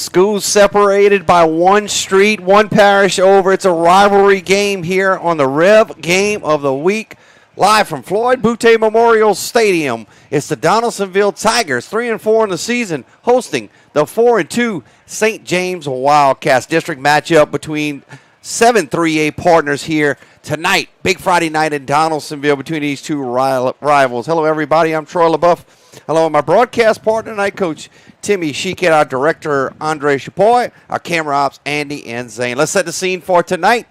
Schools separated by one street, one parish over. It's a rivalry game here on the Rev Game of the Week. Live from Floyd Boutte Memorial Stadium, it's the Donaldsonville Tigers, 3-4 in the season, hosting the 4-2 St. James Wildcats. District matchup between 7 3A partners here tonight. Big Friday night in Donaldsonville between these two rivals. Hello, everybody. I'm Troy LaBeouf. Hello, my broadcast partner tonight, Coach Timmy Sheikett, our director, Andre Chapoy, our camera ops, Andy and Zane. Let's set the scene for tonight.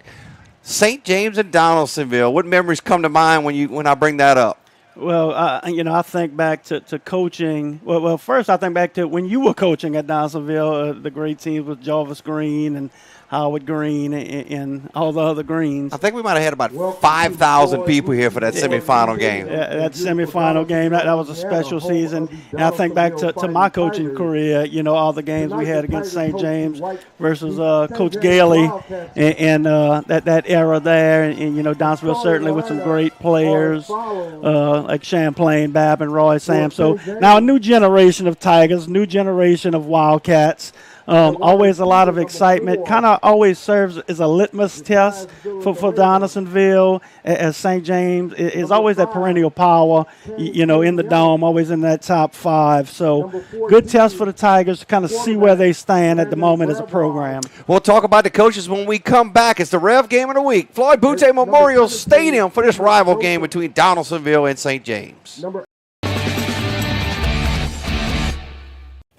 St. James and Donaldsonville. What memories come to mind when I bring that up? Well, I think back to coaching. Well, first I think back to when you were coaching at Donaldsonville, the great teams with Jarvis Green and Howard Green and all the other Greens. I think we might have had about 5,000 people here for that semifinal game. Yeah, that semifinal game, that was a special season. And I think back to my coaching career, all the games we had against St. James versus Coach Gailey and that era there. And Donaldsonville certainly with some great players like Champlain, Babb, and Roy Sam. So now a new generation of Tigers, new generation of Wildcats. Always a lot of excitement. Kind of always serves as a litmus test for Donaldsonville, as St. James is always that perennial power, in the dome, always in that top 5. So good test for the Tigers to kind of see where they stand at the moment as a program. We'll talk about the coaches when we come back. It's the Rev Game of the Week. Floyd Boutte Memorial Stadium for this rival game between Donaldsonville and St. James.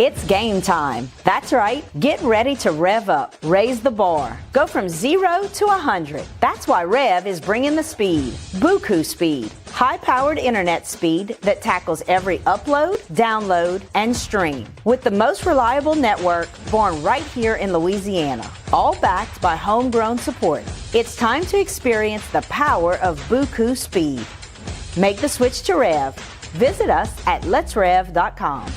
It's game time. That's right. Get ready to rev up, raise the bar, go from 0 to 100. That's why Rev is bringing the speed. Buku speed. High-powered internet speed that tackles every upload, download, and stream. With the most reliable network born right here in Louisiana. All backed by homegrown support. It's time to experience the power of Buku speed. Make the switch to Rev. Visit us at letsrev.com.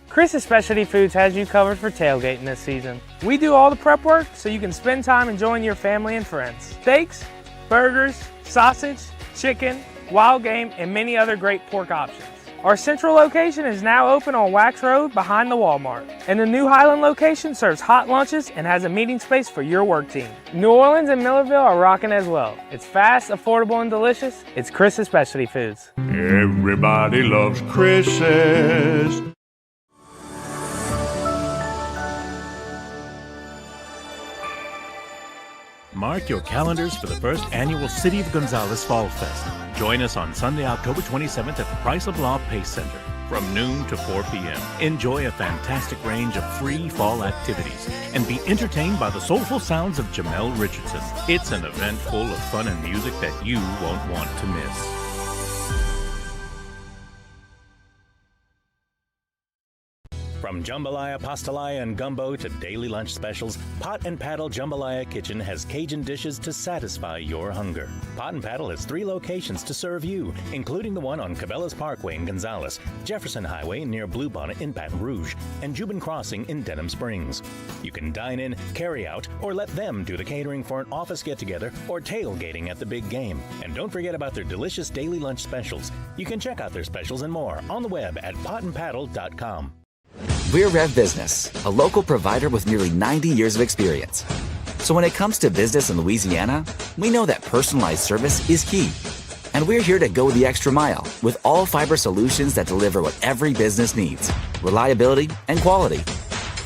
Chris's Specialty Foods has you covered for tailgating this season. We do all the prep work so you can spend time enjoying your family and friends. Steaks, burgers, sausage, chicken, wild game, and many other great pork options. Our central location is now open on Wax Road behind the Walmart. And the new Highland location serves hot lunches and has a meeting space for your work team. New Orleans and Millerville are rocking as well. It's fast, affordable, and delicious. It's Chris's Specialty Foods. Everybody loves Chris's. Mark your calendars for the first annual City of Gonzales Fall Fest. Join us on Sunday, October 27th at the Price of Law Pace Center from noon to 4 p.m. Enjoy a fantastic range of free fall activities and be entertained by the soulful sounds of Jamel Richardson. It's an event full of fun and music that you won't want to miss. From jambalaya, pastalaya, and gumbo to daily lunch specials, Pot and Paddle Jambalaya Kitchen has Cajun dishes to satisfy your hunger. Pot and Paddle has 3 locations to serve you, including the one on Cabela's Parkway in Gonzales, Jefferson Highway near Bluebonnet in Baton Rouge, and Jubin Crossing in Denham Springs. You can dine in, carry out, or let them do the catering for an office get-together or tailgating at the big game. And don't forget about their delicious daily lunch specials. You can check out their specials and more on the web at potandpaddle.com. We're Rev Business, a local provider with nearly 90 years of experience. So when it comes to business in Louisiana, we know that personalized service is key. And we're here to go the extra mile with all fiber solutions that deliver what every business needs, reliability and quality.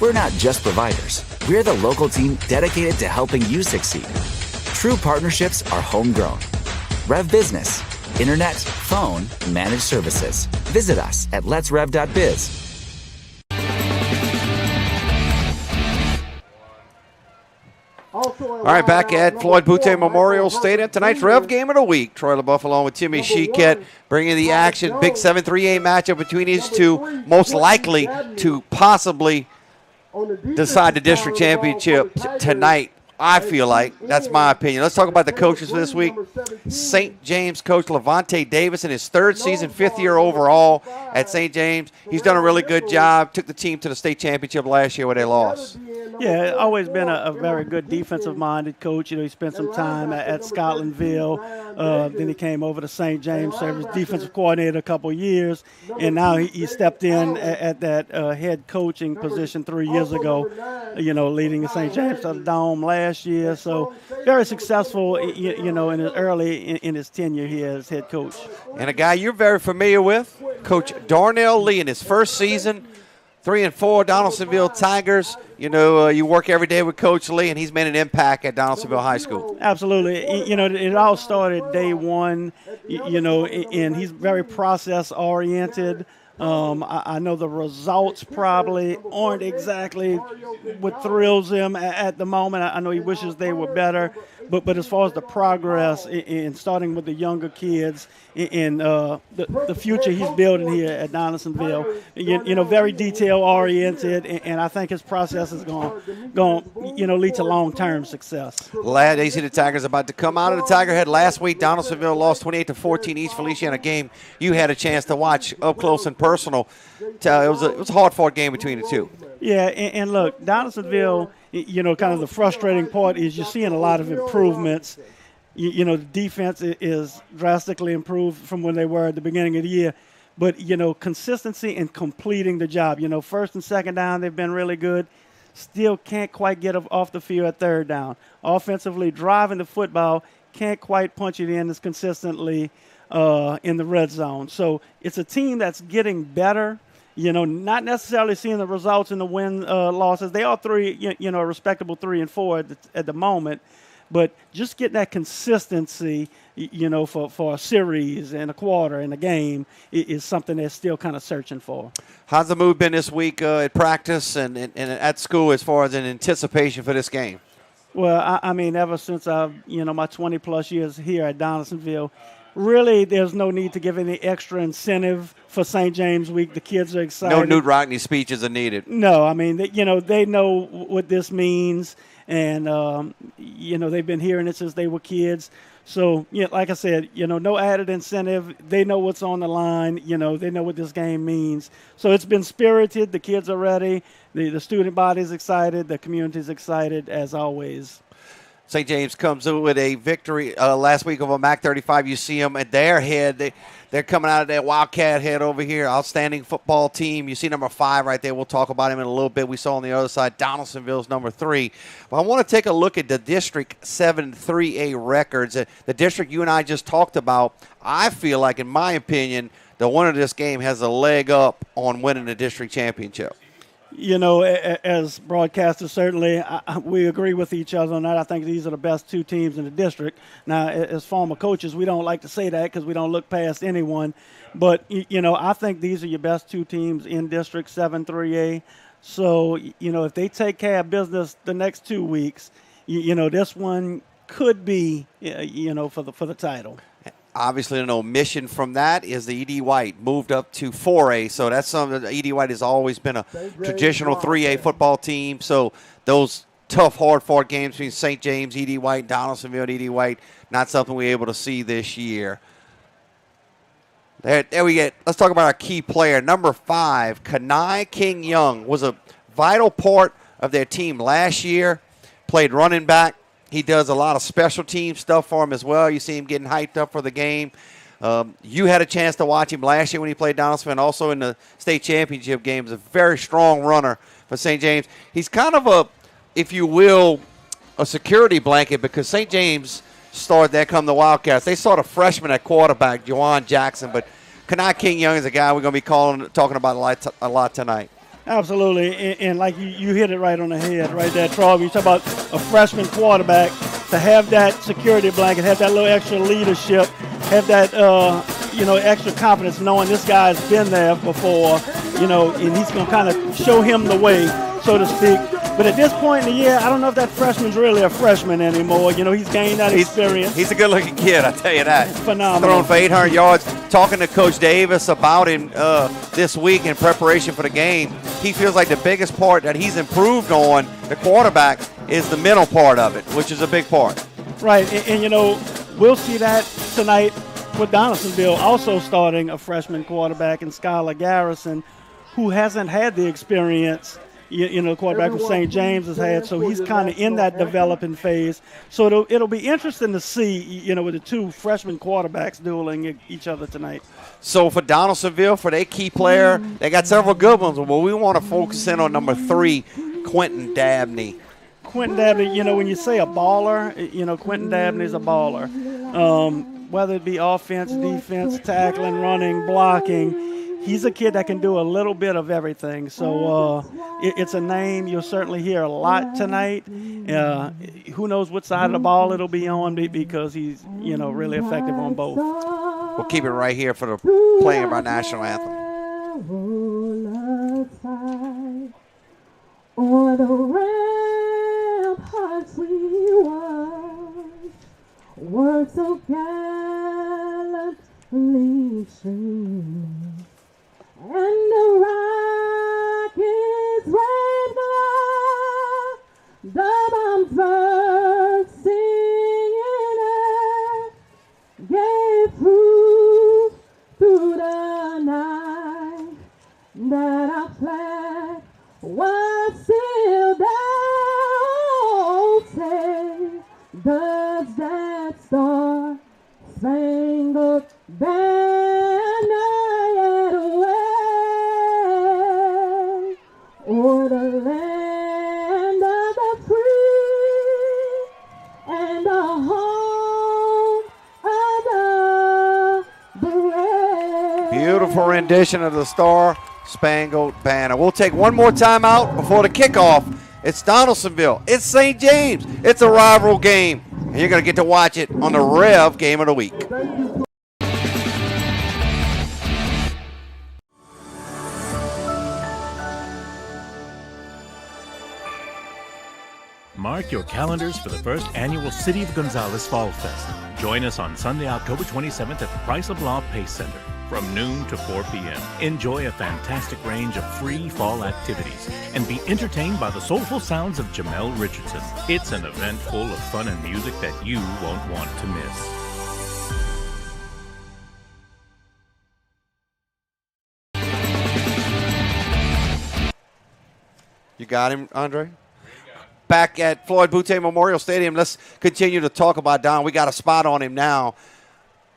We're not just providers. We're the local team dedicated to helping you succeed. True partnerships are homegrown. Rev Business, internet, phone, managed services. Visit us at letsrev.biz. All right, back at Floyd Boutte Memorial Stadium. Tonight's Rev Game of the Week. Troy LaBeouf along with Timmy Sheikett bringing the action. Big 7-3A matchup between these two. Most likely to possibly decide the district championship tonight, I feel like. That's my opinion. Let's talk about the coaches for this week. St. James coach Levante Davis in his 3rd season, 5th year overall at St. James. He's done a really good job. Took the team to the state championship last year where they lost. Yeah, always been a very good defensive-minded coach. He spent some time at Scotlandville. Then he came over to St. James, served as defensive coordinator a couple years, and now he stepped in at that head coaching position 3 years ago, leading St. James to the Dome last year. So very successful, in his in his tenure here as head coach. And a guy you're very familiar with, Coach Darnell Lee, in his first season, 3-4, Donaldsonville Tigers. You work every day with Coach Lee, and he's made an impact at Donaldsonville High School. Absolutely. It all started day one, and he's very process-oriented. I know the results probably aren't exactly what thrills him at the moment. I know he wishes they were better. But as far as the progress in starting with the younger kids and the future he's building here at Donaldsonville, very detail oriented, and I think his process is going lead to long-term success. Glad they see the Tigers about to come out of the Tiger Head. Last week, Donaldsonville lost 28-14 East Feliciana, a game you had a chance to watch up close and personal. It was a hard-fought game between the two. Yeah, and look, Donaldsonville, kind of the frustrating part is you're seeing a lot of improvements. The defense is drastically improved from when they were at the beginning of the year. But, consistency in completing the job. First and second down, they've been really good. Still can't quite get off the field at third down. Offensively, driving the football, can't quite punch it in as consistently in the red zone. So it's a team that's getting better. Not necessarily seeing the results in the win losses. They are a respectable 3-4 at the moment, but just getting that consistency, for a series and a quarter and a game is something they're still kind of searching for. How's the mood been this week at practice and at school as far as an anticipation for this game? Well, I mean, ever since I've, my 20-plus years here at Donaldsonville, really, there's no need to give any extra incentive for St. James Week. The kids are excited. No Newt Rockney speeches are needed. No, I mean, they know what this means, and, they've been hearing it since they were kids. So, like I said, no added incentive. They know what's on the line. They know what this game means. So it's been spirited. The kids are ready. The student body's excited. The community's excited, as always. St. James comes with a victory last week over MAC 35. You see them at their head. They're coming out of that Wildcat head over here. Outstanding football team. You see number 5 right there. We'll talk about him in a little bit. We saw on the other side Donaldsonville's number 3. But I want to take a look at the District 7 3A records. The district you and I just talked about, I feel like, in my opinion, the winner of this game has a leg up on winning the district championship. As broadcasters, certainly we agree with each other on that. I think these are the best two teams in the district. Now, as former coaches, we don't like to say that because we don't look past anyone. But, I think these are your best two teams in District 7 3A. So, if they take care of business the next 2 weeks, this one could be, for the title. Obviously, an omission from that is the E.D. White moved up to 4A. So that's something that E.D. White has always been a traditional 3A football team. So those tough, hard-fought games between St. James, E.D. White, Donaldsonville, and E.D. White, not something we're able to see this year. There we get. Let's talk about our key player. Number 5, Kenai King Young, was a vital part of their team last year, played running back. He does a lot of special team stuff for him as well. You see him getting hyped up for the game. You had a chance to watch him last year when he played Donaldsonville and also in the state championship games. A very strong runner for St. James. He's kind of a, if you will, a security blanket because St. James started that come the Wildcats. They saw the freshman at quarterback, Juwan Jackson, but Kenai King Young is a guy we're going to be talking about a lot tonight. Absolutely, and like you hit it right on the head right there, Troy. You talk about a freshman quarterback, to have that security blanket, have that little extra leadership, have that, extra confidence knowing this guy's been there before, and he's going to kind of show him the way, so to speak. But at this point in the year, I don't know if that freshman's really a freshman anymore. He's gained that experience. He's a good-looking kid, I tell you that. Phenomenal. Thrown for 800 yards. Talking to Coach Davis about him this week in preparation for the game, he feels like the biggest part that he's improved on, the quarterback, is the mental part of it, which is a big part. Right, and we'll see that tonight with Donaldsonville also starting a freshman quarterback in Skylar Garrison, who hasn't had the experience the quarterback from St. James has had. So he's kind of in that developing phase. So it'll be interesting to see, with the two freshman quarterbacks dueling each other tonight. So for Donaldsonville, for their key player, they got several good ones. But we want to focus in on number 3, Quentin Dabney. Quentin Dabney, when you say a baller, Quentin Dabney's a baller. Whether it be offense, defense, tackling, running, blocking, he's a kid that can do a little bit of everything. So it's a name you'll certainly hear a lot tonight. Who knows what side of the ball it'll be on because he's, really effective on both. We'll keep it right here for the playing of our national anthem. O'er the ramparts we worked so gallantly true, and the rockets waved the bombs burst singing and gave proof through the night that our flag was still there. Oh, say, does that star-spangled banner yet wave o'er the land of the free and the home of the brave? Beautiful rendition of the Star-Spangled Banner. We'll take one more time out before the kickoff. It's Donaldsonville. It's St. James. It's a rival game. And you're going to get to watch it on the REV Game of the Week. Mark your calendars for the first annual City of Gonzales Fall Fest. Join us on Sunday, October 27th at the Price of Law Pace Center from noon to 4 p.m. Enjoy a fantastic range of free fall activities and be entertained by the soulful sounds of Jamel Richardson. It's an event full of fun and music that you won't want to miss. You got him, Andre? Back at Floyd Boutte Memorial Stadium, let's continue to talk about Don. We got a spot on him now.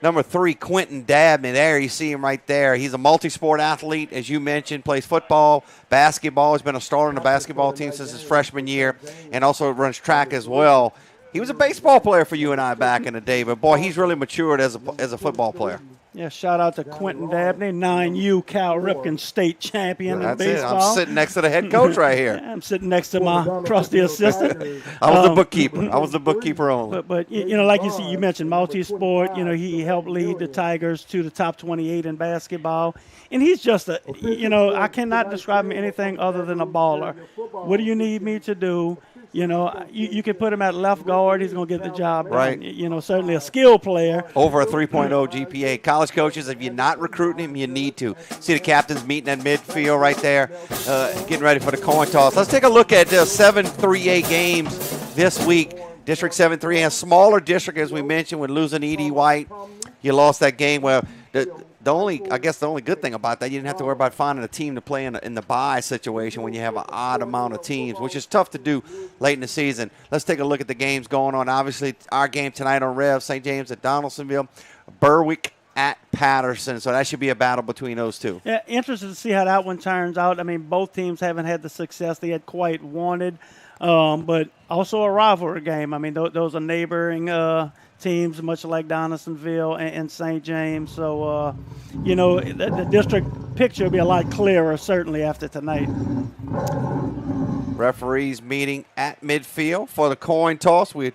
Number 3, Quentin Dabney. There, you see him right there. He's a multi-sport athlete, as you mentioned, plays football, basketball. He's been a starter on the basketball team since his freshman year, and also runs track as well. He was a baseball player for you and I back in the day, but, boy, he's really matured as a football player. Yeah, shout out to Quentin Dabney, 9U Cal Ripken state champion in baseball. I'm sitting next to the head coach right here. Yeah, I'm sitting next to my trusty assistant. I was the bookkeeper. I was the bookkeeper only. But like you mentioned, multi-sport. He helped lead the Tigers to the top 28 in basketball. And he's just I cannot describe him anything other than a baller. What do you need me to do? You can put him at left guard. He's going to get the job done. Right. Certainly a skill player. Over a 3.0 GPA. College coaches, if you're not recruiting him, you need to. See the captains meeting at midfield right there, getting ready for the coin toss. Let's take a look at 7 3A games this week. District 7 3A, a smaller district, as we mentioned, with losing E.D. White. You lost that game. Well, the only good thing about that, you didn't have to worry about finding a team to play in the bye situation when you have an odd amount of teams, which is tough to do late in the season. Let's take a look at the games going on. Obviously, our game tonight on REV, St. James at Donaldsonville, Berwick at Patterson. So that should be a battle between those two. Yeah, interested to see how that one turns out. I mean, both teams haven't had the success they had quite wanted, but also a rivalry game. I mean, those are neighboring teams, much like Donaldsonville and St. James. So, the district picture will be a lot clearer, certainly, after tonight. Referees meeting at midfield for the coin toss. We're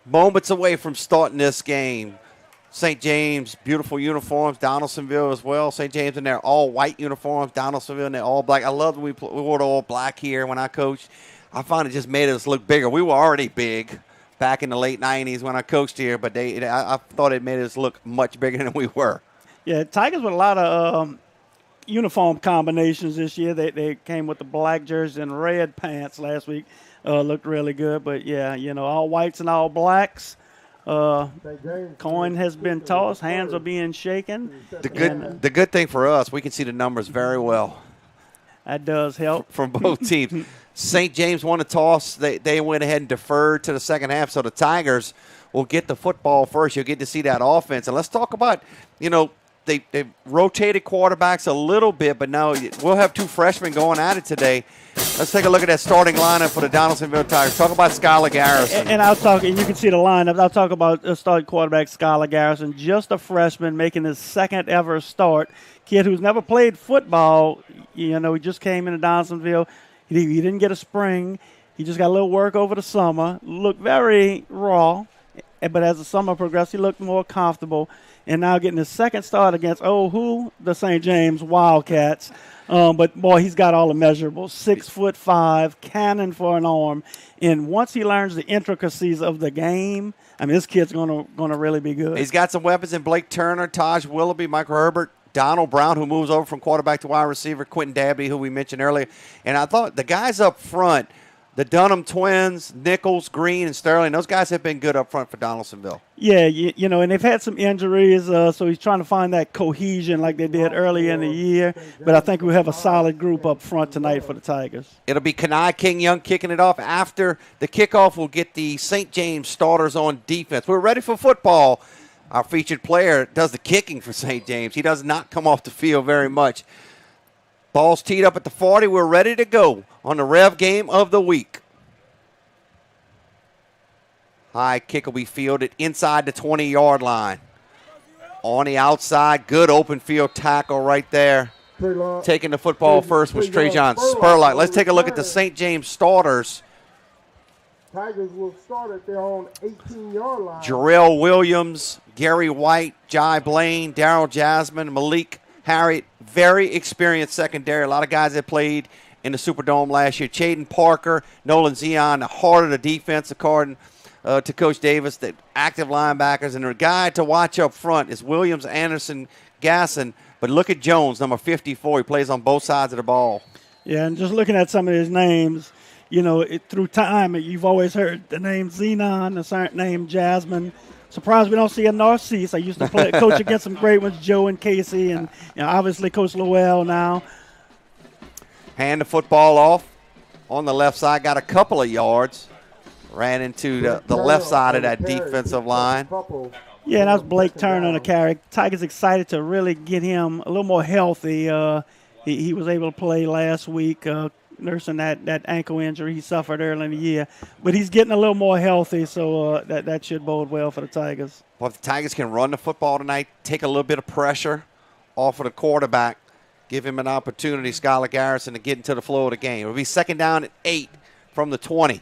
moments away from starting this game. St. James, beautiful uniforms. Donaldsonville as well. St. James in their all-white uniforms. Donaldsonville in their all-black. I love that we wore the all-black here when I coached. I found it just made us look bigger. We were already big back in the late 90s when I coached here, but I thought it made us look much bigger than we were. Yeah, Tigers with a lot of uniform combinations this year. They came with the black jerseys and red pants last week. Looked really good, but, yeah, all whites and all blacks. Coin has been tossed. Hands are being shaken. The good thing for us, we can see the numbers very well. That does help. From both teams. St. James won the toss. They went ahead and deferred to the second half, so the Tigers will get the football first. You'll get to see that offense. And let's talk about, they've rotated quarterbacks a little bit, but now we'll have two freshmen going at it today. Let's take a look at that starting lineup for the Donaldsonville Tigers. Talk about Skylar Garrison. And I'll talk, and you can see the lineup. I'll talk about starting quarterback Skylar Garrison, just a freshman making his second ever start. Kid who's never played football. He just came into Donaldsonville. He didn't get a spring. He just got a little work over the summer. Looked very raw, but as the summer progressed, he looked more comfortable. And now getting his second start against, the St. James Wildcats. But, boy, he's got all the measurables. 6'5", cannon for an arm. And once he learns the intricacies of the game, this kid's gonna really be good. He's got some weapons in Blake Turner, Taj Willoughby, Michael Herbert, Donald Brown, who moves over from quarterback to wide receiver, Quentin Dabney, who we mentioned earlier. And I thought the guys up front, the Dunham twins, Nichols, Green, and Sterling, those guys have been good up front for Donaldsonville. Yeah, and they've had some injuries, so he's trying to find that cohesion like they did early in the year. But I think we have a solid group up front tonight for the Tigers. It'll be Kenai King Young kicking it off. After the kickoff, we'll get the St. James starters on defense. We're ready for football. Our featured player does the kicking for St. James. He does not come off the field very much. Ball's teed up at the 40. We're ready to go on the REV game of the week. High kick will be fielded inside the 20-yard line. On the outside, good open field tackle right there. Taking the football first was Trajan Spurlock. Let's take a look at the St. James starters. Tigers will start at their own 18-yard line. Jarrell Williams, Gary White, Jai Blaine, Darrell Jasmine, Malik Harriet, very experienced secondary. A lot of guys that played in the Superdome last year. Chaden Parker, Nolan Zion, the heart of the defense, according to Coach Davis, the active linebackers. And the guy to watch up front is Williams, Anderson, Gasson. But look at Jones, number 54. He plays on both sides of the ball. Yeah, and just looking at some of his names, through time, you've always heard the name Zenon, the name Jasmine. Surprised we don't see a Narcisse. I used to coach against some great ones, Joe and Casey, and obviously Coach Lowell now. Hand the football off on the left side, got a couple of yards. Ran into the left side of that defensive line. Yeah, and that was Blake Turner on the carry. Tigers excited to really get him a little more healthy. He was able to play last week, nursing that ankle injury he suffered early in the year. But he's getting a little more healthy, so that should bode well for the Tigers. Well, if the Tigers can run the football tonight, take a little bit of pressure off of the quarterback, give him an opportunity, Skylar Garrison, to get into the flow of the game. It'll be second down at 8 from the 20.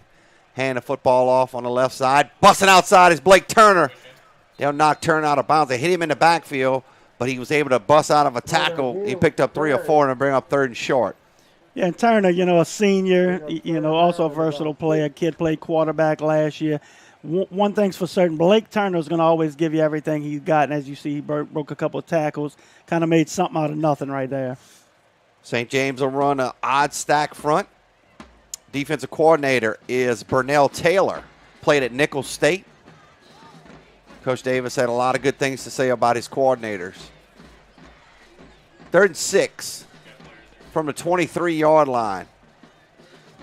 Hand the football off on the left side. Busting outside is Blake Turner. They'll knock Turner out of bounds. They hit him in the backfield, but he was able to bust out of a tackle. He picked up 3 or 4 and bring up 3rd and short. Yeah, and Turner, a senior, also a versatile player. Kid played quarterback last year. One thing's for certain, Blake Turner is going to always give you everything he's got. And as you see, he broke a couple of tackles, kind of made something out of nothing right there. St. James will run an odd stack front. Defensive coordinator is Burnell Taylor. Played at Nicholls State. Coach Davis had a lot of good things to say about his coordinators. 3rd and 6 from the 23-yard line.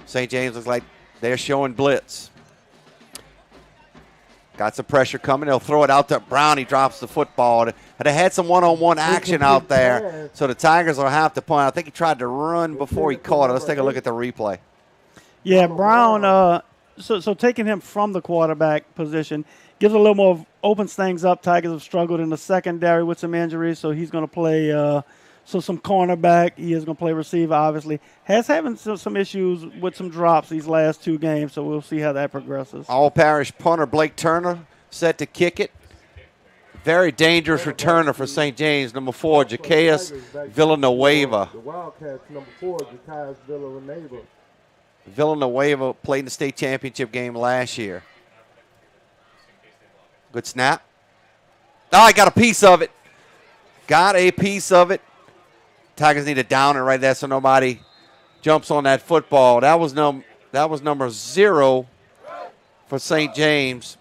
St. James looks like they're showing blitz. Got some pressure coming. They'll throw it out to Brown. He drops the football. They had some one-on-one action out there, so the Tigers will have to punt. I think he tried to run before he caught it. Let's take a look at the replay. Yeah, Brown, so taking him from the quarterback position gives a little more, opens things up. Tigers have struggled in the secondary with some injuries, so he's going to play some cornerback. He is going to play receiver, obviously. Having some issues with some drops these last 2 games, so we'll see how that progresses. All-parish punter Blake Turner set to kick it. Very dangerous returner for St. James, number 4, Zacchaeus Villanueva. The Wildcats, number 4, Zacchaeus Villanueva. Villanueva played in the state championship game last year. Good snap. Oh, I got a piece of it. Got a piece of it. Tigers need to down it right there so nobody jumps on that football. That was number 0 for St. James.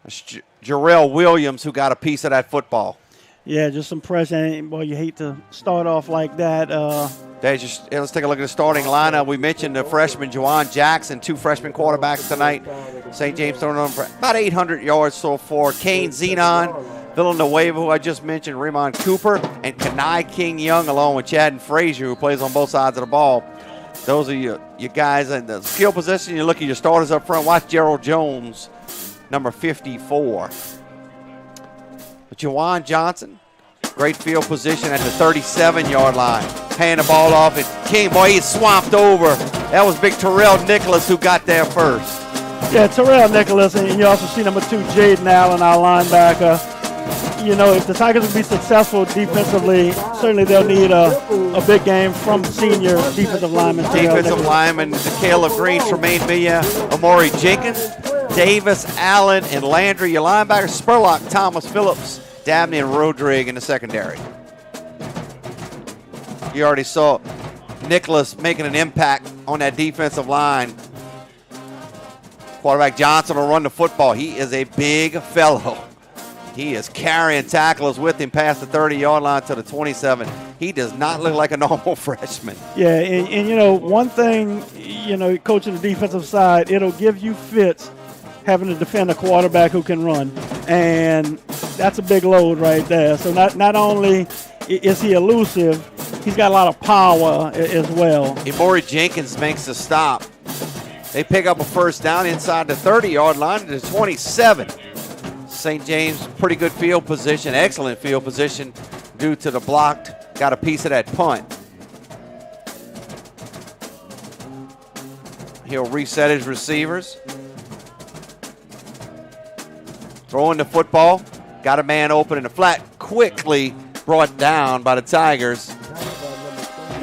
It's Jarrell Williams who got a piece of that football. Yeah, just some pressure. And, boy, you hate to start off like that. Let's take a look at the starting lineup. We mentioned the freshman Juwan Jackson, 2 freshman quarterbacks tonight. St. James throwing on for about 800 yards so far. Kane Zenon, Villanueva, who I just mentioned, Raymond Cooper, and Kenai King Young, along with Chad and Frazier, who plays on both sides of the ball. Those are your guys in the skill position. You look at your starters up front. Watch Gerald Jones, number 54. But Juwan Johnson, great field position at the 37-yard line. Paying the ball off, and King, boy, he's swamped over. That was big Terrell Nicholas who got there first. Yeah, Terrell Nicholas, and you also see number 2, Jaden Allen, our linebacker. You know, if the Tigers will be successful defensively, certainly they'll need a big game from senior defensive linemen. Defensive linemen, Caleb Green, Tremaine Milla, Amari Jenkins, Davis, Allen, and Landry. Your linebackers, Spurlock, Thomas Phillips, Dabney, and Rodrigue in the secondary. You already saw Nicholas making an impact on that defensive line. Quarterback Johnson will run the football. He is a big fellow. He is carrying tacklers with him past the 30-yard line to the 27. He does not look like a normal freshman. Yeah, and you know, one thing, you know, coaching the defensive side, it'll give you fits having to defend a quarterback who can run. And that's a big load right there. So not only is he elusive, he's got a lot of power as well. Amari Jenkins makes the stop. They pick up a first down inside the 30-yard line to the 27. St. James, pretty good field position, excellent field position due to the blocked. Got a piece of that punt. He'll reset his receivers. Throwing the football. Got a man open in the flat. Quickly brought down by the Tigers.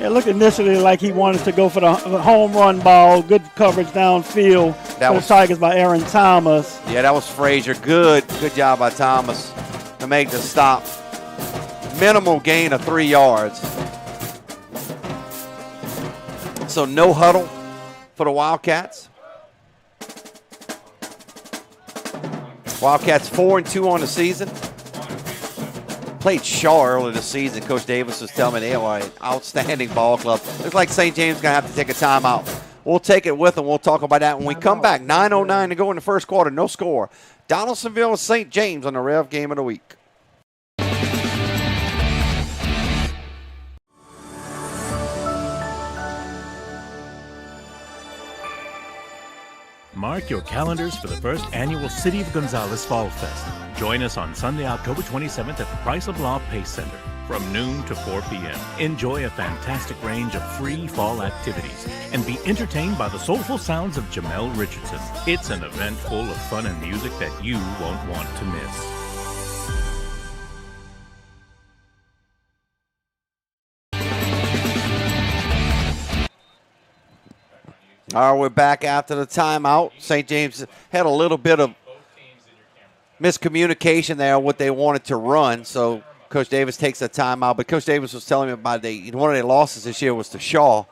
It looked initially like he wanted to go for the home run ball. Good coverage downfield for the Tigers by Aaron Thomas. Yeah, that was Frazier. Good job by Thomas to make the stop. Minimal gain of 3 yards. So no huddle for the Wildcats. Wildcats 4-2 on the season. Played Shaw earlier this season. Coach Davis was telling me they are an outstanding ball club. Looks like St. James is going to have to take a timeout. We'll take it with them. We'll talk about that when we come back. 9:09 to go in the first quarter. No score. Donaldsonville and St. James on the REV Game of the Week. Mark your calendars for the first annual City of Gonzales Fall Fest. Join us on Sunday, October 27th at the Price of Law Pace Center from noon to 4 p.m. Enjoy a fantastic range of free fall activities and be entertained by the soulful sounds of Jamel Richardson. It's an event full of fun and music that you won't want to miss. All right, we're back after the timeout. St. James had a little bit of miscommunication there on what they wanted to run, so Coach Davis takes a timeout. But Coach Davis was telling me about one of their losses this year was to Shaw.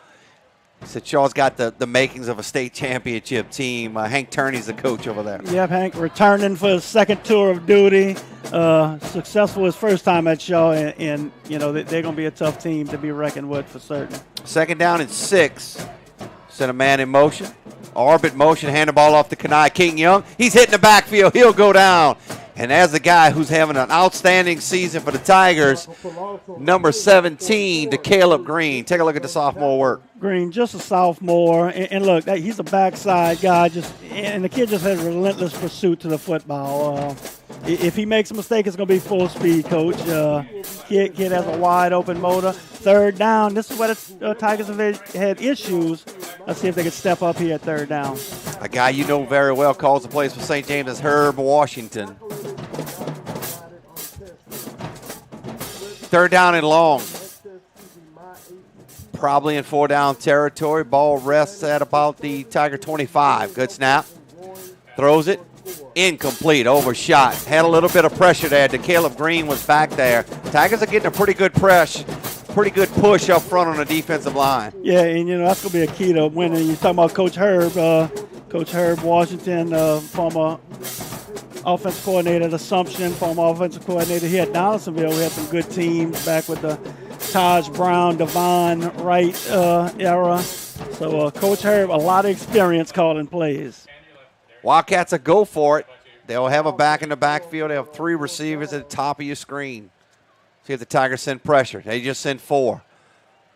He said Shaw's got the makings of a state championship team. Hank Turney's the coach over there. Yep, Hank returning for his second tour of duty. Successful his first time at Shaw, and you know, they're going to be a tough team to be reckoned with for certain. 2nd down and 6. Send a man in motion. Orbit motion, hand the ball off to Kenai King Young. He's hitting the backfield. He'll go down. And as the guy who's having an outstanding season for the Tigers, number 17 to Caleb Green. Take a look at the sophomore work. Green, just a sophomore. And look, he's a backside guy. And the kid just has relentless pursuit to the football. If he makes a mistake, it's going to be full speed, Coach. Kid has a wide open motor. 3rd down. This is where the Tigers have had issues. Let's see if they can step up here at 3rd down. A guy you know very well calls the plays for St. James is Herb Washington. 3rd down and long. Probably in 4-down territory. Ball rests at about the Tiger 25. Good snap. Throws it. Incomplete. Overshot. Had a little bit of pressure there. Caleb Green was back there. Tigers are getting a pretty good push up front on the defensive line. Yeah, and, you know, that's going to be a key to winning. You're talking about Coach Herb. Coach Herb Washington, former offensive coordinator at Assumption, former offensive coordinator here at Donaldsonville. We had some good teams back with the Taj Brown, Devon Wright era. So Coach Herb, a lot of experience calling plays. Wildcats will go for it. They'll have a back in the backfield. They have 3 receivers at the top of your screen. See if the Tigers send pressure. They just send 4.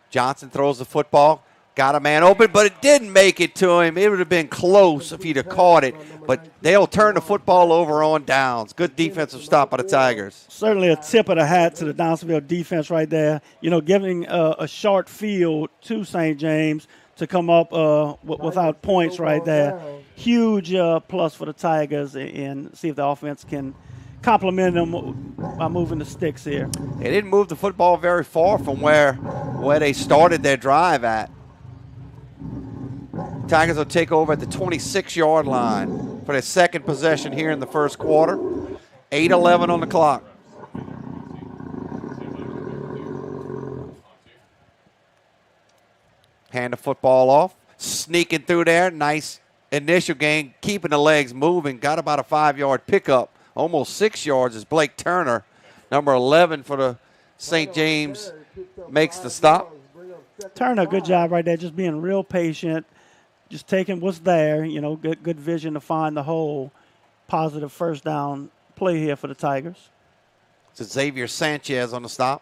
Johnson throws the football. Got a man open, but it didn't make it to him. It would have been close if he'd have caught it. But they'll turn the football over on downs. Good defensive stop by the Tigers. Certainly a tip of the hat to the Donaldsonville defense right there. You know, giving a short field to St. James to come up without points right there. Huge plus for the Tigers, and see if the offense can compliment them by moving the sticks here. They didn't move the football very far from where they started their drive at. Tigers will take over at the 26-yard line for their second possession here in the first quarter. 8:11 on the clock. Hand the football off. Sneaking through there. Nice initial gain. Keeping the legs moving. Got about a 5-yard pickup. Almost 6 yards is Blake Turner. Number 11 for the St. James makes the stop. Turner, good job right there. Just being real patient. Just taking what's there. You know, good vision to find the hole. Positive first down play here for the Tigers. So Xavier Sanchez on the stop.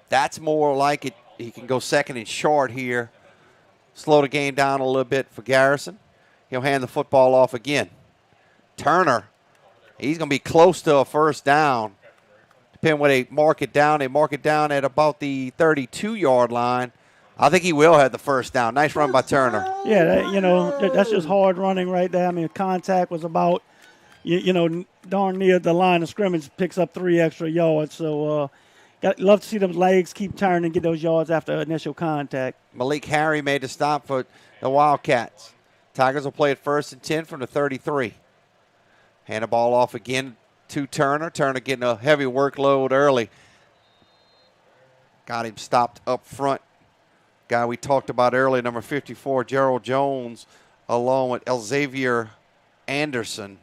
That's more like it. He can go second and short here. Slow the game down a little bit for Garrison. He'll hand the football off again. Turner, he's going to be close to a first down. Depending where they mark it down at about the 32-yard line. I think he will have the first down. Nice run by Turner. Yeah, that's just hard running right there. I mean, contact was about, darn near the line of scrimmage, picks up 3 extra yards. So, love to see them legs keep turning and get those yards after initial contact. Malik Harry made the stop for the Wildcats. Tigers will play it 1st and 10 from the 33. Hand the ball off again to Turner. Turner getting a heavy workload early. Got him stopped up front. Guy we talked about earlier, number 54, Gerald Jones, along with Elxavier Anderson.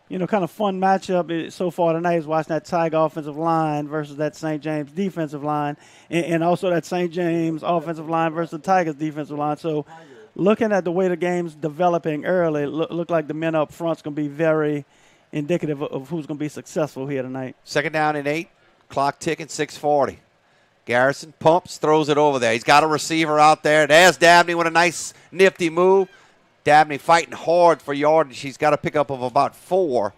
Kind of fun matchup so far tonight is watching that Tiger offensive line versus that St. James defensive line, and also that St. James offensive line versus the Tigers defensive line. So looking at the way the game's developing early, look like the men up front's going to be very indicative of who's going to be successful here tonight. 2nd down and 8, clock ticking, 6:40. Garrison pumps, throws it over there. He's got a receiver out there. There's Dabney with a nice, nifty move. Dabney fighting hard for yardage. He's got a pickup of about 4.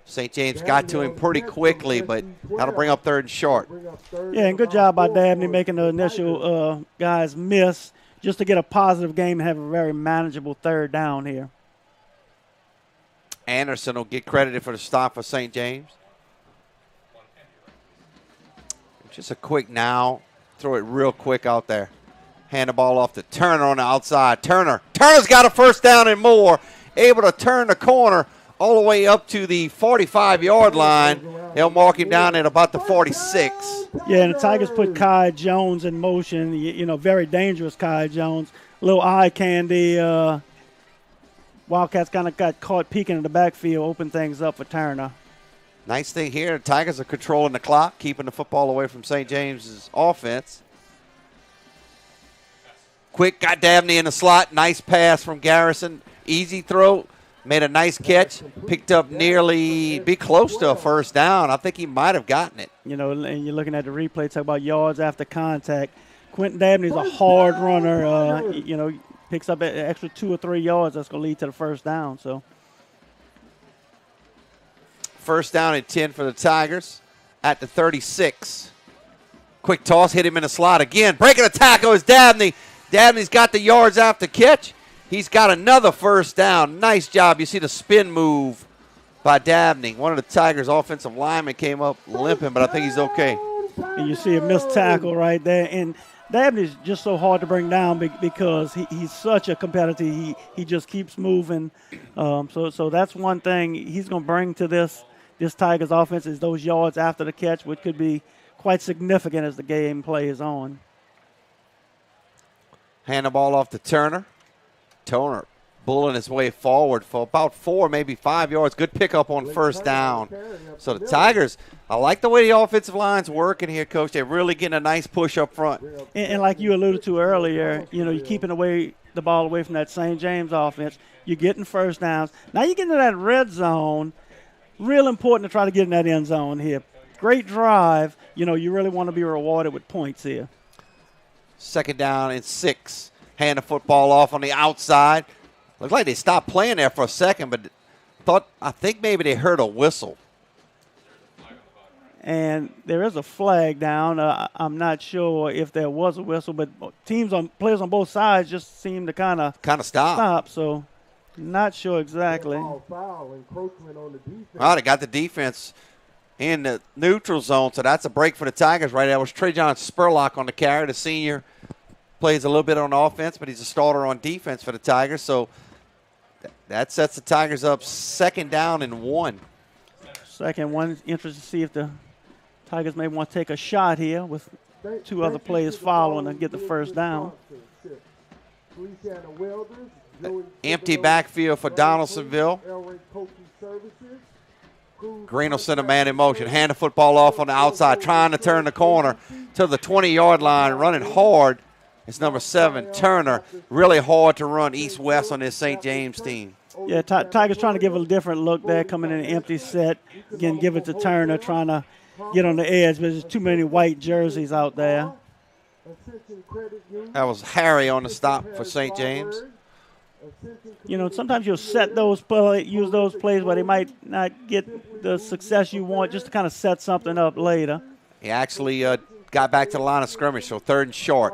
St. James got to him pretty quickly, but that'll bring up 3rd and short. Yeah, and good job by Dabney making the initial guys miss just to get a positive game and have a very manageable 3rd down here. Anderson will get credited for the stop for St. James. Just a quick now. Throw it real quick out there. Hand the ball off to Turner on the outside. Turner's got a first down and more. Able to turn the corner all the way up to the 45-yard line. They'll mark him down at about the 46. Yeah, and the Tigers put Kai Jones in motion. Very dangerous Kai Jones. Little eye candy. Wildcats kind of got caught peeking in the backfield, opened things up for Turner. Nice thing here, the Tigers are controlling the clock, keeping the football away from St. James's offense. Quick, got Dabney in the slot. Nice pass from Garrison. Easy throw. Made a nice catch. Picked up be close to a first down. I think he might have gotten it. And you're looking at the replay, talk about yards after contact. Quentin Dabney's a hard runner. Picks up an extra 2 or 3 yards. That's going to lead to the first down. So. 1st down and 10 for the Tigers at the 36. Quick toss, hit him in the slot again. Breaking a tackle is Dabney. Dabney's got the yards after catch. He's got another first down. Nice job. You see the spin move by Dabney. One of the Tigers' offensive linemen came up limping, but I think he's okay. And you see a missed tackle right there. And Dabney's just so hard to bring down because he's such a competitor. He just keeps moving. So that's one thing he's going to bring to this Tigers offense is those yards after the catch, which could be quite significant as the game plays on. Hand the ball off to Turner. Turner bulling his way forward for about 4, maybe 5 yards. Good pickup on first down. So the Tigers, I like the way the offensive line's working here, Coach. They're really getting a nice push up front. And like you alluded to earlier, you're keeping the ball away from that St. James offense. You're getting first downs. Now you get into that red zone. Real important to try to get in that end zone here. Great drive. You really want to be rewarded with points here. 2nd down and 6. Hand the football off on the outside. Looks like they stopped playing there for a second, but I think maybe they heard a whistle. And there is a flag down. I'm not sure if there was a whistle, but players on both sides just seem to kind of stop. So not sure exactly. Foul, encroachment on the defense. All right, they got the defense in the neutral zone, so that's a break for the Tigers right there. It was Trajan Spurlock on the carry. The senior plays a little bit on offense, but he's a starter on defense for the Tigers. So that sets the Tigers up 2nd down and 1. 2nd one. Interested to see if the Tigers may want to take a shot here with 2 other players following and get the first down. Empty backfield for Donaldsonville. Green will send a man in motion. Hand the football off on the outside, trying to turn the corner to the 20-yard line, running hard. It's number 7, Turner. Really hard to run east-west on this St. James team. Yeah, Tigers trying to give a different look there, coming in an empty set. Again, give it to Turner, trying to get on the edge, but there's too many white jerseys out there. That was Harry on the stop for St. James. Sometimes you'll use those plays where they might not get the success you want, just to kind of set something up later. He actually got back to the line of scrimmage, so 3rd and short.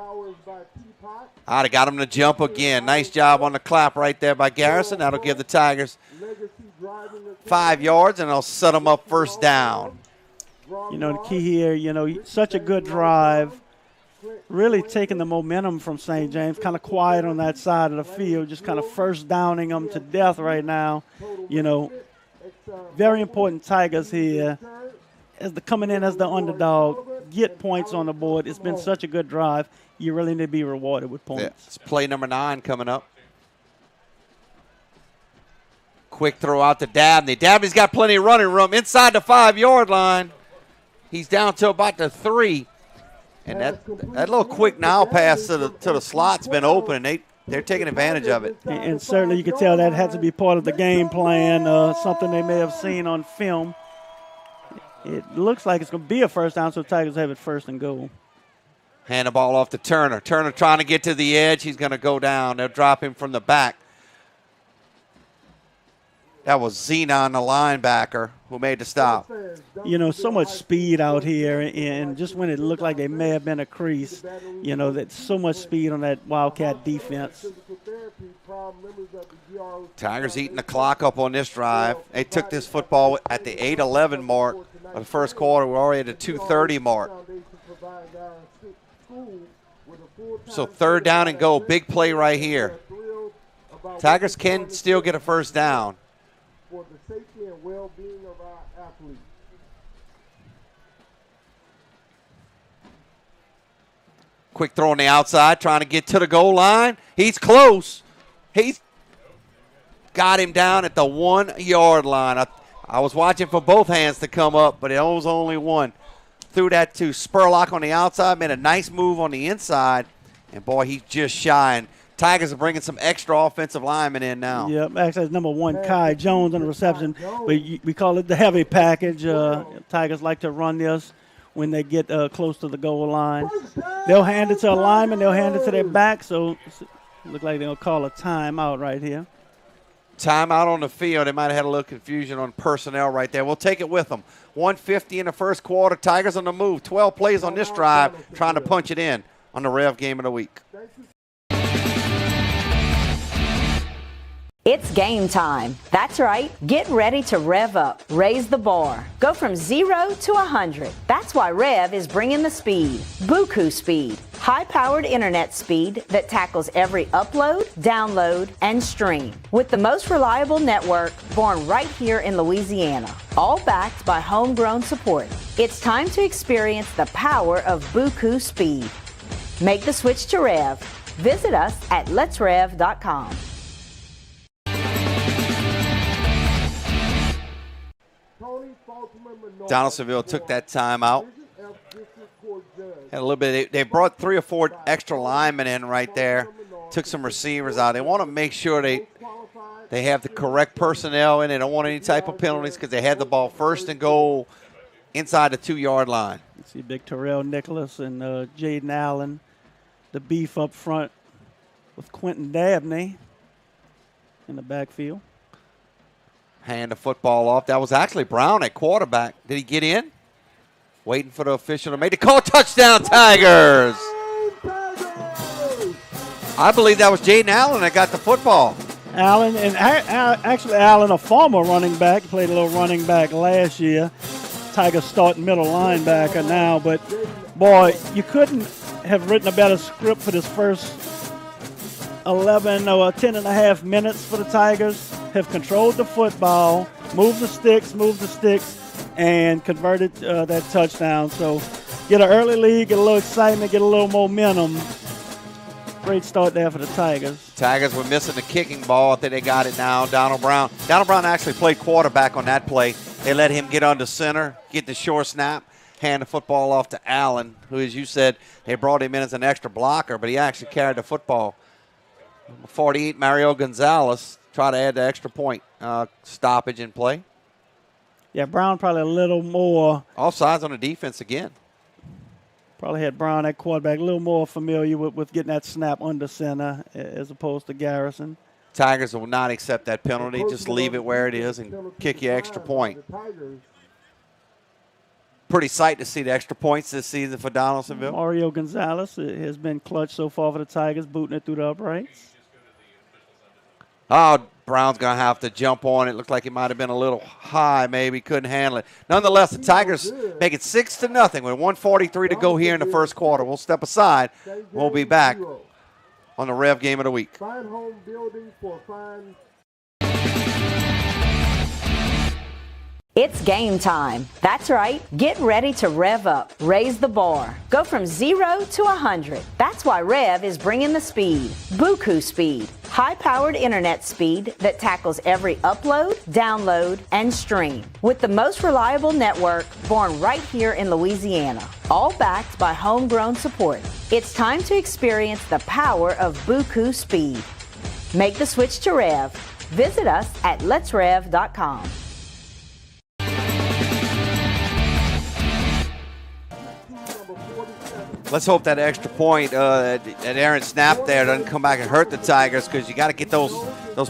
All right, got him to jump again. Nice job on the clap right there by Garrison. That'll give the Tigers 5 yards, and it'll set them up 1st down. The key here, such a good drive. Really taking the momentum from St. James, kind of quiet on that side of the field, just kind of first downing them to death right now. Very important Tigers here. Coming in as the underdog, get points on the board. It's been such a good drive. You really need to be rewarded with points. Yeah, it's play number 9 coming up. Quick throw out to Dabney. Dabney's got plenty of running room inside the 5-yard line. He's down to about the 3. And that little quick now pass to the slot's been open, and they're taking advantage of it. And certainly you could tell that had to be part of the game plan, something they may have seen on film. It looks like it's going to be a first down, so the Tigers have it 1st and goal. Hand the ball off to Turner. Turner trying to get to the edge. He's going to go down. They'll drop him from the back. That was Zenon, the linebacker, who made the stop. So much speed out here, and just when it looked like they may have been a crease, that so much speed on that Wildcat defense. Tigers eating the clock up on this drive. They took this football at the 8:11 mark of the first quarter. We're already at the 2:30 mark. So 3rd down and go. Big play right here. Tigers can still get a first down. For the safety and well-being of our athletes. Quick throw on the outside, trying to get to the goal line. He's close. He's got him down at the 1-yard line. I was watching for both hands to come up, but it was only one. Threw that to Spurlock on the outside, made a nice move on the inside, and boy, he's just shy. And Tigers are bringing some extra offensive linemen in now. Yep, actually it's number 1, Kai Jones on the reception. We call it the heavy package. Tigers like to run this when they get close to the goal line. They'll hand it to a lineman. They'll hand it to their back. So it looks like they'll call a timeout right here. Timeout on the field. They might have had a little confusion on personnel right there. We'll take it with them. 1:50 in the first quarter. Tigers on the move. 12 plays on this drive, trying to punch it in on the Rev Game of the Week. It's game time. That's right. Get ready to rev up, raise the bar. Go from 0 to 100. That's why Rev is bringing the speed. Buku speed. High-powered internet speed that tackles every upload, download, and stream. With the most reliable network born right here in Louisiana. All backed by homegrown support. It's time to experience the power of Buku speed. Make the switch to Rev. Visit us at letsrev.com. Donaldsonville took that time out. Had a little bit. They brought 3 or 4 extra linemen in right there. Took some receivers out. They want to make sure they have the correct personnel in. They don't want any type of penalties because they had the ball first and goal inside the 2-yard line. You see big Terrell Nicholas and Jaden Allen, the beef up front with Quentin Dabney in the backfield. Hand the football off. That was actually Brown at quarterback. Did he get in? Waiting for the official to make the call. Touchdown, Tigers! I believe that was Jaden Allen that got the football. Allen, and actually Allen, a former running back, played a little running back last year. Tigers starting middle linebacker now, but boy, you couldn't have written a better script for this first 11 or 10 and a half minutes for the Tigers. Have controlled the football, moved the sticks, and converted that touchdown. So get an early lead, get a little excitement, get a little momentum. Great start there for the Tigers. Tigers were missing the kicking ball. I think they got it now. Donald Brown actually played quarterback on that play. They let him get under center, get the short snap, hand the football off to Allen, who, as you said, they brought him in as an extra blocker, but he actually carried the football. Number 48, Mario Gonzalez, try to add the extra point stoppage in play. Yeah, Brown probably a little more. Offsides on the defense again. Probably had Brown at quarterback a little more familiar with getting that snap under center as opposed to Garrison. Tigers will not accept that penalty. Just leave it where it is and kick you extra point. Pretty sight to see the extra points this season for Donaldsonville. Mario Gonzalez has been clutch so far for the Tigers, booting it through the uprights. Oh, Brown's going to have to jump on it. Looked like it might have been a little high, maybe. Couldn't handle it. Nonetheless, the Tigers make it 6-0 with 1:43 to go here in the first quarter. We'll step aside. We'll be back on the Rev Game of the Week. Fine home building for fine. It's game time. That's right. Get ready to rev up, raise the bar. Go from 0 to 100. That's why REV is bringing the speed. Buku speed. High-powered internet speed that tackles every upload, download, and stream. With the most reliable network born right here in Louisiana. All backed by homegrown support. It's time to experience the power of Buku speed. Make the switch to REV. Visit us at letsrev.com. Let's hope that extra point, that Aaron snap there doesn't come back and hurt the Tigers, because you got to get those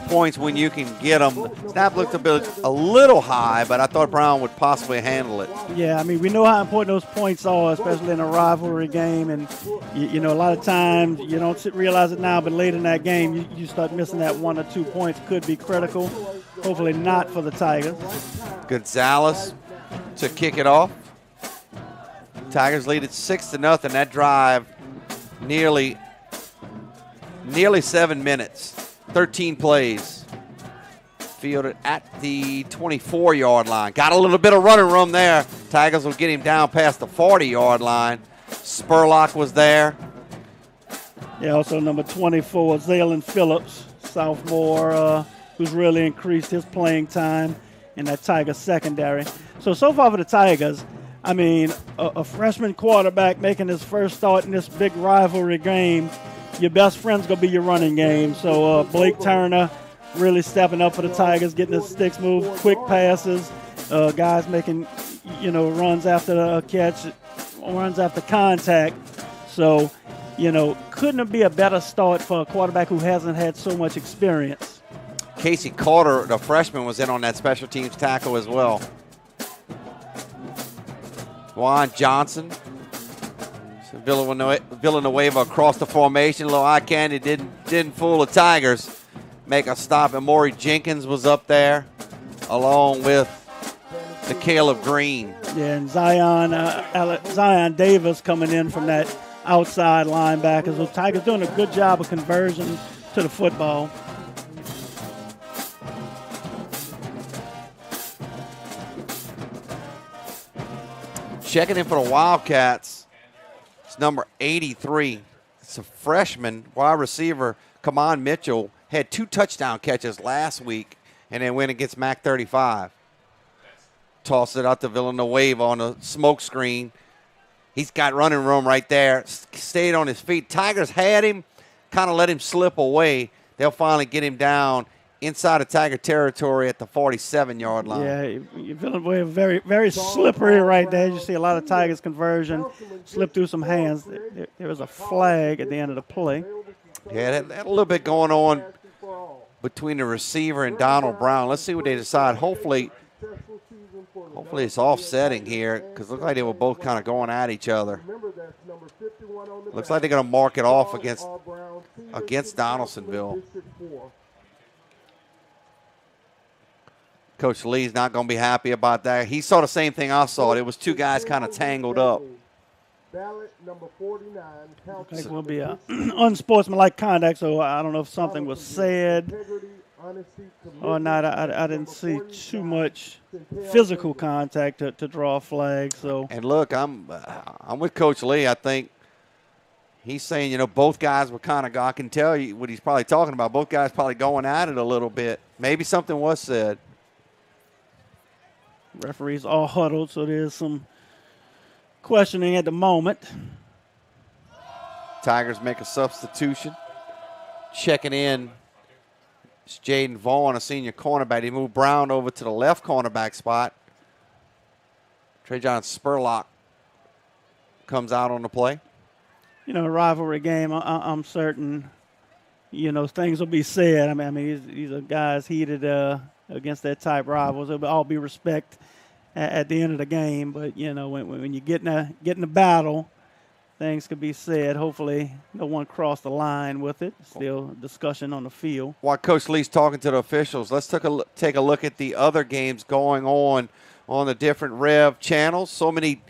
points when you can get them. The snap looked a little high, but I thought Brown would possibly handle it. Yeah, I mean, we know how important those points are, especially in a rivalry game. And, you know, a lot of times you don't realize it now, but late in that game, you start missing that 1 or 2 points. Could be critical. Hopefully not for the Tigers. Gonzalez to kick it off. Tigers lead it 6-0. That drive nearly 7 minutes, 13 plays. Fielded at the 24-yard line. Got a little bit of running room there. Tigers will get him down past the 40-yard line. Spurlock was there. Yeah, also number 24, Zaylen Phillips, sophomore, who's really increased his playing time in that Tigers secondary. So far for the Tigers, I mean, a freshman quarterback making his first start in this big rivalry game, your best friend's going to be your running game. So Blake Turner really stepping up for the Tigers, getting his sticks moved, quick passes, guys making, runs after the catch, runs after contact. So, couldn't it be a better start for a quarterback who hasn't had so much experience? Casey Carter, the freshman, was in on that special teams tackle as well. Juan Johnson. So Villanueva across the formation. A little eye candy didn't fool the Tigers. Make a stop. And Maury Jenkins was up there along with the Caleb Green. Yeah, and Zion Davis coming in from that outside linebacker. So Tigers doing a good job of conversion to the football. Checking in for the Wildcats, it's number 83. It's a freshman wide receiver, Kamon Mitchell, had 2 touchdown catches last week and then went against MAC 35. Toss it out to Villanueva on a smoke screen. He's got running room right there. Stayed on his feet. Tigers had him, kind of let him slip away. They'll finally get him down inside of Tiger territory at the 47-yard line. Yeah, Villanueva very, very slippery right there. You see a lot of Tigers conversion slip through some hands. There was a flag at the end of the play. Yeah, that a little bit going on between the receiver and Donald Brown. Let's see what they decide. Hopefully it's offsetting here because it looks like they were both kind of going at each other. Looks like they're going to mark it off against Donaldsonville. Coach Lee's not going to be happy about that. He saw the same thing I saw. It was two guys kind of tangled up. Ballot number 49. I think it will be unsportsmanlike conduct, so I don't know if something was said or not. I didn't see too much physical contact to draw a flag. So. And look, I'm with Coach Lee. I think he's saying, both guys were kind of, I can tell you what he's probably talking about. Both guys probably going at it a little bit. Maybe something was said. Referees all huddled, so there's some questioning at the moment. Tigers make a substitution. Checking in, it's Jaden Vaughn, a senior cornerback. He moved Brown over to the left cornerback spot. Trajan Spurlock comes out on the play. A rivalry game, I'm certain, things will be said. I mean, these are guys heated against that type rivals. It'll all be respect at the end of the game. But, when you get in a battle, things could be said. Hopefully no one crossed the line with it. Still discussion on the field. While Coach Lee's talking to the officials, let's take a look at the other games going on the different REV channels. So many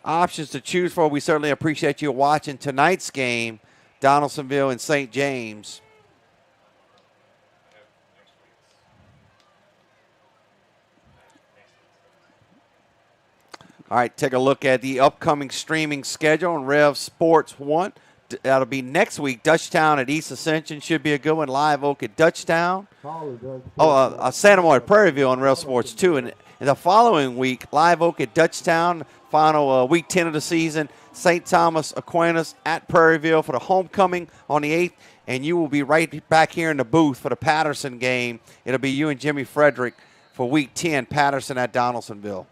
options to choose for. We certainly appreciate you watching tonight's game, Donaldsonville and St. James. All right, take a look at the upcoming streaming schedule on Rev Sports 1. That'll be next week. Dutchtown at East Ascension should be a good one. Live Oak at Dutchtown. Santa Monica Prairieville on Rev Sports 2. And the following week, Live Oak at Dutchtown, final week 10 of the season. St. Thomas Aquinas at Prairieville for the homecoming on the 8th. And you will be right back here in the booth for the Patterson game. It'll be you and Jimmy Frederick for week 10, Patterson at Donaldsonville.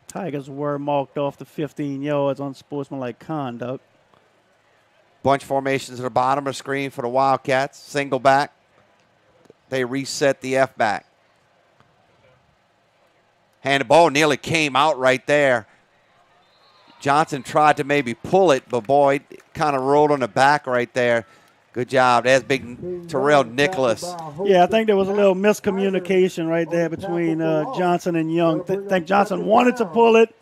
Tigers were marked off the 15 yards on sportsmanlike conduct. Bunch formations at the bottom of the screen for the Wildcats. Single back. They reset the F back. And the ball nearly came out right there. Johnson tried to maybe pull it, but boy, kind of rolled on the back right there. Good job. That's big Terrell Nicholas. Yeah, I think there was a little miscommunication right there between Johnson and Young. I think Johnson wanted to pull it,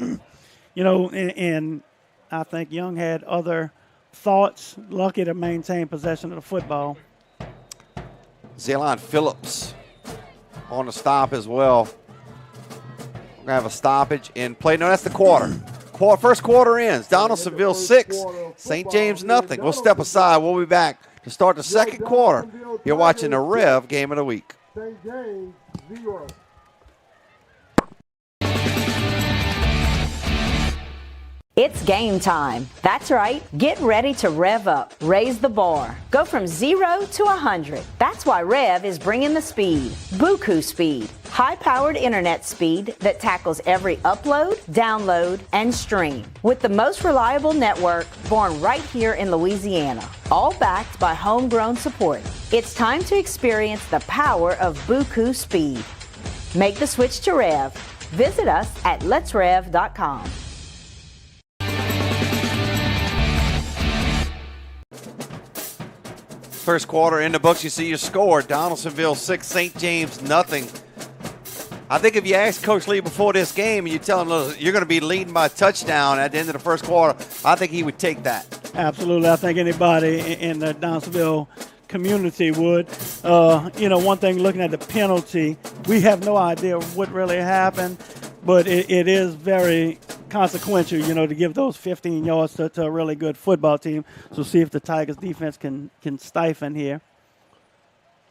and I think Young had other thoughts. Lucky to maintain possession of the football. Zaylon Phillips on the stop as well. We're going to have a stoppage in play. No, that's the quarter. First quarter ends. Donaldsonville 6, St. James nothing. We'll step aside. We'll be back to start the second quarter. You're watching the REV Game of the Week. St. James 0. It's game time. That's right. Get ready to rev up, raise the bar. Go from 0 to 100. That's why REV is bringing the speed. Buku speed. High-powered internet speed that tackles every upload, download, and stream. With the most reliable network born right here in Louisiana. All backed by homegrown support. It's time to experience the power of Buku speed. Make the switch to REV. Visit us at letsrev.com. First quarter in the books, you see your score. Donaldsonville 6, St. James nothing. I think if you ask Coach Lee before this game and you tell him, look, you're going to be leading by a touchdown at the end of the first quarter, I think he would take that. Absolutely. I think anybody in the Donaldsonville community would. One thing, looking at the penalty, we have no idea what really happened, but it is very consequential, to give those 15 yards to a really good football team. So see if the Tigers defense can stifle here.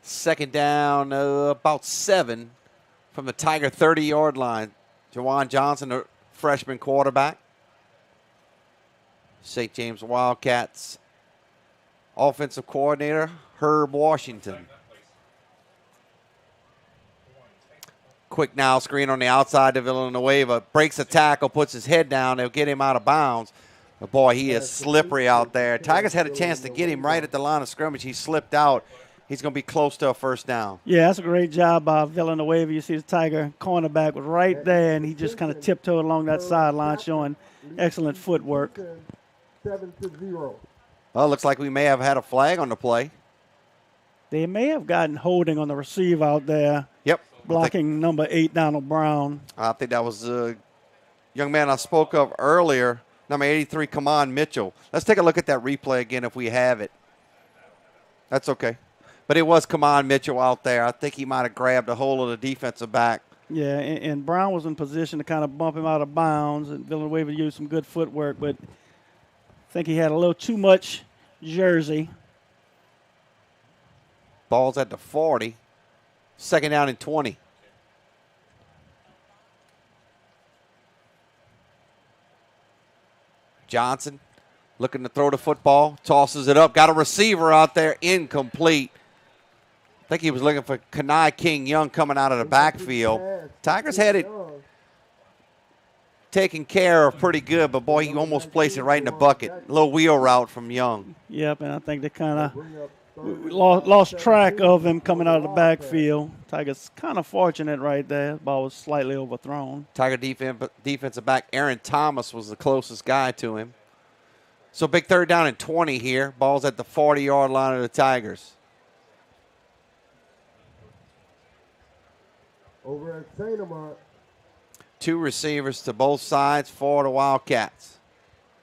Second down, about 7 from the Tiger 30-yard line. Jawan Johnson, the freshman quarterback. St. James Wildcats offensive coordinator, Herb Washington. Quick now screen on the outside to Villanueva. Breaks a tackle, puts his head down. They'll get him out of bounds. But boy, he is slippery out there. Tigers had a chance to get him right at the line of scrimmage. He slipped out. He's going to be close to a first down. Yeah, that's a great job by Villanueva. You see the Tiger cornerback was right there, and he just kind of tiptoed along that sideline, showing excellent footwork. 7-0. Well, looks like we may have had a flag on the play. They may have gotten holding on the receiver out there. Yep. Blocking number 8, Donald Brown. I think that was a young man I spoke of earlier, number 83, Kamon Mitchell. Let's take a look at that replay again if we have it. That's okay. But it was Kamon Mitchell out there. I think he might have grabbed a hold of the defensive back. Yeah, and Brown was in position to kind of bump him out of bounds, and Villanueva used some good footwork, but I think he had a little too much jersey. Ball's at the 40. Second down and 20. Johnson looking to throw the football. Tosses it up. Got a receiver out there. Incomplete. I think he was looking for Kenai King Young coming out of the backfield. Tigers had it taken care of pretty good, but boy, he almost placed it right in the bucket. A little wheel route from Young. Yep, and I think they kind of lost track of him coming out of the backfield. Tigers kind of fortunate right there. The ball was slightly overthrown. Tiger defensive back Aaron Thomas was the closest guy to him. So big third down and 20 here. Ball's at the 40-yard line of the Tigers. Over at St. Amant. 2 receivers to both sides for the Wildcats.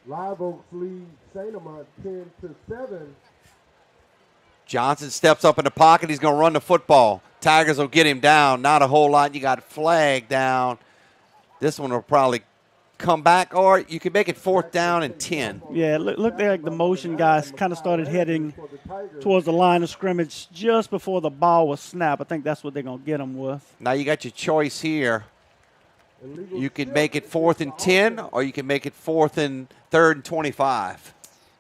Live Oaks lead St. Amant 10-7. Johnson steps up in the pocket. He's going to run the football. Tigers will get him down. Not a whole lot. You got flag down. This one will probably come back, or you can make it 4th down and 10. Yeah, look there, like the motion guys kind of started heading towards the line of scrimmage just before the ball was snapped. I think that's what they're going to get them with. Now you got your choice here. You can make it 4th and 10, or you can make it 4th and 3rd and 25.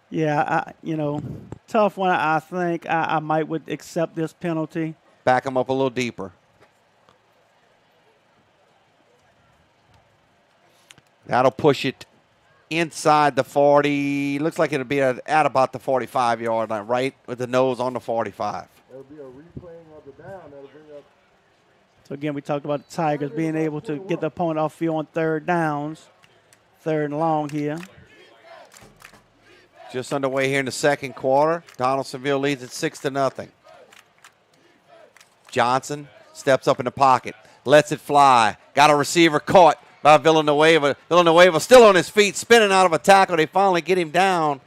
Yeah, tough one. I think I might would accept this penalty. Back them up a little deeper. That'll push it inside the 40. Looks like it'll be at about the 45-yard line, right with the nose on the 45. That'll be a replaying of the down. That'll bring up. So, again, we talked about the Tigers being able to get the opponent off field on 3rd downs. 3rd and long here. Just underway here in the second quarter. Donaldsonville leads at 6-0. Johnson steps up in the pocket, lets it fly. Got a receiver caught by Villanueva. Villanueva still on his feet, spinning out of a tackle. They finally get him down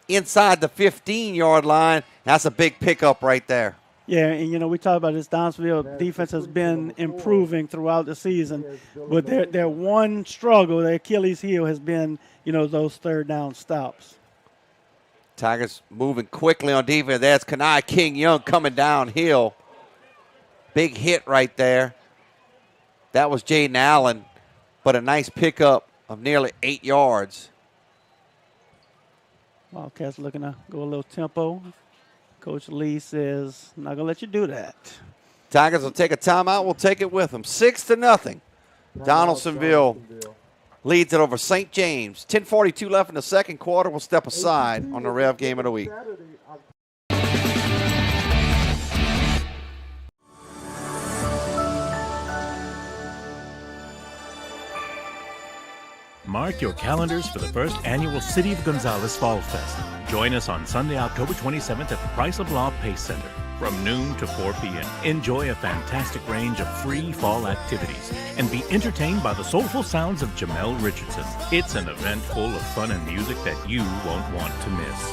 inside the 15-yard line. That's a big pickup right there. Yeah, and, we talked about this. Donaldsonville defense has been improving throughout the season, but their one struggle, their Achilles heel, has been, those 3rd down stops. Tigers moving quickly on defense. There's Kenai King Young coming downhill. Big hit right there. That was Jaden Allen, but a nice pickup of nearly 8 yards. Wildcats looking to go a little tempo. Coach Lee says, I'm not going to let you do that. Tigers will take a timeout. We'll take it with them. 6-0. Donaldsonville leads it over St. James. 10:42 left in the second quarter. We'll step aside on the Rev Game of the Week. Mark your calendars for the first annual City of Gonzales Fall Fest. Join us on Sunday, October 27th at the Price of Law Pace Center from noon to 4 p.m. Enjoy a fantastic range of free fall activities and be entertained by the soulful sounds of Jamel Richardson. It's an event full of fun and music that you won't want to miss.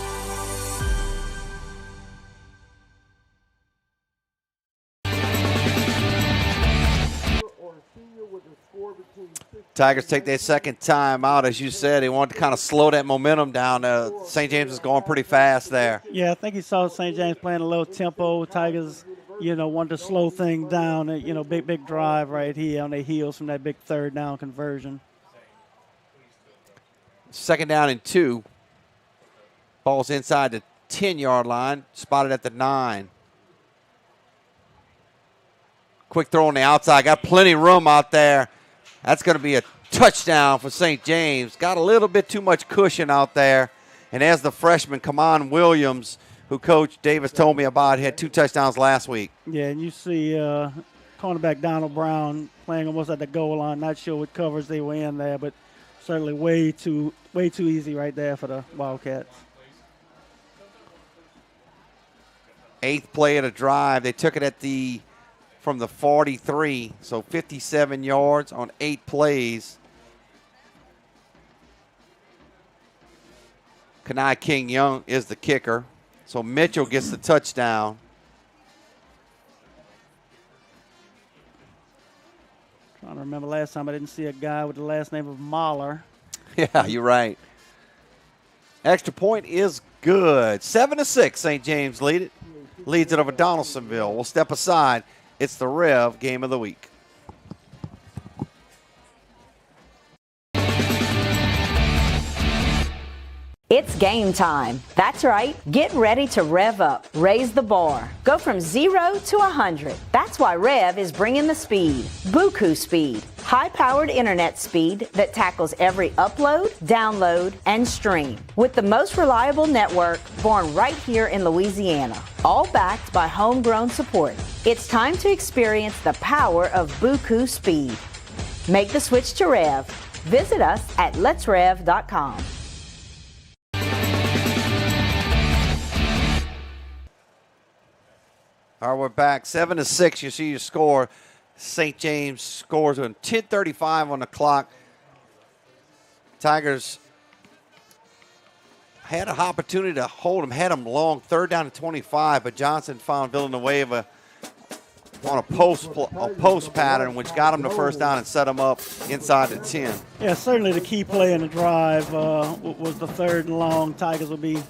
Tigers take their second time out. As you said, they wanted to kind of slow that momentum down. St. James is going pretty fast there. Yeah, I think he saw St. James playing a little tempo. Tigers, wanted to slow things down. Big drive right here on their heels from that big third down conversion. 2nd down and 2. Ball's inside the 10-yard line, spotted at the 9. Quick throw on the outside. Got plenty of room out there. That's going to be a touchdown for St. James. Got a little bit too much cushion out there. And as the freshman, Kamon Williams, who Coach Davis told me about, had 2 touchdowns last week. Yeah, and you see cornerback Donald Brown playing almost at the goal line. Not sure what covers they were in there, but certainly way too easy right there for the Wildcats. 8th play of the drive. They took it from the 43, so 57 yards on 8 plays. Kanai King Young is the kicker. So Mitchell gets the touchdown. Trying to remember last time I didn't see a guy with the last name of Mahler. Yeah, you're right. Extra point is good. 7-6, St. James leads it over Donaldsonville. We'll step aside. It's the REV Game of the Week. It's game time. That's right. Get ready to rev up. Raise the bar. Go from 0 to 100. That's why REV is bringing the speed. Buku speed. High-powered internet speed that tackles every upload, download, and stream. With the most reliable network born right here in Louisiana. All backed by homegrown support. It's time to experience the power of Buku speed. Make the switch to REV. Visit us at letsrev.com. All right, we're back. 7-6. You see your score. St. James scores on 10:35 on the clock. Tigers had an opportunity to hold them, had them long, 3rd down and 25, but Johnson found Villanueva on a post pattern, which got them the 1st down and set them up inside the 10. Yeah, certainly the key play in the drive was the 3rd and long. Tigers will be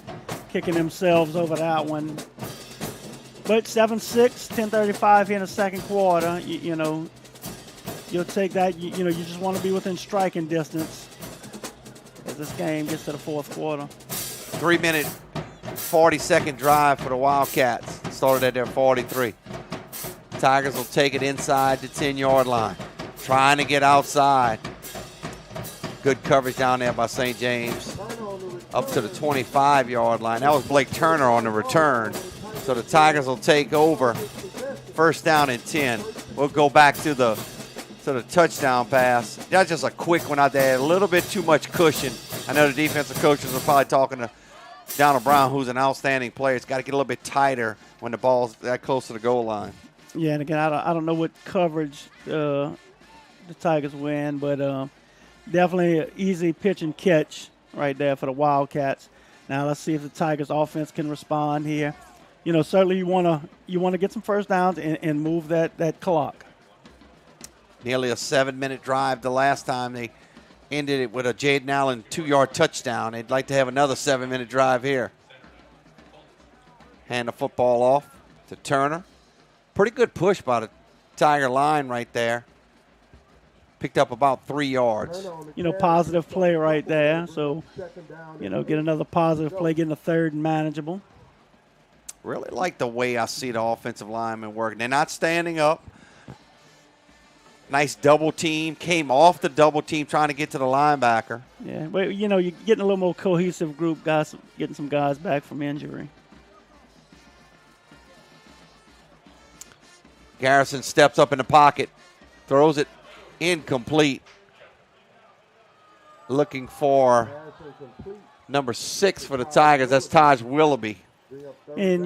kicking themselves over that one. But 7-6, 10:35 here in the 2nd quarter. You'll take that. You just want to be within striking distance as this game gets to the 4th quarter. 3-minute, 40-second drive for the Wildcats. Started at their 43. Tigers will take it inside the 10-yard line, trying to get outside. Good coverage down there by St. James. Up to the 25-yard line. That was Blake Turner on the return. So the Tigers will take over. 1st down and 10. We'll go back to the touchdown pass. That's just a quick one out there. A little bit too much cushion. I know the defensive coaches are probably talking to Donald Brown, who's an outstanding player. It's got to get a little bit tighter when the ball's that close to the goal line. Yeah, and again, I don't know what coverage the Tigers win, but definitely an easy pitch and catch right there for the Wildcats. Now let's see if the Tigers offense can respond here. Certainly you want to get some 1st downs and move that clock. Nearly a 7-minute drive the last time. They ended it with a Jaden Allen 2-yard touchdown. They'd like to have another 7-minute drive here. Hand the football off to Turner. Pretty good push by the Tiger line right there. Picked up about 3 yards. Positive play right there. So, get another positive play, getting a 3rd and manageable. Really like the way I see the offensive linemen working. They're not standing up. Nice double team. Came off the double team trying to get to the linebacker. Yeah, but, you're getting a little more cohesive group, guys, getting some guys back from injury. Garrison steps up in the pocket. Throws it incomplete. Looking for number 6 for the Tigers. That's Taj Willoughby. And,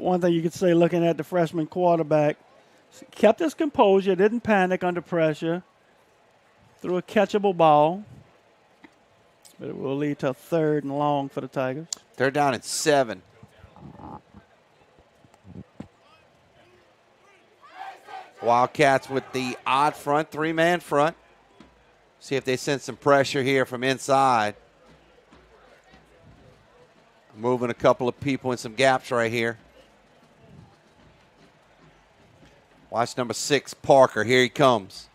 one thing you could say looking at the freshman quarterback, kept his composure, didn't panic under pressure, threw a catchable ball, but it will lead to a 3rd and long for the Tigers. 3rd down and 7. Wildcats with the odd front, 3-man front. See if they send some pressure here from inside. Moving a couple of people in some gaps right here. Watch number 6, Parker. Here he comes.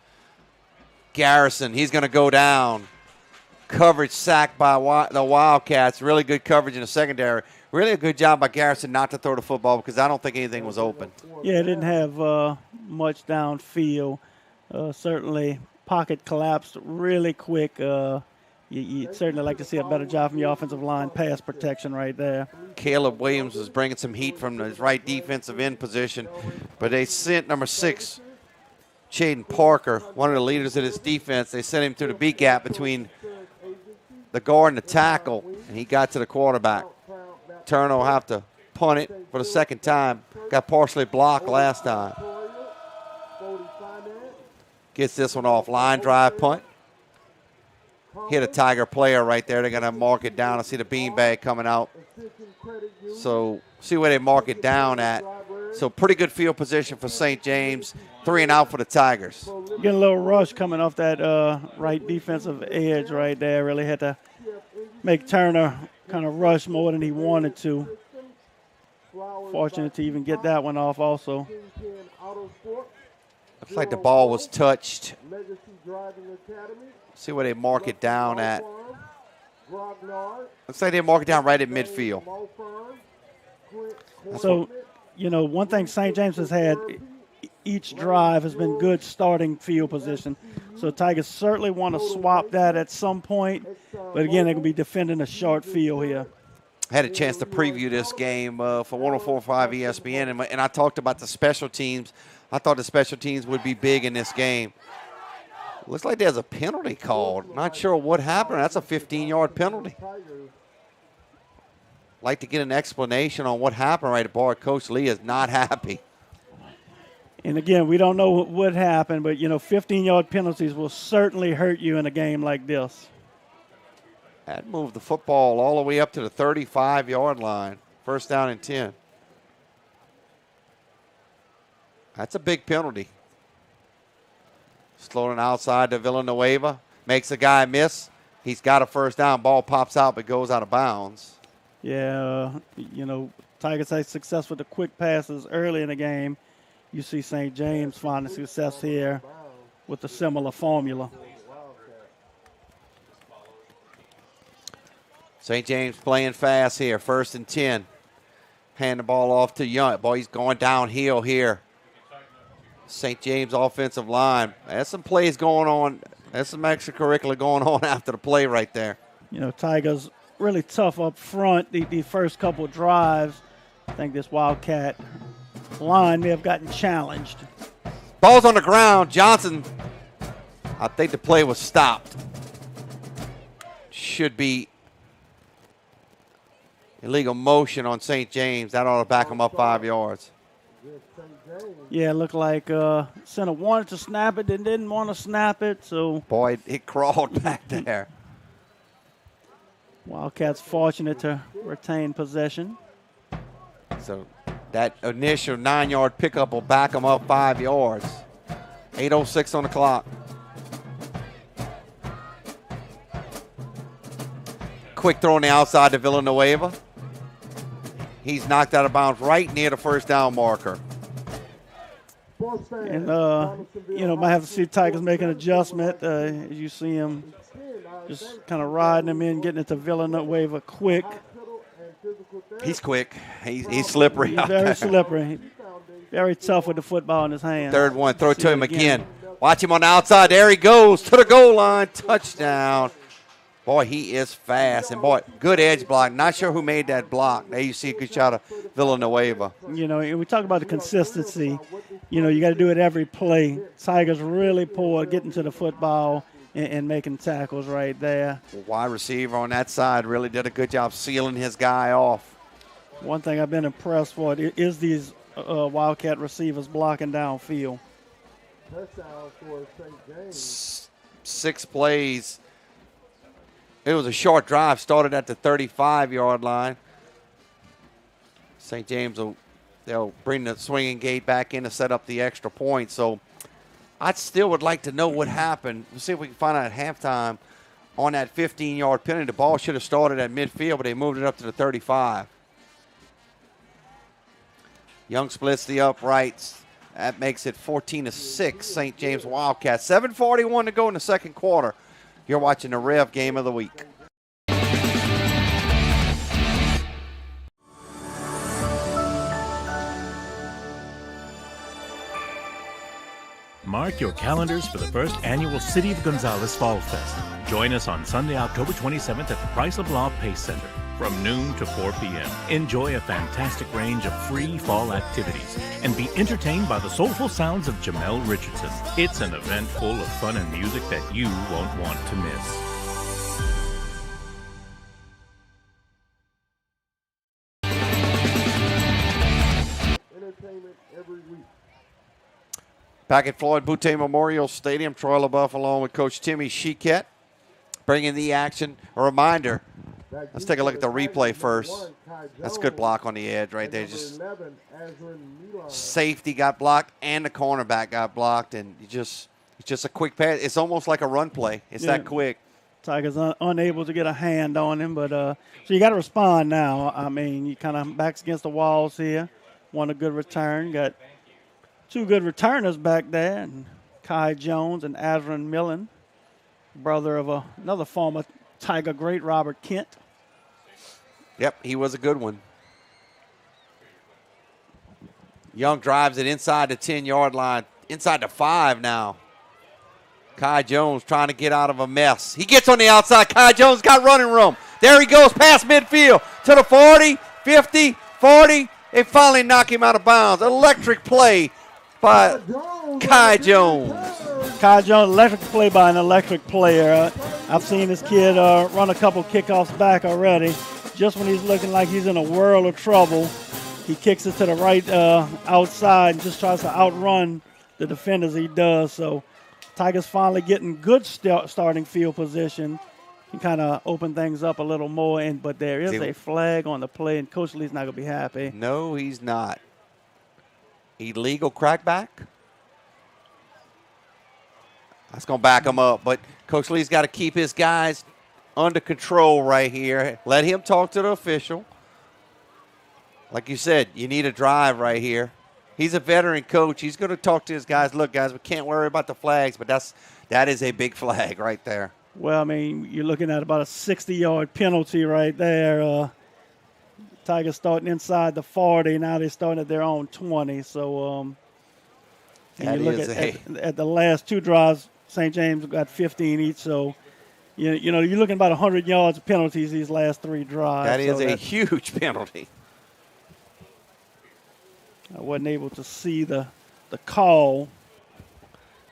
Garrison, he's going to go down. Coverage sacked by the Wildcats. Really good coverage in the secondary. Really a good job by Garrison not to throw the football because I don't think anything was open. Yeah, it didn't have much downfield. Certainly, pocket collapsed really quick. You'd certainly like to see a better job from the offensive line pass protection right there. Caleb Williams was bringing some heat from his right defensive end position, but they sent number 6, Chaden Parker, one of the leaders of this defense. They sent him to the B gap between the guard and the tackle, and he got to the quarterback. Turner will have to punt it for the second time. Got partially blocked last time. Gets this one off. Line drive punt. Hit a Tiger player right there. They're going to mark it down. I see the beanbag coming out. So see where they mark it down at. So pretty good field position for St. James. 3 and out for the Tigers. Getting a little rush coming off that right defensive edge right there. Really had to make Turner kind of rush more than he wanted to. Fortunate to even get that one off also. Looks like the ball was touched. See where they mark it down at. Looks like they mark it down right at midfield. So, one thing St. James has had each drive has been good starting field position. So Tigers certainly want to swap that at some point. But again, they're going to be defending a short field here. Had a chance to preview this game for 104.5 ESPN, and I talked about the special teams. I thought the special teams would be big in this game. Looks like there's a penalty called. Not sure what happened. That's a 15-yard penalty. Like to get an explanation on what happened right at bar. Coach Lee is not happy. And again, we don't know what happened, but 15-yard penalties will certainly hurt you in a game like this. That moved the football all the way up to the 35-yard line. First down and 10. That's a big penalty. Slowing outside to Villanueva. Makes a guy miss. He's got a first down. Ball pops out but goes out of bounds. Yeah, Tigers had success with the quick passes early in the game. You see St. James finding success here with a similar formula. St. James playing fast here. First and 10. Hand the ball off to Young. Boy, he's going downhill here. St. James offensive line. There's some plays going on. There's some extracurricular going on after the play right there. Tigers really tough up front the first couple of drives. I think this Wildcat line may have gotten challenged. Ball's on the ground. Johnson, I think the play was stopped. Should be illegal motion on St. James. That ought to back him up 5 yards. Yeah, it looked like center wanted to snap it and didn't want to snap it. So boy, it crawled back there. Wildcats fortunate to retain possession. So that initial 9-yard pickup will back them up 5 yards. 8:06 on the clock. Quick throw on the outside to Villanueva. He's knocked out of bounds right near the first down marker. And, might have to see Tigers make an adjustment. As you see him just kind of riding him in, getting it to Villanueva quick. He's quick. He's slippery. He's very slippery. Very tough with the football in his hand. Third one. Throw it to him again. Watch him on the outside. There he goes to the goal line. Touchdown. Boy, he is fast. And, boy, good edge block. Not sure who made that block. There you see a good shot of Villanueva. We talk about the consistency. You got to do it every play. Tigers really poor getting to the football and making tackles right there. Wide receiver on that side really did a good job sealing his guy off. One thing I've been impressed with is these Wildcat receivers blocking downfield. 6 plays. It was a short drive, started at the 35-yard line. St. James they'll bring the swinging gate back in to set up the extra point. So I still would like to know what happened. We'll see if we can find out at halftime on that 15-yard penalty. The ball should have started at midfield, but they moved it up to the 35. Young splits the uprights. That makes it 14-6, St. James Wildcats. 7:41 to go in the second quarter. You're watching the Rev Game of the Week. Mark your calendars for the first annual City of Gonzales Fall Fest. Join us on Sunday, October 27th at the Chrysler Bluff Pace Center from noon to 4 p.m. Enjoy a fantastic range of free fall activities and be entertained by the soulful sounds of Jamel Richardson. It's an event full of fun and music that you won't want to miss. Entertainment every week. Back at Floyd Boutte Memorial Stadium, Troy LaBeouf along with Coach Timmy Chiquette bringing the action. A reminder, let's take a look at the replay first. That's a good block on the edge right there. Just safety got blocked and the cornerback got blocked, and it's just a quick pass. It's almost like a run play. It's that quick. Tigers unable to get a hand on him, but so you got to respond now. I mean, you kind of backs against the walls here. Want a good return. Got two good returners back there, and Kai Jones and Adron Millen, brother of another former Tiger great, Robert Kent. Yep, he was a good one. Young drives it inside the 10-yard line, inside the 5 now. Kai Jones trying to get out of a mess. He gets on the outside. Kai Jones got running room. There he goes past midfield to the 40, 50, 40. They finally knock him out of bounds. Electric play by Kai Jones. Kai Jones, electric play by an electric player. I've seen this kid run a couple kickoffs back already. Just when he's looking like he's in a world of trouble, he kicks it to the right outside and just tries to outrun the defenders he does. So Tigers finally getting good starting field position. He kind of open things up a little more, but there is a flag on the play, and Coach Lee's not going to be happy. No, he's not. Illegal crackback. That's going to back him up, but Coach Lee's got to keep his guys under control right here. Let him talk to the official. Like you said, you need a drive right here. He's a veteran coach. He's going to talk to his guys. Look, guys, we can't worry about the flags, but that is a big flag right there. Well, I mean, you're looking at about a 60-yard penalty right there. Tigers starting inside the 40. Now they're starting at their own 20. So and you look at the last two drives, St. James got 15 each. So, you know, you're looking about 100 yards of penalties these last three drives. That is a huge penalty. I wasn't able to see the call.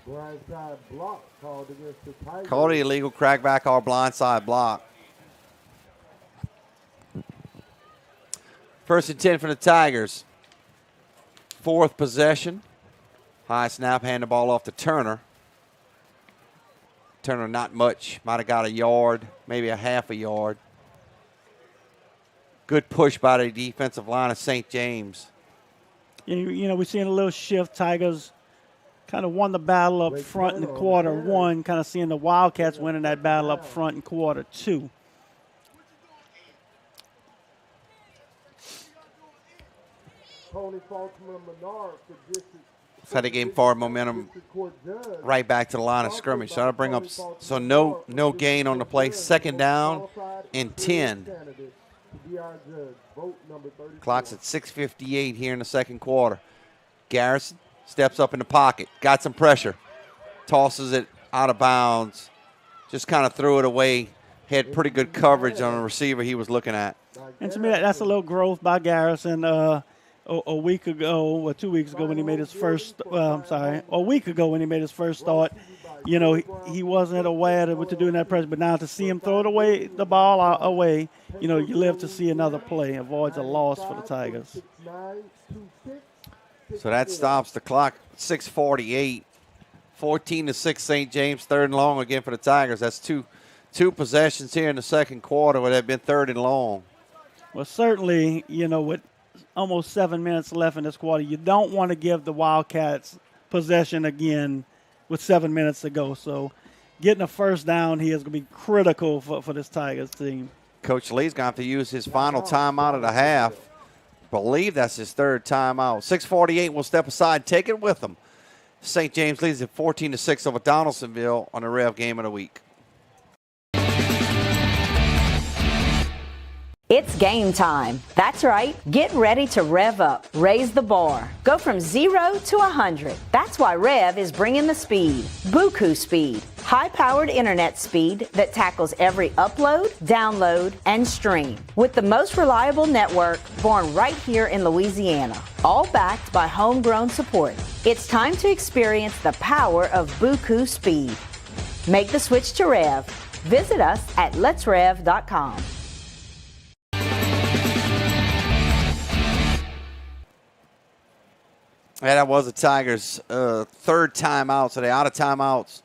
Blindside block called against the Tigers. Called the illegal crackback or blindside block. First and 10 for the Tigers. Fourth possession. High snap, hand the ball off to Turner. Turner not much. Might have got a yard, maybe a half a yard. Good push by the defensive line of St. James. You know, we're seeing a little shift. Tigers kind of won the battle up front in the quarter one, kind of seeing the Wildcats winning that battle up front in quarter two. So they gained forward momentum right back to the line of scrimmage. So that'll bring up, so no gain on the play. Second down and 10. Clock's at 6:58 here in the second quarter. Garrison steps up in the pocket, got some pressure, tosses it out of bounds, just kind of threw it away. Had pretty good coverage on the receiver he was looking at. And to me, that's a little growth by Garrison. A week ago, or 2 weeks ago when he made his first, a week ago when he made his first start, you know, he wasn't aware of what to do in that pressure. But now to see him throw the ball away, you know, you live to see another play. Avoids a loss for the Tigers. So that stops the clock. 6:48, 14-6 St. James. Third and long again for the Tigers. That's two possessions here in the second quarter where they've been third and long. Well, certainly, you know, with almost 7 minutes left in this quarter, you don't want to give the Wildcats possession again with 7 minutes to go. So getting a first down here is going to be critical for this Tigers team. Coach Lee's going to have to use his final timeout of the half. believe that's his third timeout. 6:48, we'll step aside, take it with them. St. James leads at 14-6 over Donaldsonville on the Rev game of the week. It's game time. That's right. Get ready to rev up, raise the bar. Go from 0 to 100. That's why REV is bringing the speed. Buku speed. High-powered internet speed that tackles every upload, download, and stream. With the most reliable network born right here in Louisiana. All backed by homegrown support. It's time to experience the power of Buku speed. Make the switch to REV. Visit us at letsrev.com. Yeah, that was the Tigers' third timeout, so they're out of timeouts.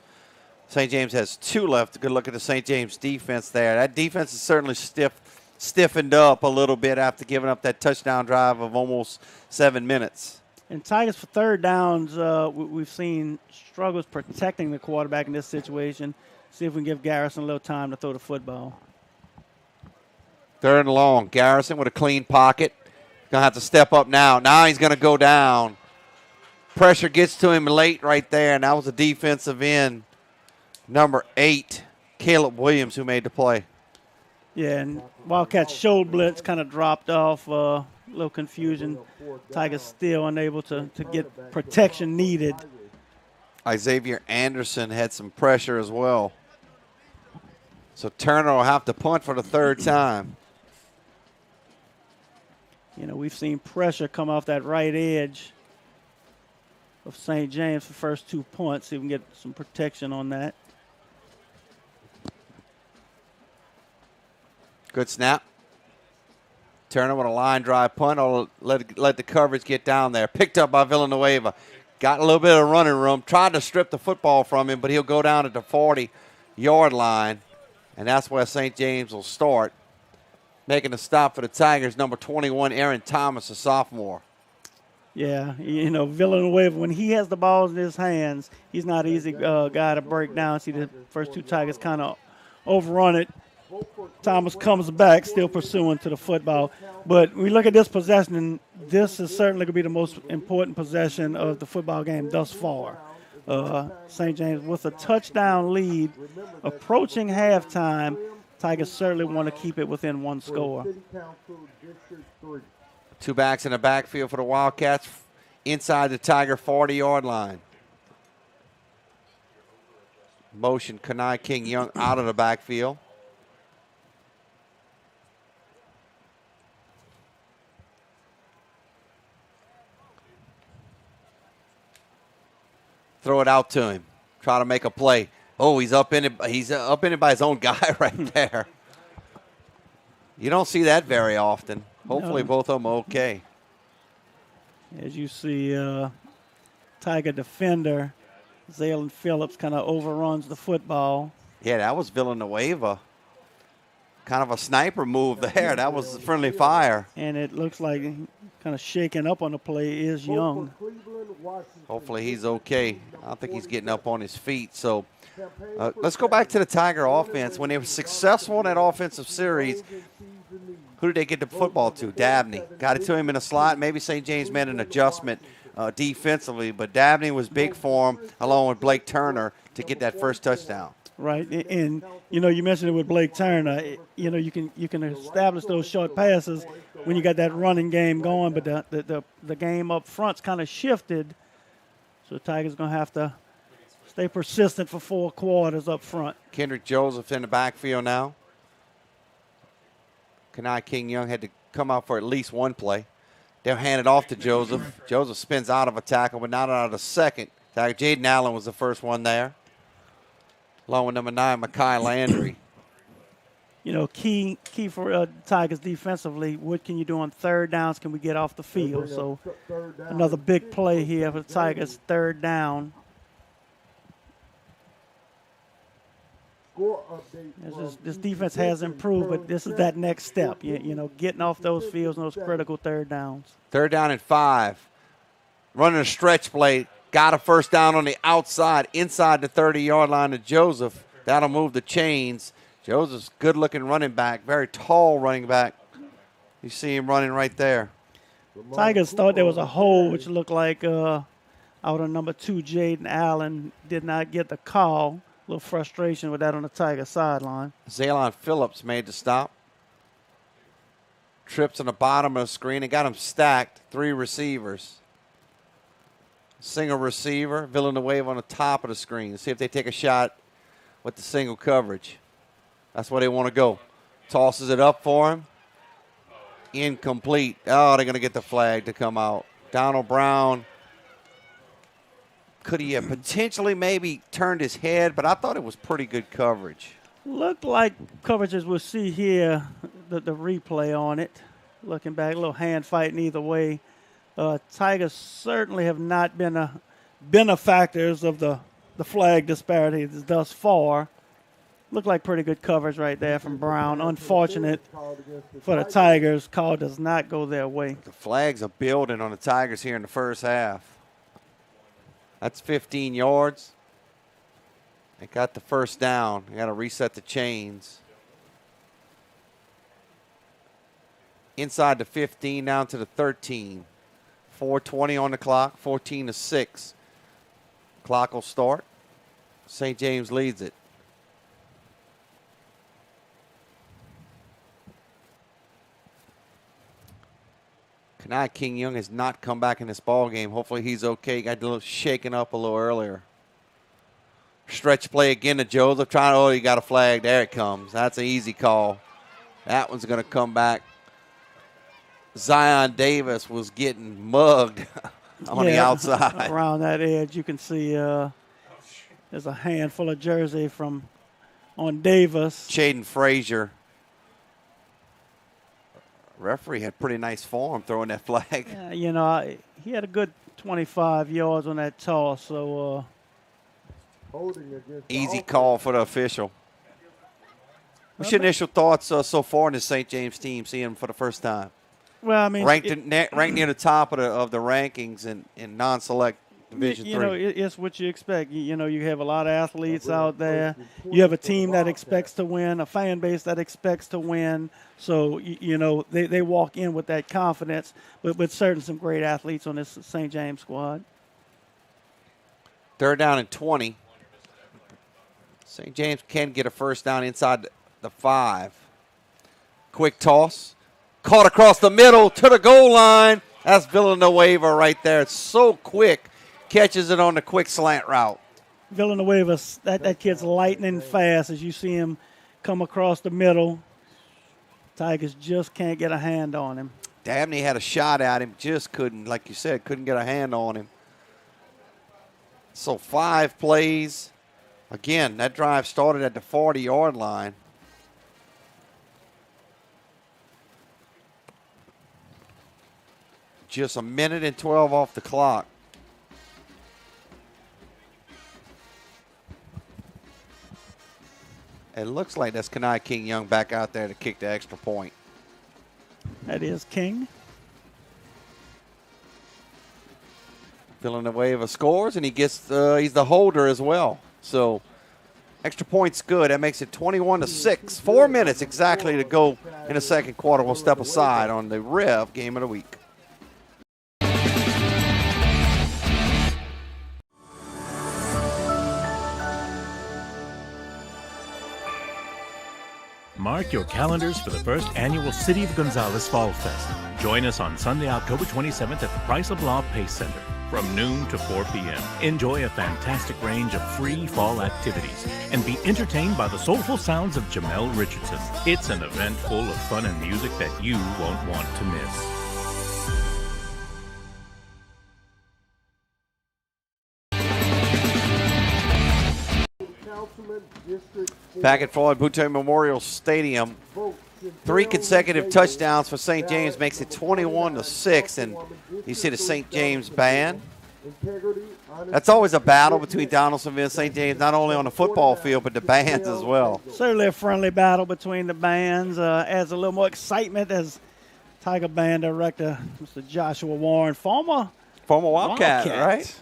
St. James has 2 left. Good look at the St. James defense there. That defense is certainly stiffened up a little bit after giving up that touchdown drive of almost 7 minutes. And Tigers for third downs, we've seen struggles protecting the quarterback in this situation. See if we can give Garrison a little time to throw the football. 3rd and long. Garrison with a clean pocket. Going to have to step up now. Now he's going to go down. Pressure gets to him late right there, and that was a defensive end, number 8, Caleb Williams, who made the play. Yeah, and Wildcats show blitz kind of dropped off. A little confusion. Tigers still unable to get protection needed. Xavier Anderson had some pressure as well. So Turner will have to punt for the 3rd time. You know, we've seen pressure come off that right edge of St. James for first 2 punts. See if we can get some protection on that. Good snap. Turner with a line drive punt. Or let the coverage get down there. Picked up by Villanueva. Got a little bit of running room. Tried to strip the football from him, but he'll go down at the 40-yard line. And that's where St. James will start. Making a stop for the Tigers, number 21, Aaron Thomas, a sophomore. Yeah, you know, Villanueva, when he has the balls in his hands, he's not an easy guy to break down. See, the first 2 Tigers kind of overrun it. Thomas comes back, still pursuing to the football. But we look at this possession, and this is certainly going to be the most important possession of the football game thus far. St. James with a touchdown lead, approaching halftime. Tigers certainly want to keep it within 1 score. 2 backs in the backfield for the Wildcats inside the Tiger 40-yard line. Motion Kanai King Young out of the backfield. Throw it out to him. Try to make a play. Oh, he's up in it. He's up in it by his own guy right there. You don't see that very often. Hopefully both of them are okay. As you see, Tiger defender, Zaylen Phillips, kind of overruns the football. Yeah, that was Villanueva. Kind of a sniper move there. That was friendly fire. And it looks like kind of shaking up on the play is Young. Hopefully he's okay. I don't think he's getting up on his feet. So let's go back to the Tiger offense. When they were successful in that offensive series, who did they get the football to? Dabney. Got it to him in a slot. Maybe St. James made an adjustment defensively, but Dabney was big for him, along with Blake Turner, to get that first touchdown. Right, and you know, you mentioned it with Blake Turner. You know, you can establish those short passes when you got that running game going, but the game up front's kind of shifted. So the Tigers gonna have to stay persistent for 4 quarters up front. Kendrick Joseph in the backfield now. Kanai King Young had to come out for at least 1 play. They'll hand it off to Joseph. Joseph spins out of a tackle, but not out of the second. Jaden Allen was the first one there, along with number 9, Makai Landry. You know, key for Tigers defensively, what can you do on 3rd downs? Can we get off the field? So another big play here for the Tigers, 3rd down. This defense has improved, but this is that next step. You know, getting off those fields and those critical 3rd downs. 3rd down and 5. Running a stretch play. Got a first down on the outside, inside the 30-yard line to Joseph. That'll move the chains. Joseph's good-looking running back, very tall running back. You see him running right there. Tigers thought there was a hole, which looked like out of number 2, Jaden Allen did not get the call. A little frustration with that on the Tiger sideline. Zaylon Phillips made the stop. Trips on the bottom of the screen and got him stacked. 3 receivers. Single receiver, Villanueva on the top of the screen. See if they take a shot with the single coverage. That's where they want to go. Tosses it up for him. Incomplete. Oh, they're going to get the flag to come out. Donald Brown. Could he have potentially maybe turned his head, but I thought it was pretty good coverage. Looked like coverage as we'll see here, the replay on it. Looking back, a little hand fighting either way. Tigers certainly have not been benefactors of the flag disparities thus far. Looked like pretty good coverage right there from Brown. Unfortunate for the Tigers. Call does not go their way. The flags are building on the Tigers here in the first half. That's 15 yards. They got the first down. They got to reset the chains. Inside the 15, down to the 13. 4:20 on the clock, 14-6. Clock will start. St. James leads it. Kanai King Young has not come back in this ball game. Hopefully he's okay. Got a little shaken up a little earlier. Stretch play again to Joseph. He got a flag. There it comes. That's an easy call. That one's going to come back. Zion Davis was getting mugged on the outside. Around that edge, you can see there's a handful of jersey on Davis. Shaden Frazier. Referee had pretty nice form throwing that flag. Yeah, he had a good 25 yards on that toss, so easy call for the official. What's your initial thoughts so far in the St. James team, seeing them for the first time? Well, I mean, ranked near the top of the rankings in non-select Division 3. It's what you expect. You have a lot of athletes out there. You have a team that expects to win, a fan base that expects to win. So, they walk in with that confidence, but with some great athletes on this St. James squad. 3rd down and 20. St. James can get a first down inside the 5. Quick toss. Caught across the middle to the goal line. That's Villanueva right there. It's so quick. Catches it on the quick slant route. Villanueva, that kid's lightning fast as you see him come across the middle. Tigers just can't get a hand on him. Dabney had a shot at him, just couldn't, like you said, couldn't get a hand on him. So 5 plays. Again, that drive started at the 40-yard line. Just a minute and 12 off the clock. It looks like that's Kanai King Young back out there to kick the extra point. That is King. Villanueva scores, and he's the holder as well. So extra point's good. That makes it 21-6. 4 minutes exactly to go in the second quarter. We'll step aside on the REV Game of the Week. Mark your calendars for the first annual City of Gonzales Fall Fest. Join us on Sunday, October 27th at the Price of Law Pace Center from noon to 4 p.m. Enjoy a fantastic range of free fall activities and be entertained by the soulful sounds of Jamel Richardson. It's an event full of fun and music that you won't want to miss. Back at Floyd Boutte Memorial Stadium, 3 consecutive touchdowns for St. James makes it 21-6, and you see the St. James band. That's always a battle between Donaldsonville and St. James, not only on the football field, but the bands as well. Certainly a friendly battle between the bands. Adds a little more excitement as Tiger Band Director, Mr. Joshua Warren, former Wildcat, right?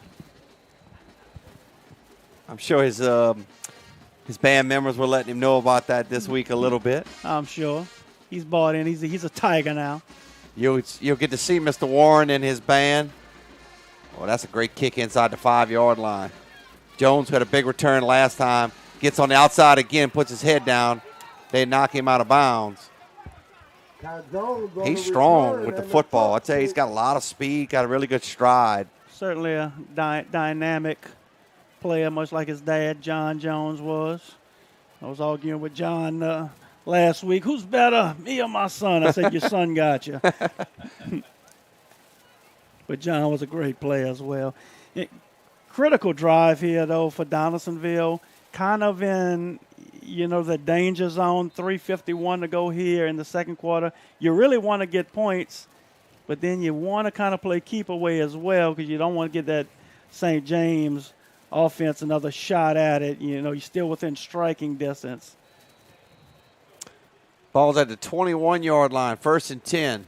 I'm sure his band members were letting him know about that this week a little bit. I'm sure. He's bought in. He's a Tiger now. You'll get to see Mr. Warren and his band. Oh, that's a great kick inside the 5-yard line. Jones had a big return last time. Gets on the outside again, puts his head down. They knock him out of bounds. He's strong with the football. I'd say he's got a lot of speed, got a really good stride. Certainly a dynamic player, much like his dad, John Jones, was. I was arguing with John last week. Who's better, me or my son? I said, your son got you. But John was a great player as well. Critical drive here, though, for Donaldsonville. Kind of in, the danger zone, 3:51 to go here in the second quarter. You really want to get points, but then you want to kind of play keep away as well because you don't want to get that St. James offense another shot at it. You're still within striking distance. Ball's at the 21-yard line, 1st and 10.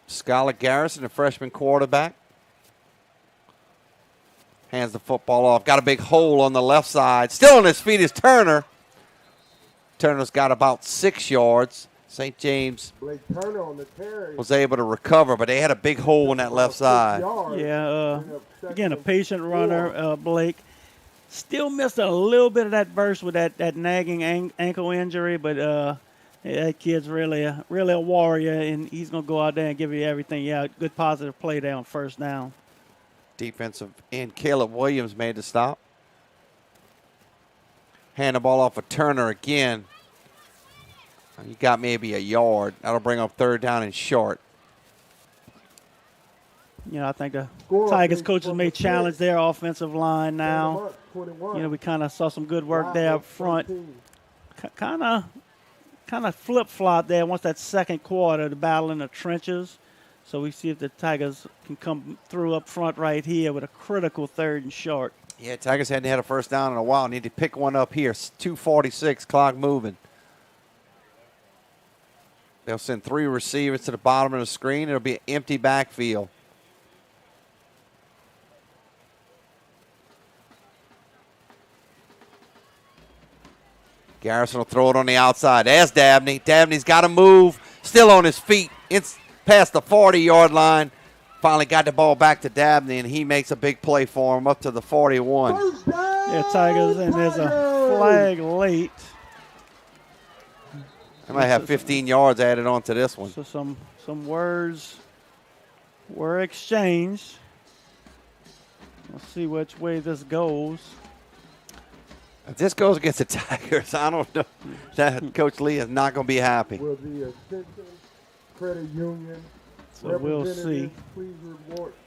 Skylar Garrison, the freshman quarterback. Hands the football off. Got a big hole on the left side. Still on his feet is Turner. Turner's got about 6 yards. St. James was able to recover, but they had a big hole in that left side. Yeah, again, a patient runner, Blake. Still missed a little bit of that burst with that nagging ankle injury, but that kid's really a warrior, and he's going to go out there and give you everything. Yeah, good positive play there on first down. Defensive end Caleb Williams made the stop. Hand the ball off of Turner again. You got maybe a yard. That'll bring up 3rd down and short. I think the Tigers coaches may challenge their offensive line now. We kind of saw some good work there up front. Kind of flip-flop there once that second quarter, the battle in the trenches. So we see if the Tigers can come through up front right here with a critical 3rd and short. Yeah, Tigers hadn't had a first down in a while. Need to pick one up here. 2:46, clock moving. They'll send 3 receivers to the bottom of the screen. It'll be an empty backfield. Garrison will throw it on the outside. There's Dabney. Dabney's got to move. Still on his feet. It's past the 40-yard line. Finally got the ball back to Dabney, and he makes a big play for him up to the 41. Yeah, Tigers, and there's a flag late. I might have 15 yards added on to this one. So some words were exchanged. We'll see which way this goes. If this goes against the Tigers, I don't know. That Coach Lee is not going to be happy. Will the Extension Credit Union So we'll see.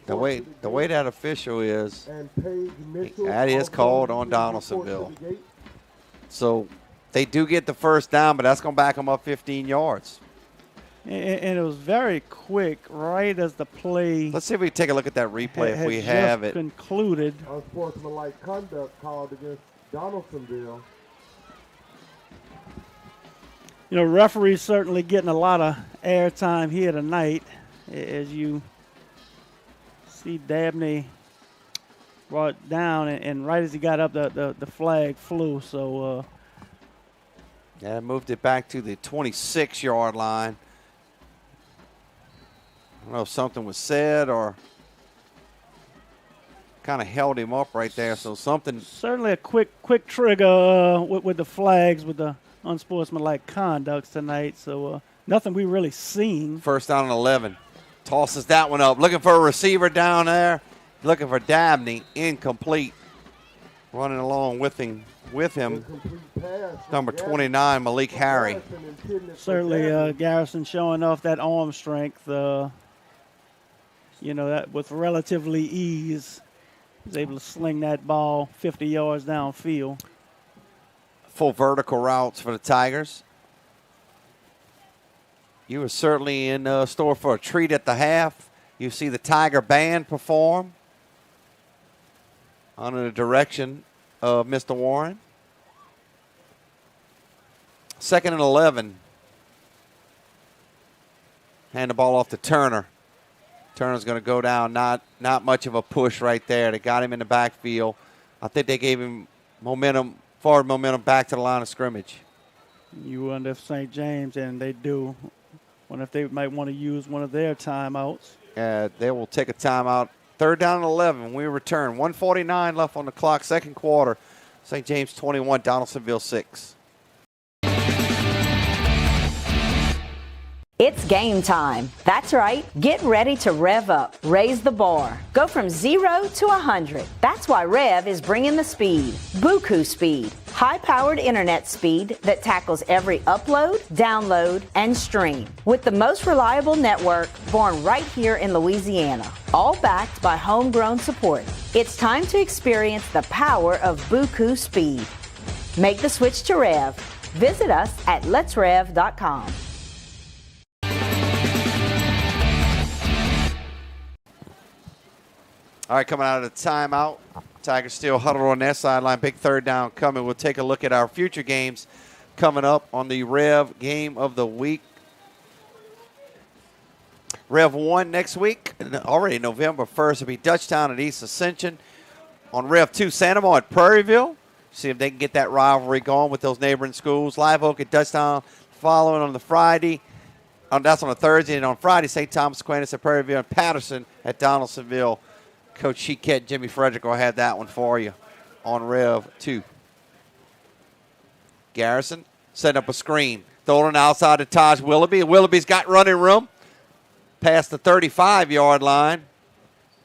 The way that official is, that is called on Donaldsonville. So they do get the first down, but that's going to back them up 15 yards. And it was very quick, right as the play. Let's see if we can take a look at that replay if we have it. Concluded. Unsportsmanlike conduct called against Donaldsonville. Referees certainly getting a lot of airtime here tonight, as you see Dabney brought down, and right as he got up, the flag flew. So yeah, moved it back to the 26-yard line. I don't know if something was said or kind of held him up right there. So something. Certainly a quick trigger with the flags, with the unsportsmanlike conducts tonight. So nothing we really seen. First down and 11. Tosses that one up. Looking for a receiver down there. Looking for Dabney. Incomplete. Running along with him. Number 29, Malik Harry. Certainly Garrison showing off that arm strength. That with relatively ease. He's able to sling that ball 50 yards downfield. Full vertical routes for the Tigers. You were certainly in store for a treat at the half. You see the Tiger Band perform under the direction of Mr. Warren. 2nd and 11. Hand the ball off to Turner. Turner's going to go down. Not much of a push right there. They got him in the backfield. I think they gave him forward momentum back to the line of scrimmage. You wonder if St. James, and they do, Wonder if they might want to use one of their timeouts. They will take a timeout. 3rd down and 11. We return. 1:49 left on the clock, second quarter. St. James 21, Donaldsonville 6. It's game time. That's right. Get ready to rev up, raise the bar. Go from 0 to 100. That's why REV is bringing the speed. Buku speed. High-powered internet speed that tackles every upload, download, and stream. With the most reliable network born right here in Louisiana. All backed by homegrown support. It's time to experience the power of Buku speed. Make the switch to REV. Visit us at letsrev.com. All right, coming out of the timeout. Tigers still huddled on their sideline. Big 3rd down coming. We'll take a look at our future games coming up on the REV Game of the Week. REV 1 next week, already November 1st, will be Dutchtown at East Ascension. On REV 2, Santamon at Prairieville. See if they can get that rivalry going with those neighboring schools. Live Oak at Dutchtown following on the Friday. That's on a Thursday. And on Friday, St. Thomas Aquinas at Prairieville and Patterson at Donaldsonville. Coach Chiquette, Jimmy Frederick will have that one for you on REV 2. Garrison setting up a screen. Throwing it outside to Taj Willoughby. Willoughby's got running room. Past the 35-yard line.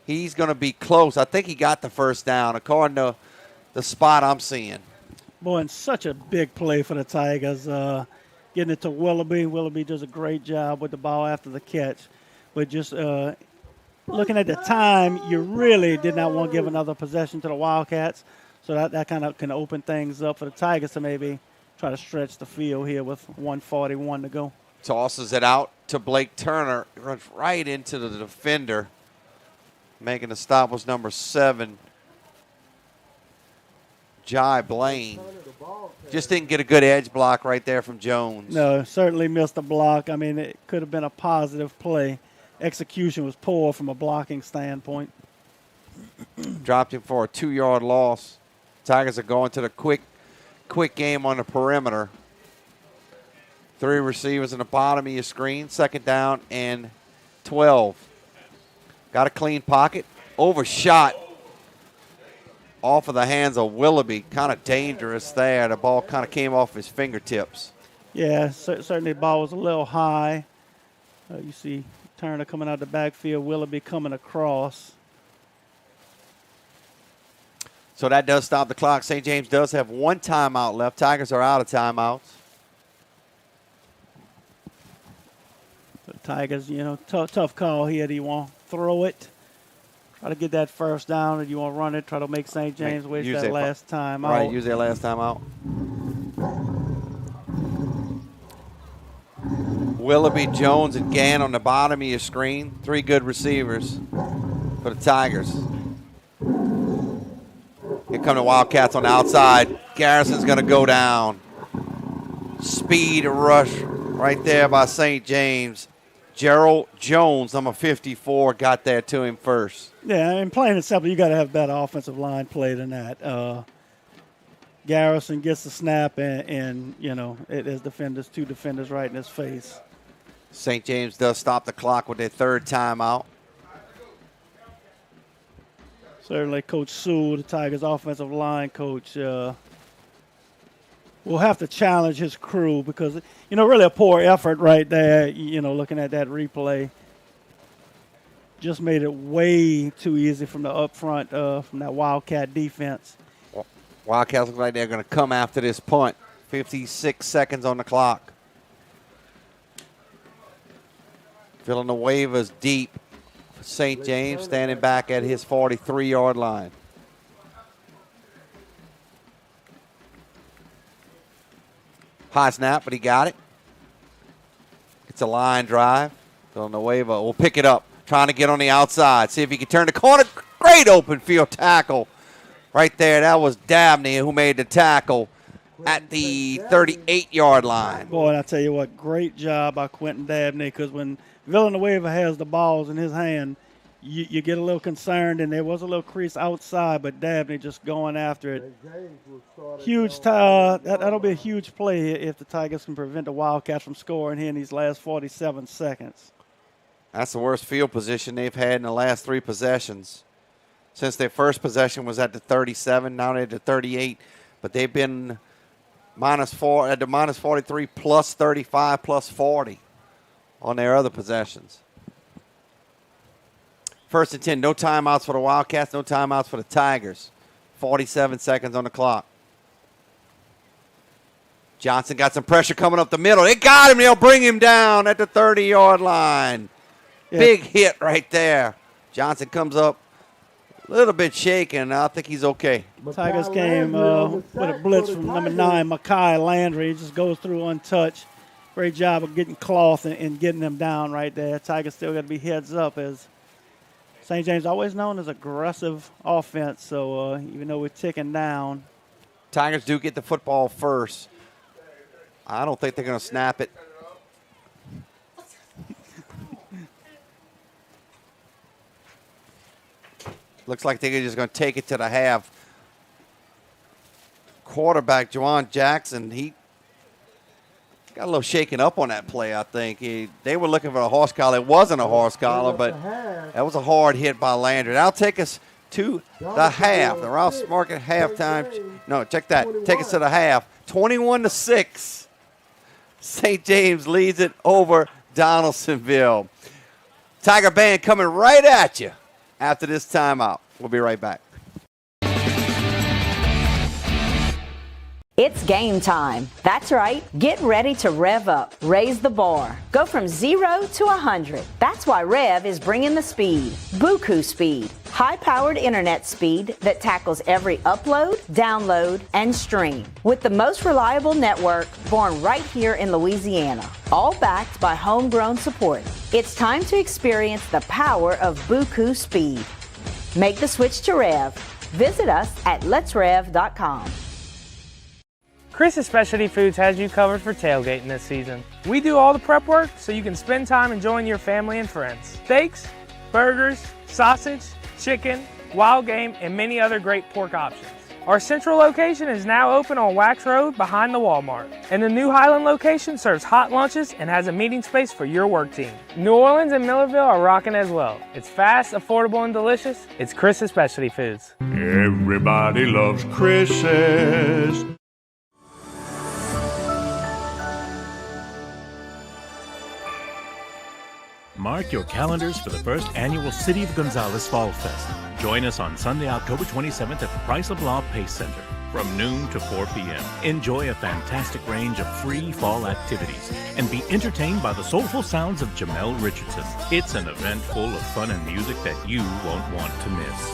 He's going to be close. I think he got the first down, according to the spot I'm seeing. Boy, and such a big play for the Tigers. Getting it to Willoughby. Willoughby does a great job with the ball after the catch. But just looking at the time, you really did not want to give another possession to the Wildcats. So that kind of can open things up for the Tigers to maybe try to stretch the field here with 1:41 to go. Tosses it out to Blake Turner. Runs right into the defender. Making the stop was number 7, Jai Blaine. Just didn't get a good edge block right there from Jones. No, certainly missed the block. I mean, it could have been a positive play. Execution was poor from a blocking standpoint. Dropped him for a 2-yard loss. Tigers are going to the quick game on the perimeter. 3 receivers in the bottom of your screen. 2nd down and 12. Got a clean pocket. Overshot off of the hands of Willoughby. Kind of dangerous there. The ball kind of came off his fingertips. Yeah, certainly the ball was a little high. You see Turner coming out the backfield, Willoughby coming across. So that does stop the clock. St. James does have 1 timeout left. Tigers are out of timeouts. The Tigers, tough call here. Do you want to throw it? Try to get that first down, or do you want to run it? Try to make St. James waste that last time out. Right, use their last time out. Willoughby, Jones, and Gann on the bottom of your screen. 3 good receivers for the Tigers. Here come the Wildcats on the outside. Garrison's going to go down. Speed rush right there by St. James. Gerald Jones, number 54, got there to him first. Yeah, and plain and simple, you got to have better offensive line play than that. Garrison gets the snap, and it is 2 defenders right in his face. St. James does stop the clock with their 3rd timeout. Certainly, Coach Sewell, the Tigers' offensive line coach, will have to challenge his crew because, really a poor effort right there, looking at that replay. Just made it way too easy from the up front from that Wildcat defense. Wildcats look like they're going to come after this punt. 56 seconds on the clock. Villanueva's deep. St. James standing back at his 43-yard line. High snap, but he got it. It's a line drive. Villanueva will pick it up, trying to get on the outside. See if he can turn the corner. Great open field tackle right there. That was Dabney who made the tackle at the 38-yard line. Boy, and I tell you what, great job by Quentin Dabney, because when Villanueva has the balls in his hand, you get a little concerned, and there was a little crease outside, but Dabney just going after it. Huge, that'll be a huge play if the Tigers can prevent the Wildcats from scoring here in these last 47 seconds. That's the worst field position they've had in the last 3 possessions. Since their first possession was at the 37, now they're at the 38, but they've been -4 at the -43, +35, +40 on their other possessions. 1st and 10, no timeouts for the Wildcats, no timeouts for the Tigers. 47 seconds on the clock. Johnson got some pressure coming up the middle. They got him. They'll bring him down at the 30-yard line. Yeah. Big hit right there. Johnson comes up a little bit shaken. I think he's okay. Tigers came with a blitz from number 9, Makai Landry. He just goes through untouched. Great job of getting cloth and getting them down right there. Tigers still got to be heads up, as St. James always known as aggressive offense. So even though we're ticking down, Tigers do get the football first. I don't think they're going to snap it. Looks like they're just going to take it to the half. Quarterback Juwan Jackson, he got a little shaken up on that play, I think. They were looking for a horse collar. It wasn't a horse collar, but that was a hard hit by Landry. That'll take us to the half. The Ralph Market halftime. No, check that. Take us to the half. 21-6. St. James leads it over Donaldsonville. Tiger Band coming right at you after this timeout. We'll be right back. It's game time. That's right. Get ready to rev up, raise the bar. Go from 0 to 100. That's why REV is bringing the speed. Buku speed. High-powered internet speed that tackles every upload, download, and stream. With the most reliable network born right here in Louisiana. All backed by homegrown support. It's time to experience the power of Buku speed. Make the switch to REV. Visit us at letsrev.com. Chris's Specialty Foods has you covered for tailgating this season. We do all the prep work so you can spend time enjoying your family and friends. Steaks, burgers, sausage, chicken, wild game, and many other great pork options. Our central location is now open on Wax Road behind the Walmart. And the new Highland location serves hot lunches and has a meeting space for your work team. New Orleans and Millerville are rocking as well. It's fast, affordable, and delicious. It's Chris's Specialty Foods. Everybody loves Chris's. Mark your calendars for the first annual City of Gonzales Fall Fest. Join us on Sunday, October 27th at the Price of Law Pace Center from noon to 4 p.m. Enjoy a fantastic range of free fall activities and be entertained by the soulful sounds of Jamel Richardson. It's an event full of fun and music that you won't want to miss.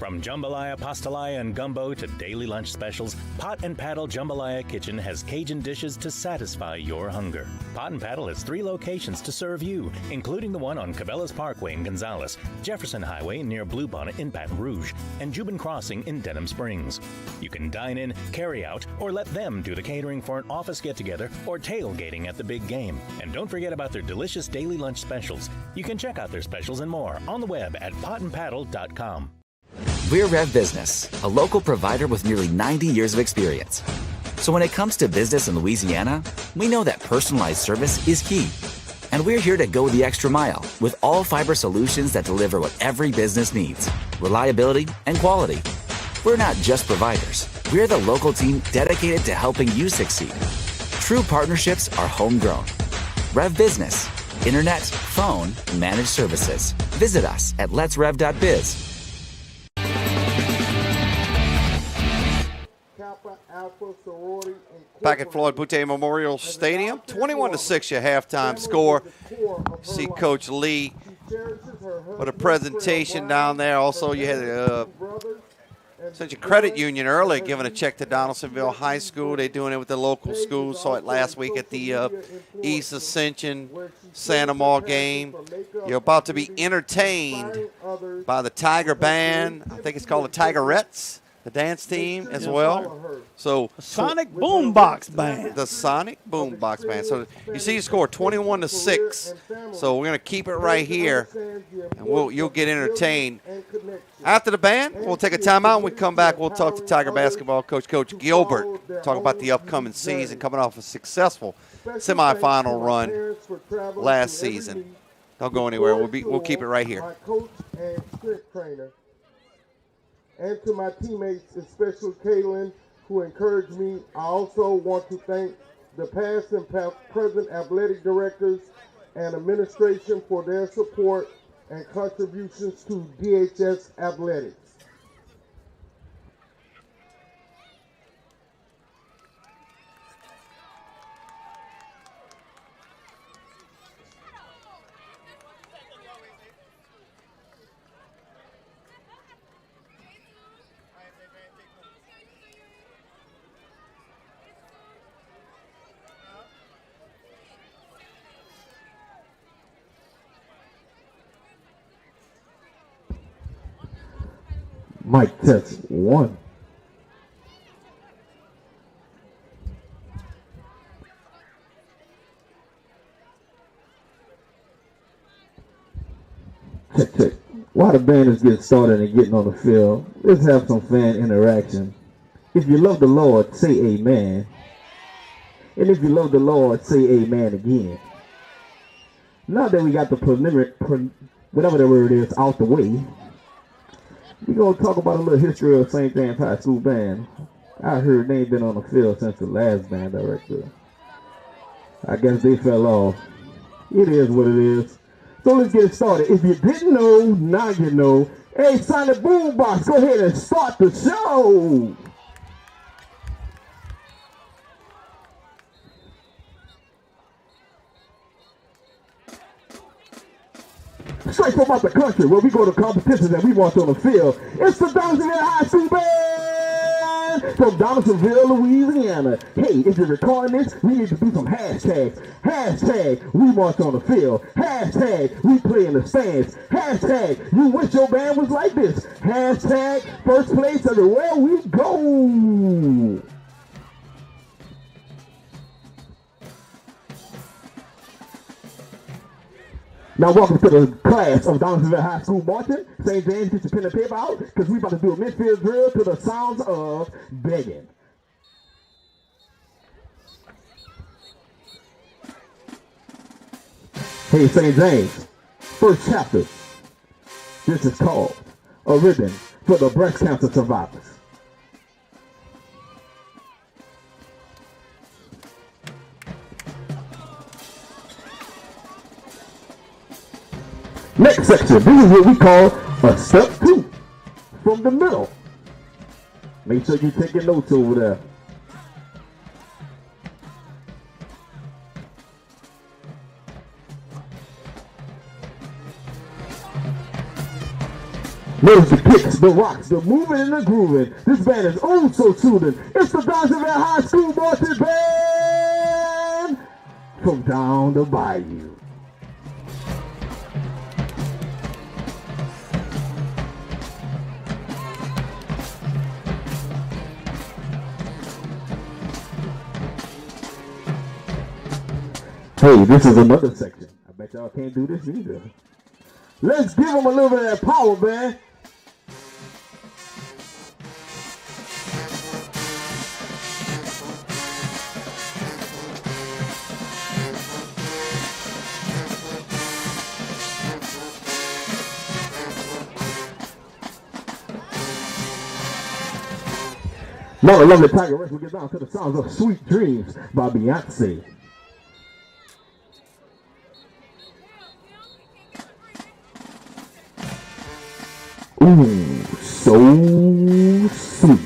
From jambalaya, pastalaya, and gumbo to daily lunch specials, Pot and Paddle Jambalaya Kitchen has Cajun dishes to satisfy your hunger. Pot and Paddle has 3 locations to serve you, including the one on Cabela's Parkway in Gonzales, Jefferson Highway near Bluebonnet in Baton Rouge, and Jubin Crossing in Denham Springs. You can dine in, carry out, or let them do the catering for an office get-together or tailgating at the big game. And don't forget about their delicious daily lunch specials. You can check out their specials and more on the web at potandpaddle.com. We're REV Business, a local provider with nearly 90 years of experience. So when it comes to business in Louisiana, we know that personalized service is key. And we're here to go the extra mile with all fiber solutions that deliver what every business needs: reliability and quality. We're not just providers. We're the local team dedicated to helping you succeed. True partnerships are homegrown. REV Business, internet, phone, managed services. Visit us at letsrev.biz. Back at Floyd Boutte Memorial Stadium, 21-6 your halftime score. See Coach Lee with a presentation down there. Also, you had such a credit union earlier giving a check to Donaldsonville High School. They're doing it with the local schools. Saw it last week at the East Ascension Santa Maria game. You're about to be entertained by the Tiger Band. I think it's called the Tigerettes. the dance team as Yes, well. So Sonic Boombox Band. the Sonic Boombox Band. So you see you score 21-6. So we're going to keep it right here, and you'll get entertained. After the band, we'll take a timeout. When we come back, we'll talk to Tiger basketball coach, Coach Gilbert, talk about the upcoming season, coming off a successful semifinal run last season. Don't go anywhere. We'll keep it right here. My coach and strength trainer. And to my teammates, especially Kaylin, who encouraged me. I also want to thank the past and present athletic directors and administration for their support and contributions to DHS athletics. Mic test 1. Check. While the band is getting started and getting on the field, let's have some fan interaction. If you love the Lord, say amen. And if you love the Lord, say amen again. Now that we got the preliminary, whatever the word is, out the way, we're going to talk about a little history of St. James High School Band. I heard they ain't been on the field since the last band director. I guess they fell off. It is what it is. So let's get it started. If you didn't know, now you know. Hey, Sonic Boombox, go ahead and start the show. Straight from out the country where we go to competitions and we watch on the field. It's the Donaldsonville High School Band from Donaldsonville, Louisiana. Hey, if you're recording this, we need to do some hashtags. Hashtag, we march on the field. Hashtag, we play in the stands. Hashtag, you wish your band was like this. Hashtag, first place everywhere we go. Now welcome to the class of Donaldsonville High School marching. St. James, get your pen and paper out, because we're about to do a midfield drill to the sounds of begging. Hey, St. James, first chapter. This is called A Ribbon for the Breast Cancer Survivors. Next section, this is what we call a step 2 from the middle. Make sure you're taking notes over there. Notice the kicks, the rocks, the moving and the grooving. This band is oh so soothing. It's the Donaldsonville High School Marching Band from down the bayou. Hey, this is another section. I bet y'all can't do this either. Let's give them a little bit of that power, man. Now the lovely TIGERS will get down to the sounds of Sweet Dreams by Beyonce. Ooh, so sweet.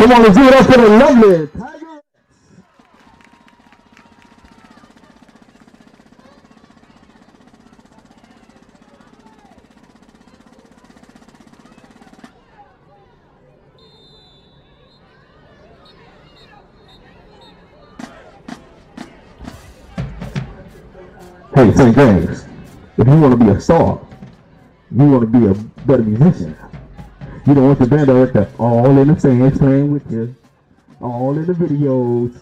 Come on, let's do it up for the lovely Tigers. Hey, St. James, if you want to be a star, you want to be a better musician. You don't want the band director all in the stands playing with you, all in the videos.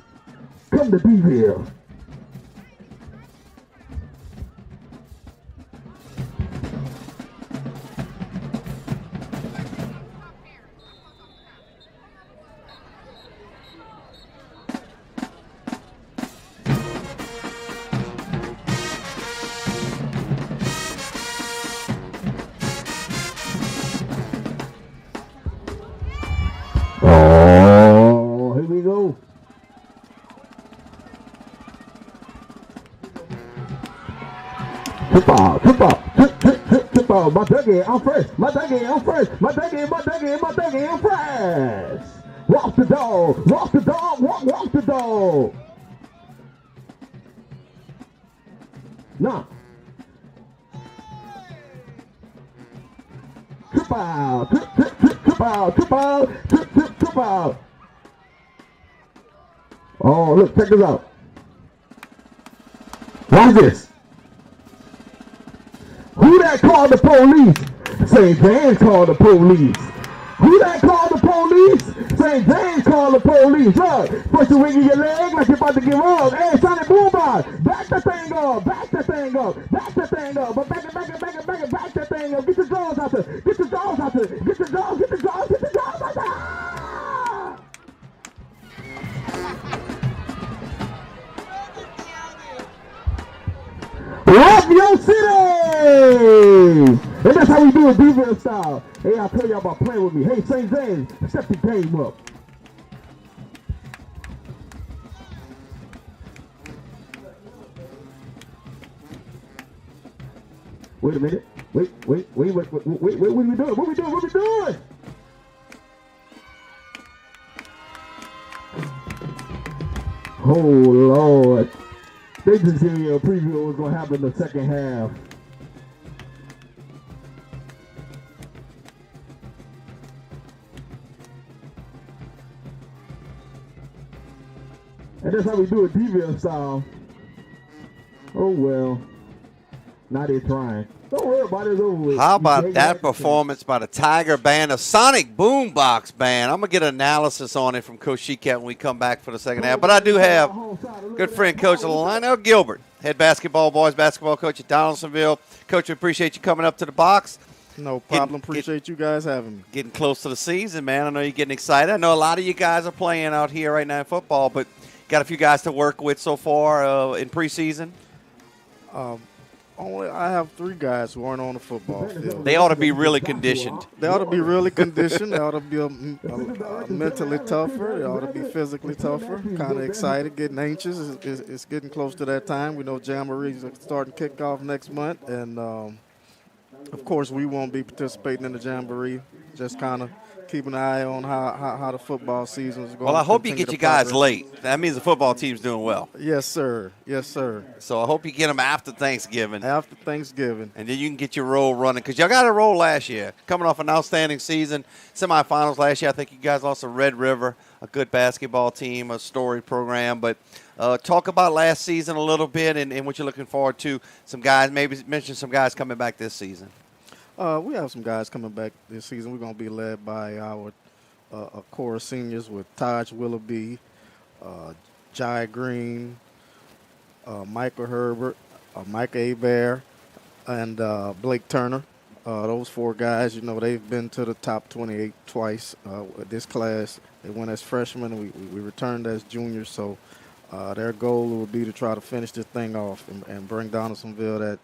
Come to D-Ville. Oh, here we go. Trip out, trip out, trip out. My Dougie, I'm fresh. My Dougie, I'm fresh. My Dougie, I'm fresh. Walk the dog, walk the dog, walk the dog. Nah. Trip out, trip out. Oh, look, check this out. Watch this. Who that called the police? St. James called the police. Who that called the police? St. James called the police. Look, put your wing in your leg like you're about to give up. Hey, Sonic Boombox, back the thing up, back the thing up. But back the thing up. Get the dogs out there. Get the dogs out there. Get the dogs out there. Love your city! And that's how we do it, D-Ville style. Hey, I'll tell y'all about playing with me. Hey, St. James, step the game up. Wait a minute. Wait, what are we doing? What we doing? Oh, Lord. They just gave me a preview of what's going to happen in the second half. And that's how we do it, D-Ville style. Oh, well. Now they're trying. Don't worry about it, it's over with. How about that performance by the Tiger Band, a Sonic Boombox Band? I'm going to get analysis on it from Coach Sheekat when we come back for the second half. But I do have good friend Coach Lionel Gilbert, head boys basketball coach at Donaldsonville. Coach, we appreciate you coming up to the box. No problem. Appreciate you guys having me. Getting close to the season, man. I know you're getting excited. I know a lot of you guys are playing out here right now in football, but got a few guys to work with so far in preseason. I have 3 guys who aren't on the football field. They ought to be really conditioned. They ought to be really conditioned. They ought to be mentally tougher. They ought to be physically tougher. Kind of excited, getting anxious. It's getting close to that time. We know Jamboree is starting kickoff next month. And, of course, we won't be participating in the Jamboree. Just kind of keeping an eye on how the football season is going. Well, I hope you get your guys late. That means the football team's doing well. Yes, sir. Yes, sir. So I hope you get them after Thanksgiving. After Thanksgiving. And then you can get your roll running. Because y'all got a roll last year. Coming off an outstanding season. Semifinals last year. I think you guys lost to Red River, a good basketball team, a storied program. But talk about last season a little bit and what you're looking forward to. Some guys, maybe mention some guys coming back this season. We have some guys coming back this season. We're going to be led by our core of seniors with Taj Willoughby, Jai Green, Michael Herbert, Mike Abear, and Blake Turner. Those 4 guys, they've been to the top 28 twice with this class. They went as freshmen. We returned as juniors. So their goal will be to try to finish this thing off and bring Donaldsonville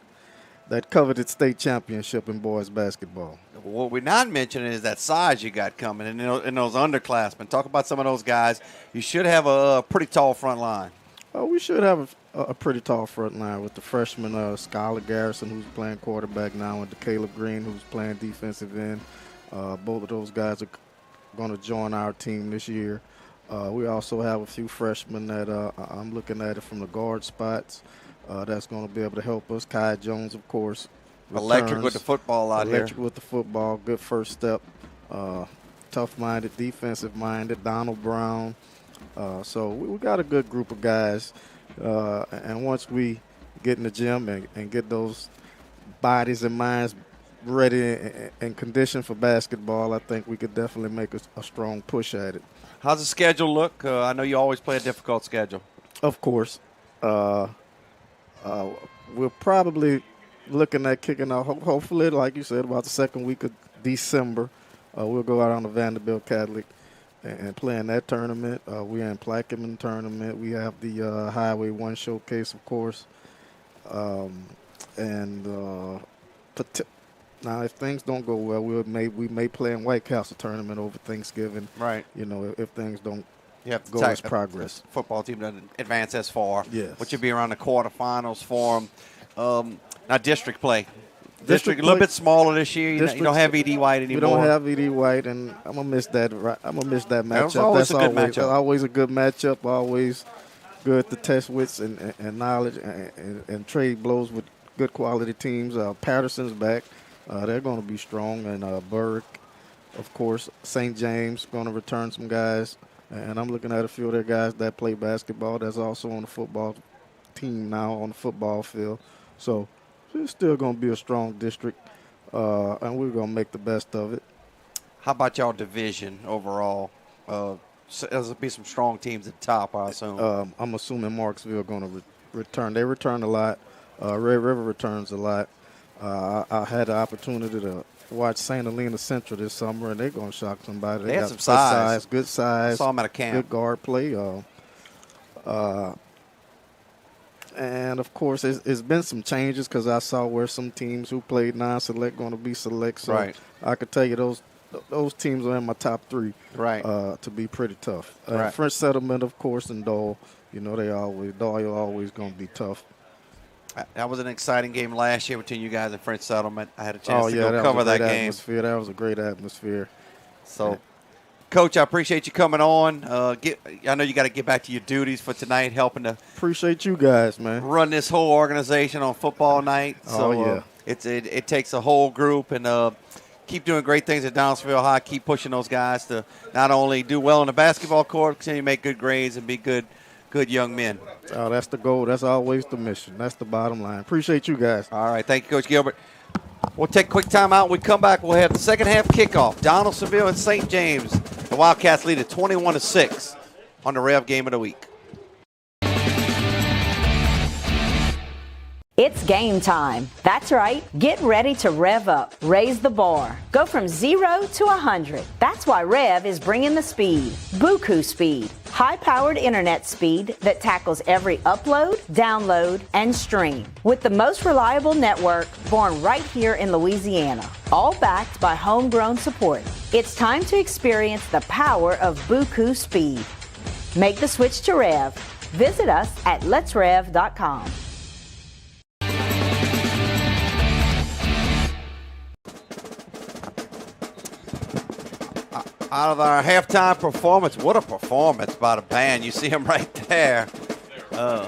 that coveted state championship in boys basketball. What we're not mentioning is that size you got coming in those underclassmen. Talk about some of those guys. You should have a pretty tall front line. We should have a pretty tall front line with the freshman Skylar Garrison, who's playing quarterback now, and the Caleb Green, who's playing defensive end. Both of those guys are going to join our team this year. We also have a few freshmen that I'm looking at it from the guard spots. That's going to be able to help us. Kai Jones, of course. Electric with the football out here. Electric with the football. Good first step. Tough-minded, defensive-minded. Donald Brown. So we got a good group of guys. And once we get in the gym and get those bodies and minds ready and conditioned for basketball, I think we could definitely make a strong push at it. How's the schedule look? I know you always play a difficult schedule. Of course. We're probably looking at kicking off, hopefully, like you said, about the second week of December. We'll go out on the Vanderbilt Catholic and play in that tournament. We're in Plaquemine tournament. We have the Highway 1 showcase, of course. Now, if things don't go well, we may play in White Castle tournament over Thanksgiving. Right. You know, if things don't go as progress. The football team doesn't advance as far. Yes. Which would be around the quarterfinals for them. Now, district play. District a little bit smaller this year. You don't have E.D. White anymore. We don't have E.D. White, and I'm gonna miss that. I'm gonna miss that matchup. That's always a good matchup. Always a good matchup. Always good to test wits and knowledge and trade blows with good quality teams. Patterson's back. They're going to be strong. And Berg, of course, St. James going to return some guys. And I'm looking at a few of their guys that play basketball that's also on the football team now on the football field. So it's still going to be a strong district, and we're going to make the best of it. How about y'all division overall? There'll be some strong teams at the top, I assume. I'm assuming Marksville going to return. They return a lot. Red River returns a lot. I had the opportunity to watch St. Helena Central this summer, and they're going to shock somebody. They got had some size. Good size. I saw them at a camp. Good guard play. And, of course, it's been some changes because I saw where some teams who played non-select going to be select. So right. I could tell you those teams are in my top three to be pretty tough. Right. French Settlement, of course, and Dole. You know, Dole always going to be tough. That was an exciting game last year between you guys and French Settlement. I had a chance to go cover that game. That was a great atmosphere. So, Coach, I appreciate you coming on. I know you got to get back to your duties for tonight, helping to appreciate you guys, man. Run this whole organization on football night. So, it takes a whole group, and keep doing great things at Donaldsonville High. Keep pushing those guys to not only do well on the basketball court, continue to make good grades and be good young men. Oh, that's the goal. That's always the mission. That's the bottom line. Appreciate you guys. All right. Thank you, Coach Gilbert. We'll take a quick time out. When we come back, we'll have the second half kickoff. Donaldsonville and St. James. The Wildcats lead at 21-6 on the REV Game of the Week. It's game time. That's right. Get ready to rev up, raise the bar. Go from 0 to 100. That's why REV is bringing the speed. Buku speed. High-powered internet speed that tackles every upload, download, and stream. With the most reliable network born right here in Louisiana. All backed by homegrown support. It's time to experience the power of Buku speed. Make the switch to REV. Visit us at letsrev.com. Out of our halftime performance, what a performance by the band. You see them right there. Tell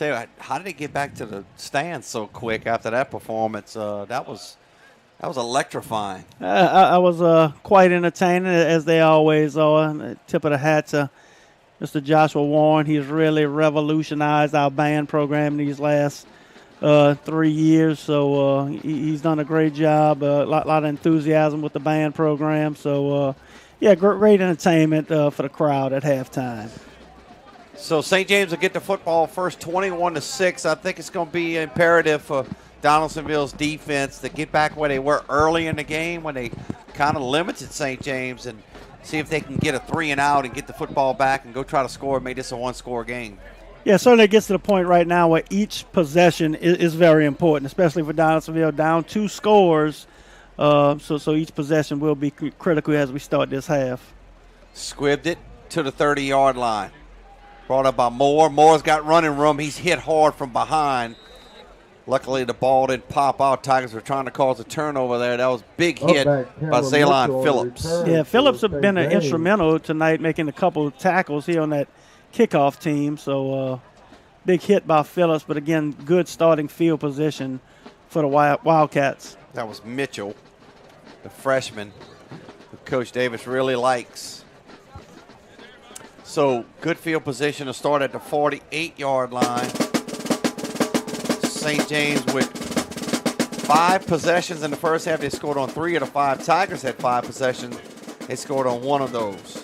you, how did they get back to the stands so quick after that performance? That was electrifying. I was quite entertaining, as they always are. Tip of the hat to Mr. Joshua Warren. He's really revolutionized our band program these last 3 years, so he's done a great job. A lot of enthusiasm with the band program. So, great entertainment for the crowd at halftime. So St. James will get the football first, 21-6. I think it's going to be imperative for Donaldsonville's defense to get back where they were early in the game when they kind of limited St. James, and see if they can get a 3-and-out and get the football back and go try to score, make this a one-score game. Yeah, certainly it gets to the point right now where each possession is very important, especially for Donaldsonville, down 2 scores. So each possession will be critical as we start this half. Squibbed it to the 30-yard line. Brought up by Moore. Moore's got running room. He's hit hard from behind. Luckily, the ball didn't pop out. Tigers were trying to cause a turnover there. That was a big hit by Zaylon Phillips. Yeah, Phillips have been instrumental tonight, making a couple of tackles here on that kickoff team. So big hit by Phillips, but again, good starting field position for the Wildcats. That was Mitchell, the freshman, who Coach Davis really likes. So good field position to start at the 48-yard line. St. James with 5 possessions in the first half. They scored on 3 of the 5. Tigers had 5 possessions. They scored on 1 of those.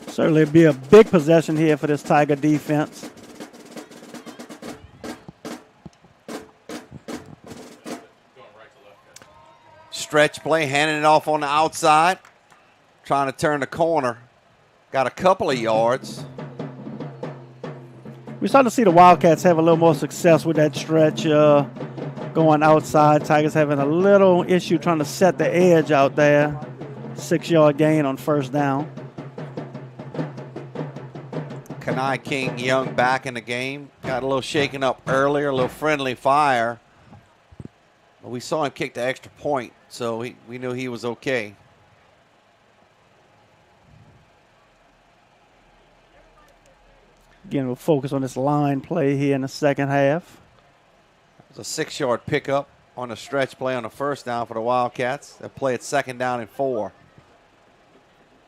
Certainly be a big possession here for this Tiger defense. Stretch play, handing it off on the outside. Trying to turn the corner. Got a couple of yards. We're starting to see the Wildcats have a little more success with that stretch going outside. Tigers having a little issue trying to set the edge out there. 6-yard gain on first down. Kenai King Young back in the game. Got a little shaken up earlier, a little friendly fire. But we saw him kick the extra point, so we knew he was okay. Again, we'll focus on this line play here in the second half. It was a 6-yard pickup on a stretch play on the first down for the Wildcats. They play it 2nd down and 4.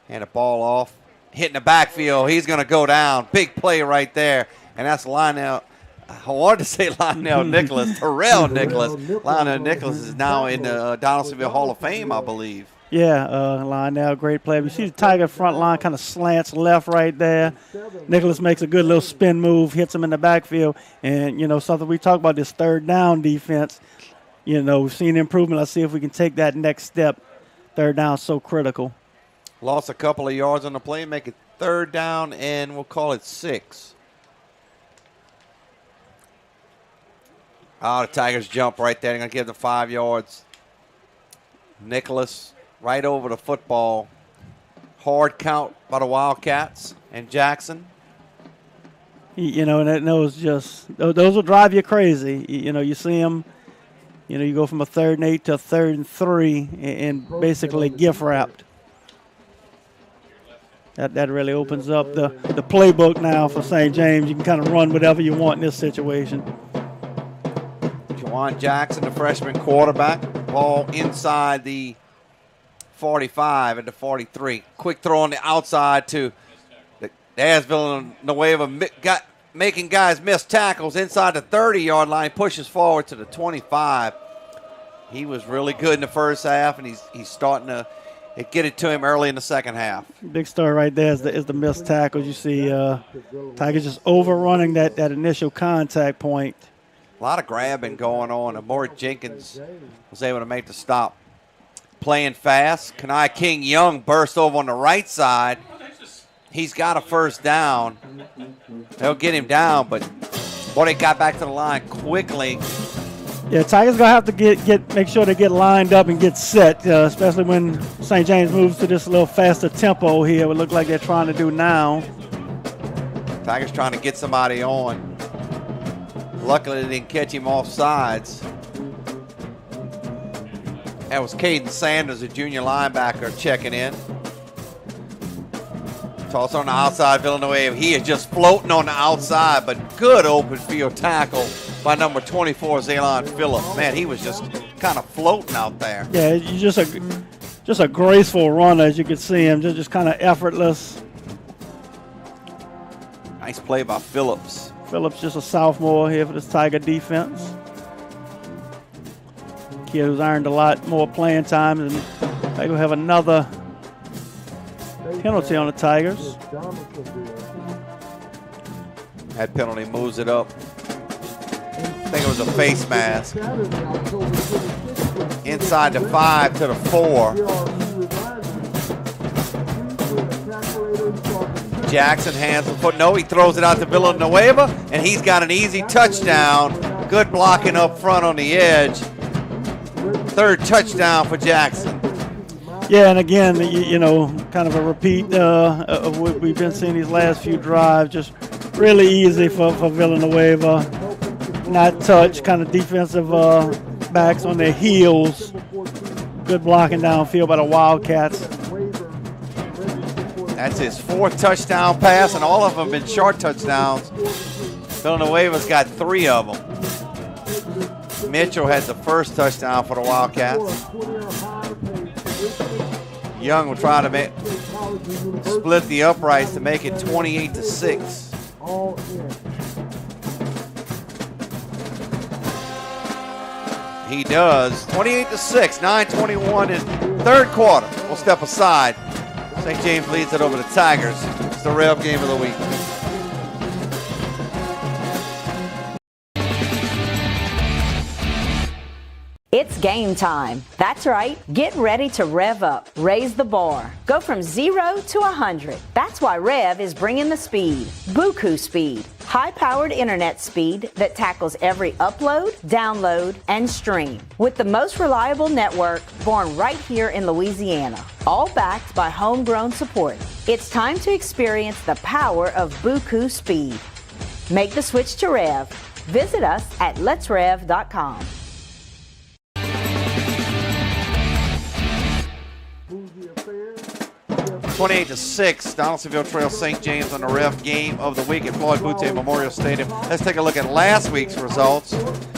And the ball off. Hitting the backfield. He's going to go down. Big play right there. And that's Lionel. I wanted to say Lionel Nicholas. Terrell Nicholas. Lionel Nicholas is now in the Donaldsonville Hall of Fame, I believe. Yeah, Lionel, great play. You see the Tiger front line kind of slants left right there. Nicholas makes a good little spin move, hits him in the backfield. And, you know, something we talk about, this 3rd down defense. You know, we've seen improvement. Let's see if we can take that next step. 3rd down is so critical. Lost a couple of yards on the play, make it 3rd down, and we'll call it 6. Oh, the Tigers jump right there. They're going to give them 5 yards. Nicholas right over the football. Hard count by the Wildcats and Jackson. You know, and those will drive you crazy. You know, you see them, you know, you go from a 3rd and 8 to a 3rd and 3 and basically gift wrapped. That really opens up the playbook now for St. James. You can kind of run whatever you want in this situation. Juwan Jackson, the freshman quarterback. Ball inside the 45 and the 43. Quick throw on the outside to there's Villanueva making guys miss tackles inside the 30-yard line. Pushes forward to the 25. He was really good in the first half, and he's starting to get it to him early in the second half. Big story right there is the missed tackles. You see Tigers just overrunning that initial contact point. A lot of grabbing going on. Amore Jenkins was able to make the stop. Playing fast. Kenai King Young burst over on the right side. He's got a first down. They'll get him down, but boy, they got back to the line quickly. Yeah, Tigers gonna have to make sure they get lined up and get set, especially when St. James moves to this little faster tempo here. It would look like they're trying to do now. Tigers trying to get somebody on. Luckily, they didn't catch him off sides. That was Caden Sanders, a junior linebacker, checking in. Toss on the outside, Villanueva. He is just floating on the outside, but good open field tackle by number 24, Zaylon Phillips. Man, he was just kind of floating out there. Yeah, you just a graceful runner, as you can see him, just kind of effortless. Nice play by Phillips. Phillips just a sophomore here for this Tiger defense. Kid who's earned a lot more playing time, and they will have another penalty on the Tigers. That penalty moves it up. I think it was a face mask. Inside the 5 to the 4. Jackson hands the foot. No, he throws it out to Villanueva, and he's got an easy touchdown. Good blocking up front on the edge. 3rd touchdown for Jackson. Yeah, and again, you know, kind of a repeat of what we've been seeing these last few drives. Just really easy for Villanueva. not touch, kind of defensive backs on their heels. Good blocking downfield by the Wildcats. That's his 4th touchdown pass, and all of them have been short touchdowns. Villanueva's got 3 of them. Mitchell had the first touchdown for the Wildcats. Young will try to split the uprights to make it 28-6. He does. 28-6, 9:21 in 3rd quarter. We'll step aside. St. James leads it over the Tigers. It's the Rev game of the week. It's game time. That's right. Get ready to rev up, raise the bar. Go from 0 to 100. That's why REV is bringing the speed. Buku speed. High-powered internet speed that tackles every upload, download, and stream. With the most reliable network born right here in Louisiana. All backed by homegrown support. It's time to experience the power of Buku speed. Make the switch to REV. Visit us at letsrev.com. 28-6, Donaldsonville trails St. James on the Rev game of the week at Floyd Boutte Memorial Stadium. Let's take a look at last week's results.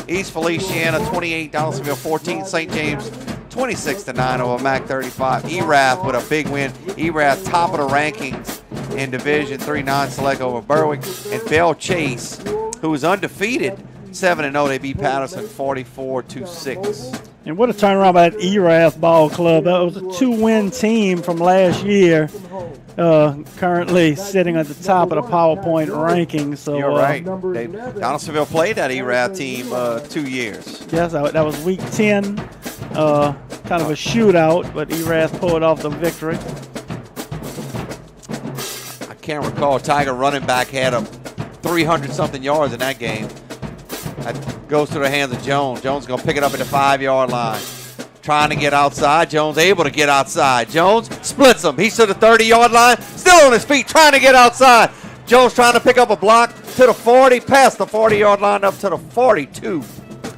East Feliciana 28, Donaldsonville 14, St. James 26-9 over MAC 35. ERAF with a big win. ERAF top of the rankings in Division 3 non-select over Berwick. And Bell Chase, who was undefeated, 7-0. They beat Patterson 44-6. And what a turnaround by that ERAF ball club. That was a 2-win team from last year, currently sitting at the top of the PowerPoint rankings. So, you're right. Donaldsonville played that ERAF team 2 years. Yes, that was week 10, kind of a shootout, but ERAF pulled off the victory. I can't recall Tiger running back had a 300-something yards in that game. That goes through the hands of Jones. Jones going to pick it up at the 5-yard line. Trying to get outside. Jones able to get outside. Jones splits him. He's to the 30-yard line. Still on his feet trying to get outside. Jones trying to pick up a block to the 40. Past the 40-yard line up to the 42.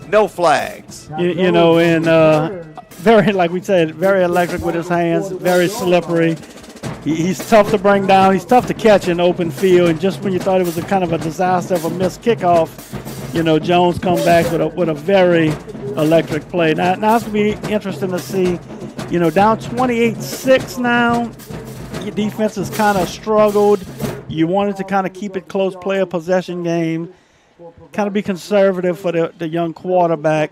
No flags. You know, and very, like we said, very electric with his hands. Very slippery. He's tough to bring down. He's tough to catch in open field. And just when you thought it was a kind of a disaster of a missed kickoff, you know, Jones come back with a very electric play. Now it's going to be interesting to see, you know, down 28-6 now. Your defense has kind of struggled. You wanted to kind of keep it close, play a possession game, kind of be conservative for the young quarterback.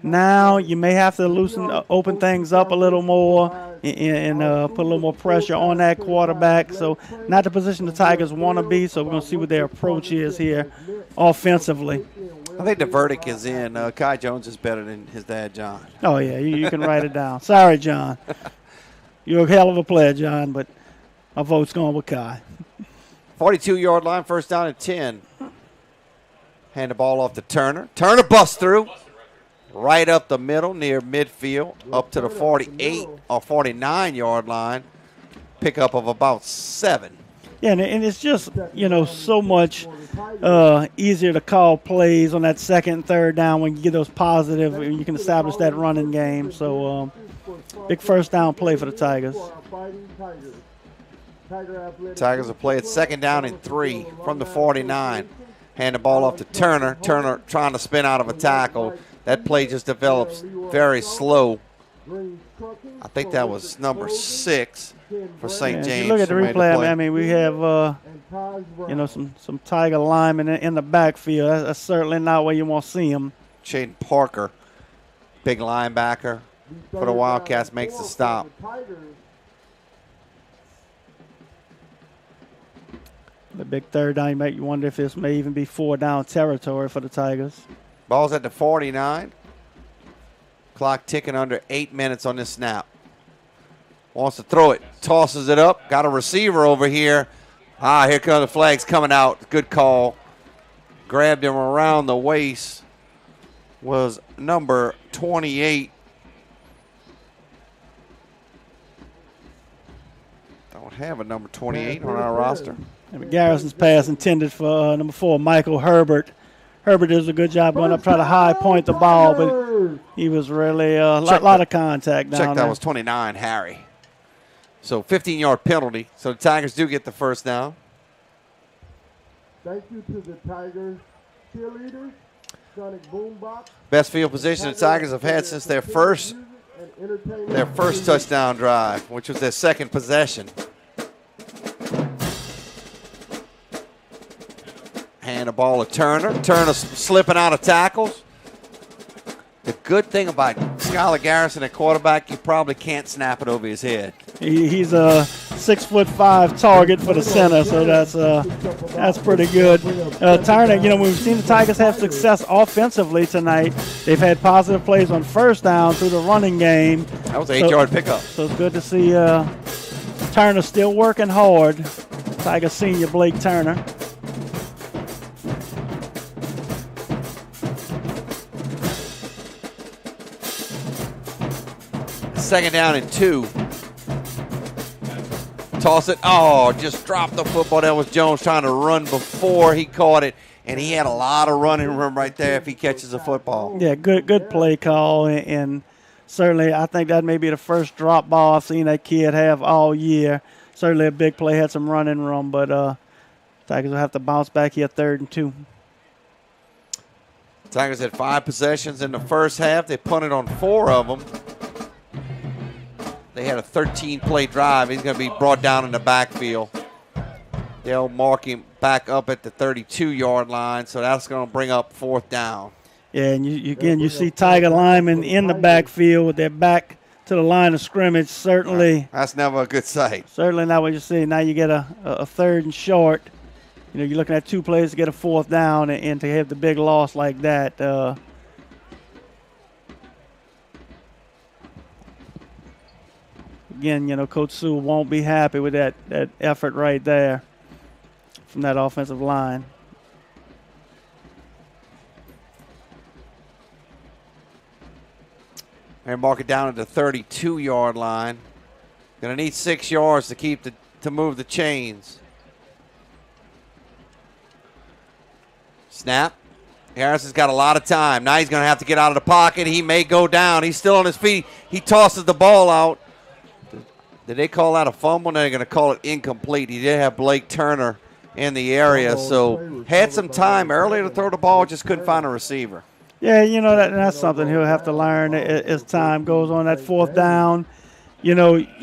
Now you may have to open things up a little more and put a little more pressure on that quarterback. So not the position the Tigers want to be, so we're going to see what their approach is here offensively. I think the verdict is in. Kai Jones is better than his dad, John. Oh, yeah, you can write it down. Sorry, John. You're a hell of a player, John, but my vote's going with Kai. 42-yard line, first down and 10. Hand the ball off to Turner. Turner busts through. Right up the middle near midfield, up to the 48 or 49-yard line. Pickup of about 7. Yeah, and it's just, you know, so much easier to call plays on that second and third down when you get those positive, and you can establish that running game. So big first down play for the Tigers. Tigers will play it second down and 3 from the 49. Hand the ball off to Turner. Turner trying to spin out of a tackle. That play just develops very slow. I think that was number 6 for St. James. If you look at the replay, I mean, we have, you know, some Tiger linemen in the backfield. That's certainly not where you want to see them. Shaden Parker, big linebacker for the Wildcats, makes the stop. The big third down, you wonder if this may even be 4-down territory for the Tigers. Ball's at the 49. Clock ticking under 8 minutes on this snap. Wants to throw it. Tosses it up. Got a receiver over here. Here come the flags coming out. Good call. Grabbed him around the waist. Was number 28. Don't have a number 28 on our roster. Garrison's pass intended for number 4, Michael Herbert. Herbert does a good job going up, trying to high point the ball, but he was really a lot of contact down there. Check that was 29, Harry. So 15-yard penalty. So the Tigers do get the first down. Thank you to the Tigers cheerleaders, Sonic Boombox. Best field position the Tigers have had since their first touchdown drive, which was their second possession. Hand the ball to Turner. Turner slipping out of tackles. The good thing about Skylar Garrison at quarterback, you probably can't snap it over his head. He's a 6'5" target for the center, so that's pretty good. Turner, when we've seen the Tigers have success offensively tonight, they've had positive plays on first down through the running game. That was an 8-yard pickup. So it's good to see Turner still working hard. Tigers senior Blake Turner. Second down and 2. Toss it. Oh, just dropped the football. That was Jones trying to run before he caught it, and he had a lot of running room right there if he catches a football. Yeah, good play call, and certainly I think that may be the first drop ball I've seen that kid have all year. Certainly a big play, had some running room, but Tigers will have to bounce back here 3rd and 2. Tigers had 5 possessions in the first half. They punted on 4 of them. They had a 13-play drive. He's going to be brought down in the backfield. They'll mark him back up at the 32-yard line, so that's going to bring up 4th down. Yeah, and you see Tiger linemen in the backfield with their back to the line of scrimmage. Certainly, that's never a good sight. Certainly not what you see. Now you get a 3rd and short. You're looking at 2 plays to get a 4th down, and to have the big loss like that. Again, Coach Sewell won't be happy with that effort right there from that offensive line. And mark it down at the 32-yard line. Going to need 6 yards to move the chains. Snap. Harrison's got a lot of time. Now he's going to have to get out of the pocket. He may go down. He's still on his feet. He tosses the ball out. Did they call that a fumble? No, they're going to call it incomplete. He did have Blake Turner in the area, so had some time earlier to throw the ball, just couldn't find a receiver. Yeah, that's something he'll have to learn as time goes on. That 4th down, you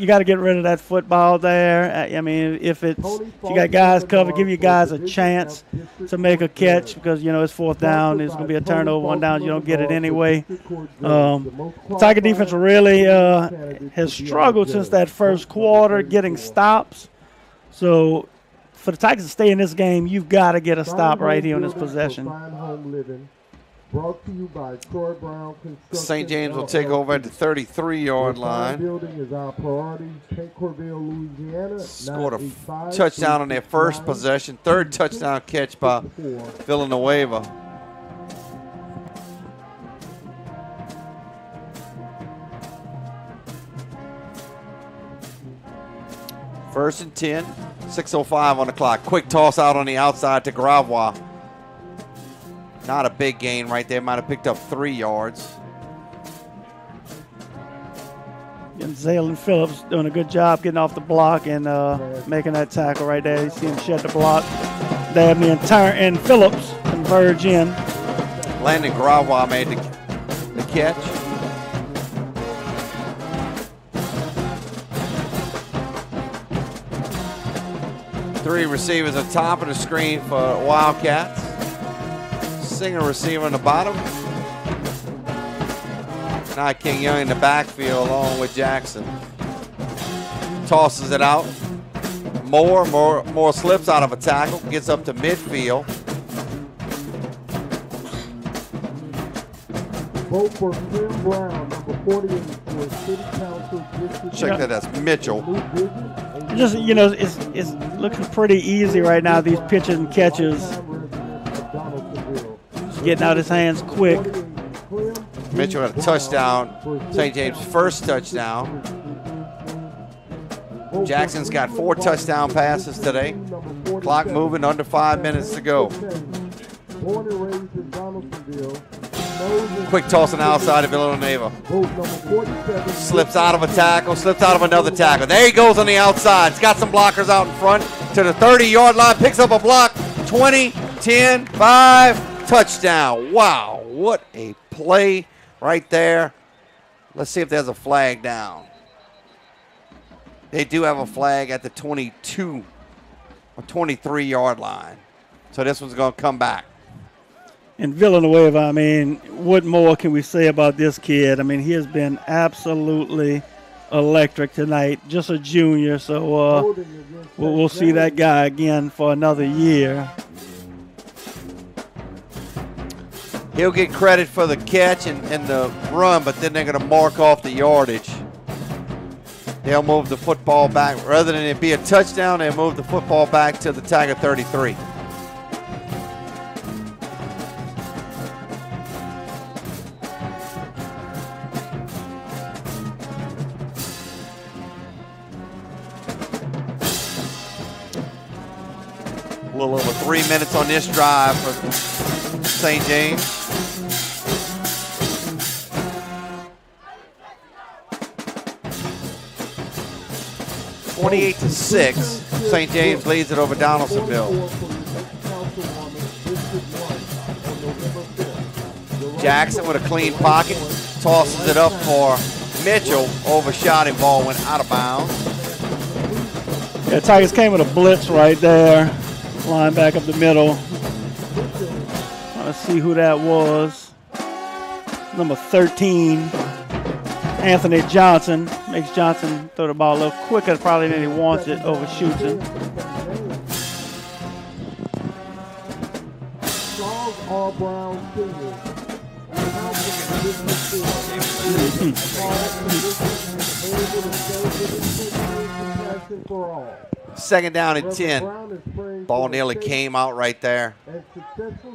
got to get rid of that football there. I mean, if you got guys covered, give you guys a chance to make a catch because, it's 4th down. It's going to be a turnover, 1 down. You don't get it anyway. Tiger defense really has struggled since that first quarter getting stops. So for the Tigers to stay in this game, you've got to get a stop right here on this possession. Brought to you by Troy Brown Construction. St. James will take over at the 33-yard line. Building is our priority. Corville, Louisiana. Scored a touchdown on their first possession. 3rd touchdown catch by Villanueva. First and 10. 6:05 on the clock. Quick toss out on the outside to Gravois. Not a big gain right there. Might have picked up 3 yards. And Zaylen Phillips doing a good job getting off the block and making that tackle right there. You see him shed the block. Dabney and Phillips converge in. Landon Gravois made the catch. Three receivers at the top of the screen for Wildcats. Single receiver in the bottom. Now King Young in the backfield along with Jackson. Tosses it out. More slips out of a tackle. Gets up to midfield. Vote for Tim Brown, number 40 for City Council District. Check that, that's Mitchell. Just, it's looking pretty easy right now, these pitches and catches. Just getting out his hands quick. Mitchell had a touchdown. St. James' first touchdown. Jackson's got 4 touchdown passes today. Clock moving, under 5 minutes to go. born and raised in Donaldsonville. Quick toss on the outside of Villanueva. Vote number 47. Slips out of a tackle, slips out of another tackle. There he goes on the outside. He's got some blockers out in front to the 30-yard line. Picks up a block. 20, 10, 5, touchdown. Wow, what a play right there. Let's see if there's a flag down. They do have a flag at the 22 or 23-yard line. So this one's going to come back. And Villanueva, I mean, what more can we say about this kid? I mean, he has been absolutely electric tonight. Just a junior, so we'll see that guy again for another year. He'll get credit for the catch and the run, but then they're going to mark off the yardage. They'll move the football back. Rather than it be a touchdown, they'll move the football back to the Tiger 33. A little over 3 minutes on this drive for St. James. (28-6). St. James leads it over Donaldsonville. Jackson with a clean pocket, tosses it up for Mitchell. Overshot him, ball went out of bounds. Yeah, Tigers came with a blitz right there. Line back up the middle. Let's see who that was. Number 13, Anthony Johnson. Makes Johnson throw the ball a little quicker probably than he wants it, overshoots him. Charles R. Brown Sr. for all. Second down and 10. Ball nearly came out right there.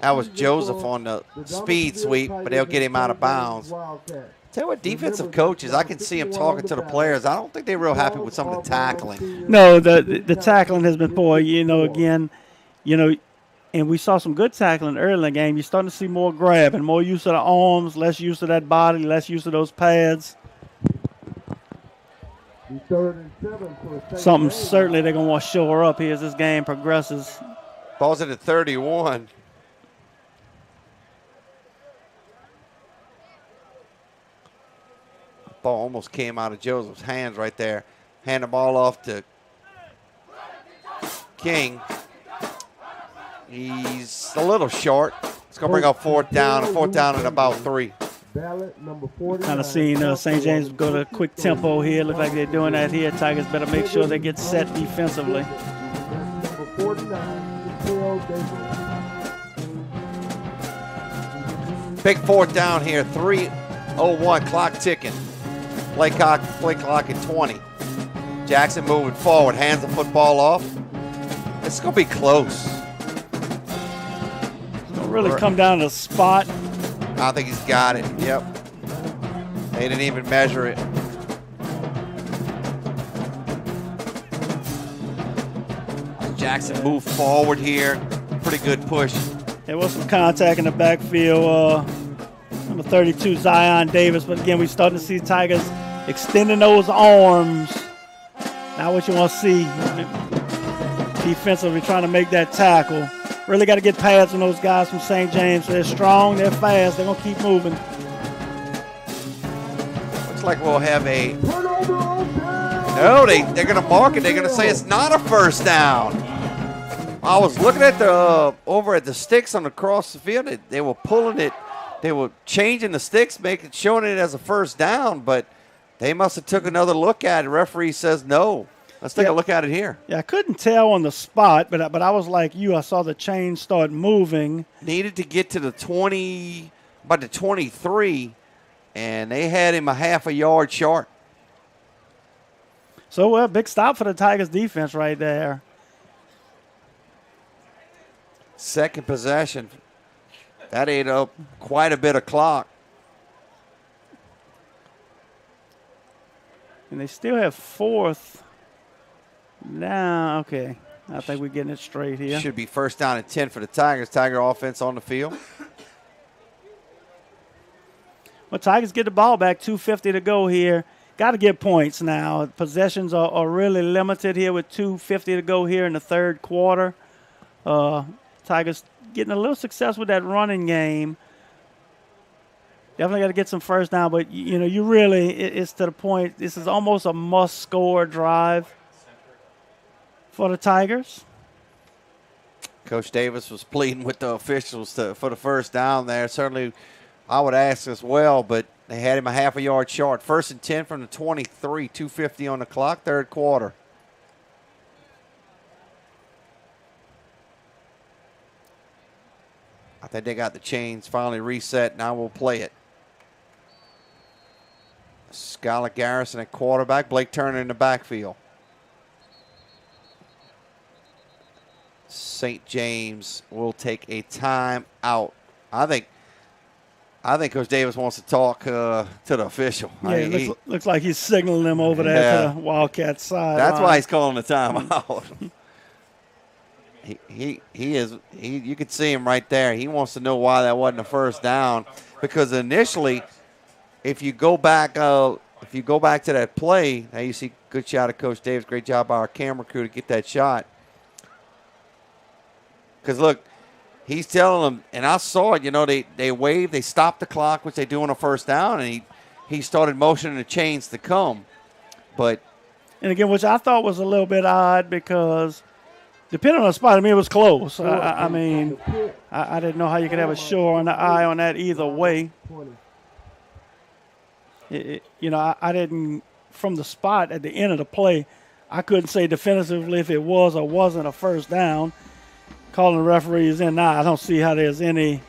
That was Joseph on the speed sweep, but they'll get him out of bounds. Tell you what, defensive coaches, I can see them talking to the players. I don't think they're real happy with some of the tackling. No, the tackling has been poor. Again, and we saw some good tackling early in the game. You're starting to see more grabbing, more use of the arms, less use of that body, less use of those pads. Something certainly they're going to want to shore up here as this game progresses. Ball's at the 31. Ball almost came out of Joseph's hands right there. Hand the ball off to King. He's a little short. It's going to bring up fourth down and about 3. Kind of seeing St. James go to a quick tempo here. Look like they're doing that here. Tigers better make sure they get set defensively. Big fourth down here. 3:01, clock ticking. Play clock at 20. Jackson moving forward, hands the football off. It's going to be close. It's going to really come down to the spot. I think he's got it. Yep. They didn't even measure it. Jackson moved forward here. Pretty good push. There was some contact in the backfield. Number 32, Zion Davis. But again, we're starting to see Tigers extending those arms. Not what you want to see. Defensively trying to make that tackle. Really got to get pads on those guys from St. James. They're strong, they're fast, they're going to keep moving. Looks like we'll have a... No, they're going to mark it. They're going to say it's not a first down. I was looking at over at the sticks on across the field. They were pulling it. They were changing the sticks, showing it as a first down, but they must have took another look at it. Referee says no. Let's take a look at it here. Yeah, I couldn't tell on the spot, but I was like you. I saw the chain start moving. Needed to get to the 20, about the 23, and they had him a half a yard short. So, big stop for the Tigers defense right there. Second possession. That ate up quite a bit of clock. And they still have fourth. Now, okay. I think we're getting it straight here. Should be first down and 10 for the Tigers. Tiger offense on the field. Well, Tigers get the ball back, 2:50 to go here. Got to get points now. Possessions are really limited here with 2:50 to go here in the third quarter. Tigers getting a little success with that running game. Definitely got to get some first down, but, you really, it's to the point, this is almost a must-score drive for the Tigers. Coach Davis was pleading with the officials for the first down there. Certainly, I would ask as well, but they had him a half a yard short. First and 10 from the 23, 2:50 on the clock, third quarter. I think they got the chains finally reset. Now we'll play it. Skylar Garrison at quarterback. Blake Turner in the backfield. St. James will take a timeout. I think Coach Davis wants to talk to the official. Yeah, it looks like he's signaling them over there to the Wildcats side. That's why he's calling the timeout. He is. You can see him right there. He wants to know why that wasn't a first down, because initially, if you go back to that play, now you see good shot of Coach Davis. Great job by our camera crew to get that shot. Because look, he's telling them, and I saw it. They waved, they stopped the clock, which they do on a first down, and he started motioning the chains to come. And again, which I thought was a little bit odd, because depending on the spot, it was close. I didn't know how you could have a show on the eye on that either way. I didn't, from the spot at the end of the play, I couldn't say definitively if it was or wasn't a first down. Calling the referees in now, I don't see how there's any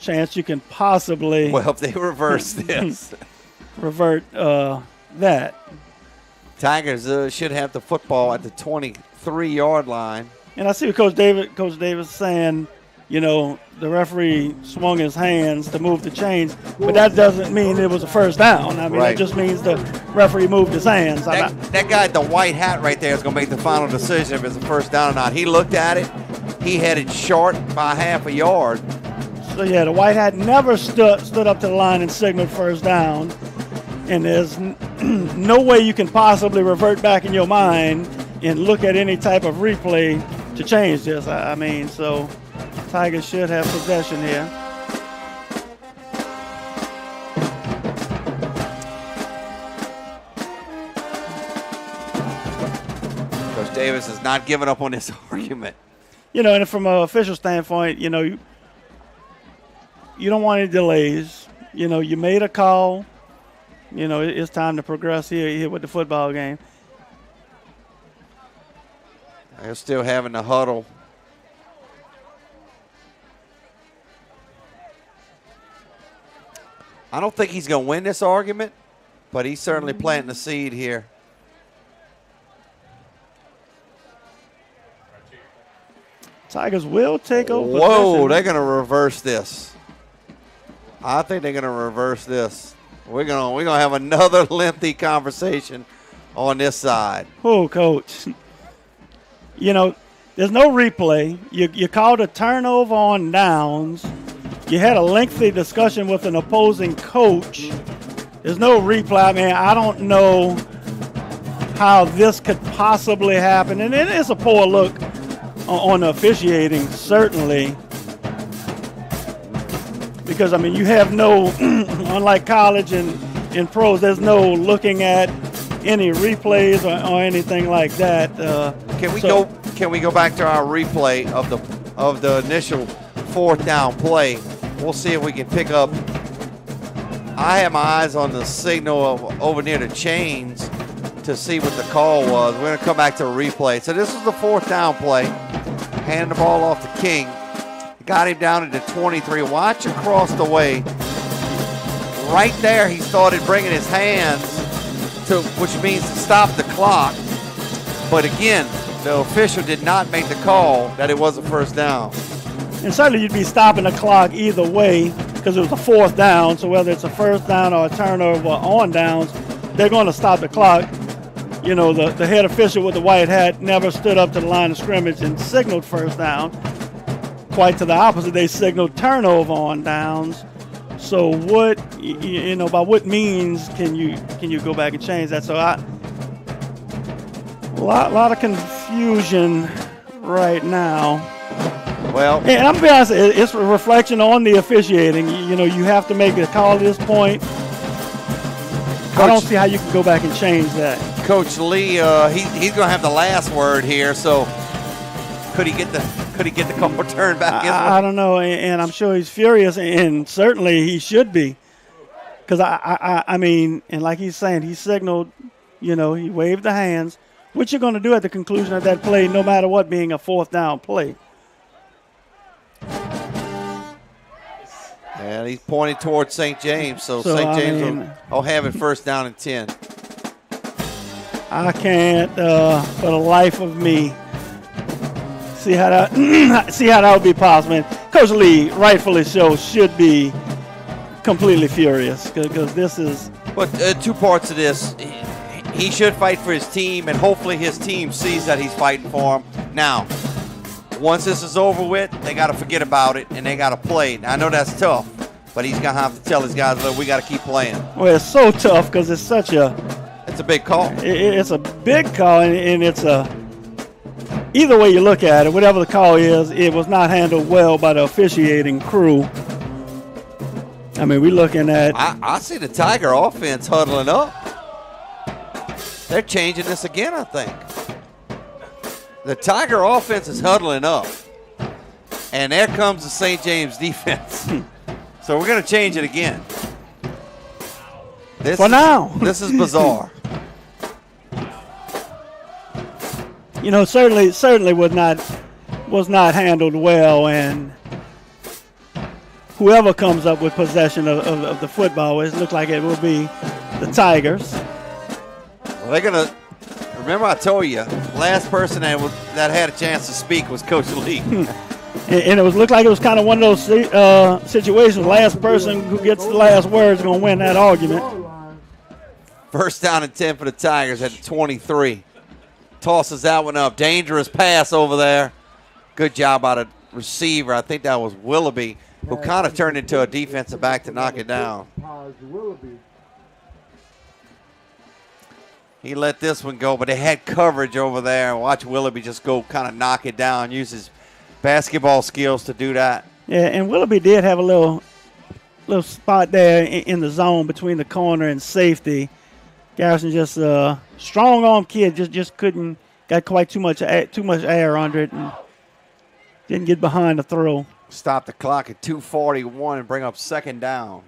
chance you can possibly. Well, if they reverse this, revert that. Tigers should have the football at the 23-yard line. And I see what Coach Davis is saying. The referee swung his hands to move the chains, but that doesn't mean it was a first down. That just means the referee moved his hands. That guy at the white hat right there is going to make the final decision if it's a first down or not. He looked at it. He headed short by half a yard. So, yeah, the white hat never stood up to the line and signaled first down. And there's no way you can possibly revert back in your mind and look at any type of replay to change this. So Tigers should have possession here. Coach Davis is not giving up on this argument. And from an official standpoint, you don't want any delays. You made a call. It's time to progress here with the football game. They're still having the huddle. I don't think he's going to win this argument, but he's certainly planting the seed here. Tigers will take over. Whoa, they're going to reverse this. I think they're going to reverse this. We're going to have another lengthy conversation on this side. Oh, Coach. There's no replay. You called a turnover on downs. You had a lengthy discussion with an opposing coach. There's no replay. I don't know how this could possibly happen. And it is a poor look on the officiating, certainly. Because, you have no, unlike college and pros, there's no looking at any replays or anything like that. Can we go back to our replay of the initial fourth down play? We'll see if we can pick up. I have my eyes on the signal over near the chains to see what the call was. We're going to come back to a replay. So this is the fourth down play. Handing the ball off to King. Got him down at the 23. Watch across the way. Right there, he started bringing his hands to, which means to stop the clock. But again, the official did not make the call that it was a first down. And certainly you'd be stopping the clock either way because it was a fourth down. So whether it's a first down or a turnover on downs, they're going to stop the clock. you know, the head official with the white hat never stood up to the line of scrimmage and signaled first down. Quite to the opposite, they signaled turnover on downs. So what, you know, by what means can you go back and change that? So a lot of confusion right now. Well, and I'm gonna be honest, it's a reflection on the officiating. You know, you have to make a call at this point. I don't see how you can go back and change that. Coach Lee, he's going to have the last word here. So could he get the call turned back? I don't know, and I'm sure he's furious, and certainly he should be, because I mean, and like he's saying, he signaled, you know, he waved the hands. What you're going to do at the conclusion of that play, no matter what, being a fourth down play. And he's pointing towards St. James, so St. James will have it first down and 10. I can't, for the life of me, see how that would be possible. And Coach Lee, rightfully so, should be completely furious because this is. But two parts of this. He should fight for his team, and hopefully his team sees that he's fighting for him. Now, once this is over with, they got to forget about it, and they got to play. Now, I know that's tough, but he's going to have to tell his guys, look, we got to keep playing. Well, it's so tough because it's such a. It's a big call. It's a big call, and it's a. Either way you look at it, whatever the call is, it was not handled well by the officiating crew. I mean, we're looking at. I see the Tiger offense huddling up. They're changing this again, I think. The Tiger offense is huddling up. And there comes the St. James defense. So we're going to change it again. Now. This is bizarre. You know, certainly was not handled well, and whoever comes up with possession of the football, it looks like it will be the Tigers. Well, they're going to – remember I told you, last person that had a chance to speak was Coach Lee. And it looked like it was kind of one of those situations. Last person who gets the last word is going to win that argument. First down and 10 for the Tigers at 23. Tosses that one up. Dangerous pass over there. Good job by the receiver. I think that was Willoughby, who kind of turned into a defensive back to knock it down. He let this one go, but they had coverage over there. Watch Willoughby just go kind of knock it down, use his basketball skills to do that. Yeah, and Willoughby did have a little spot there in the zone between the corner and safety. Garrison just a strong arm kid, just couldn't, got quite too much air under it and didn't get behind the throw. Stop the clock at 2:41 and bring up second down.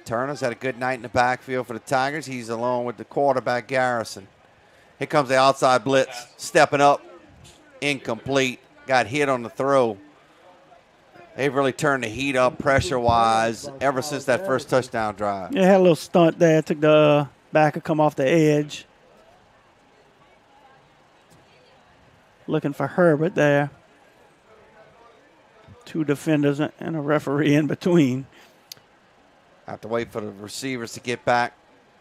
Turner's had a good night in the backfield for the Tigers. He's along with the quarterback, Garrison. Here comes the outside blitz. Stepping up. Incomplete. Got hit on the throw. They've really turned the heat up pressure-wise ever since that first touchdown drive. Yeah, had a little stunt there. Took the backer come off the edge. Looking for Herbert there. Two defenders and a referee in between. Have to wait for the receivers to get back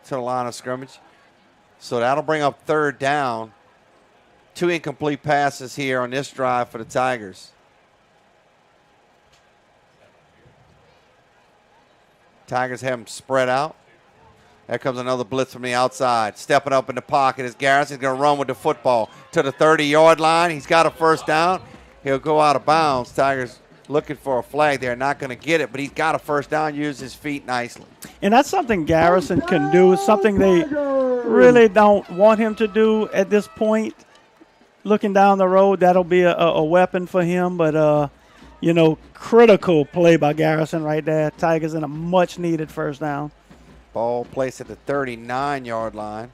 to the line of scrimmage. So that'll bring up third down. 2 incomplete passes here on this drive for the Tigers. Tigers have them spread out. There comes another blitz from the outside. Stepping up in the pocket is Garrison. He's going to run with the football to the 30-yard line. He's got a first down. He'll go out of bounds. Tigers looking for a flag there, not going to get it, but he's got a first down, use his feet nicely. And that's something Garrison can do, something they really don't want him to do at this point. Looking down the road, that'll be a weapon for him, but, you know, critical play by Garrison right there. Tigers in a much-needed first down. Ball placed at the 39-yard line.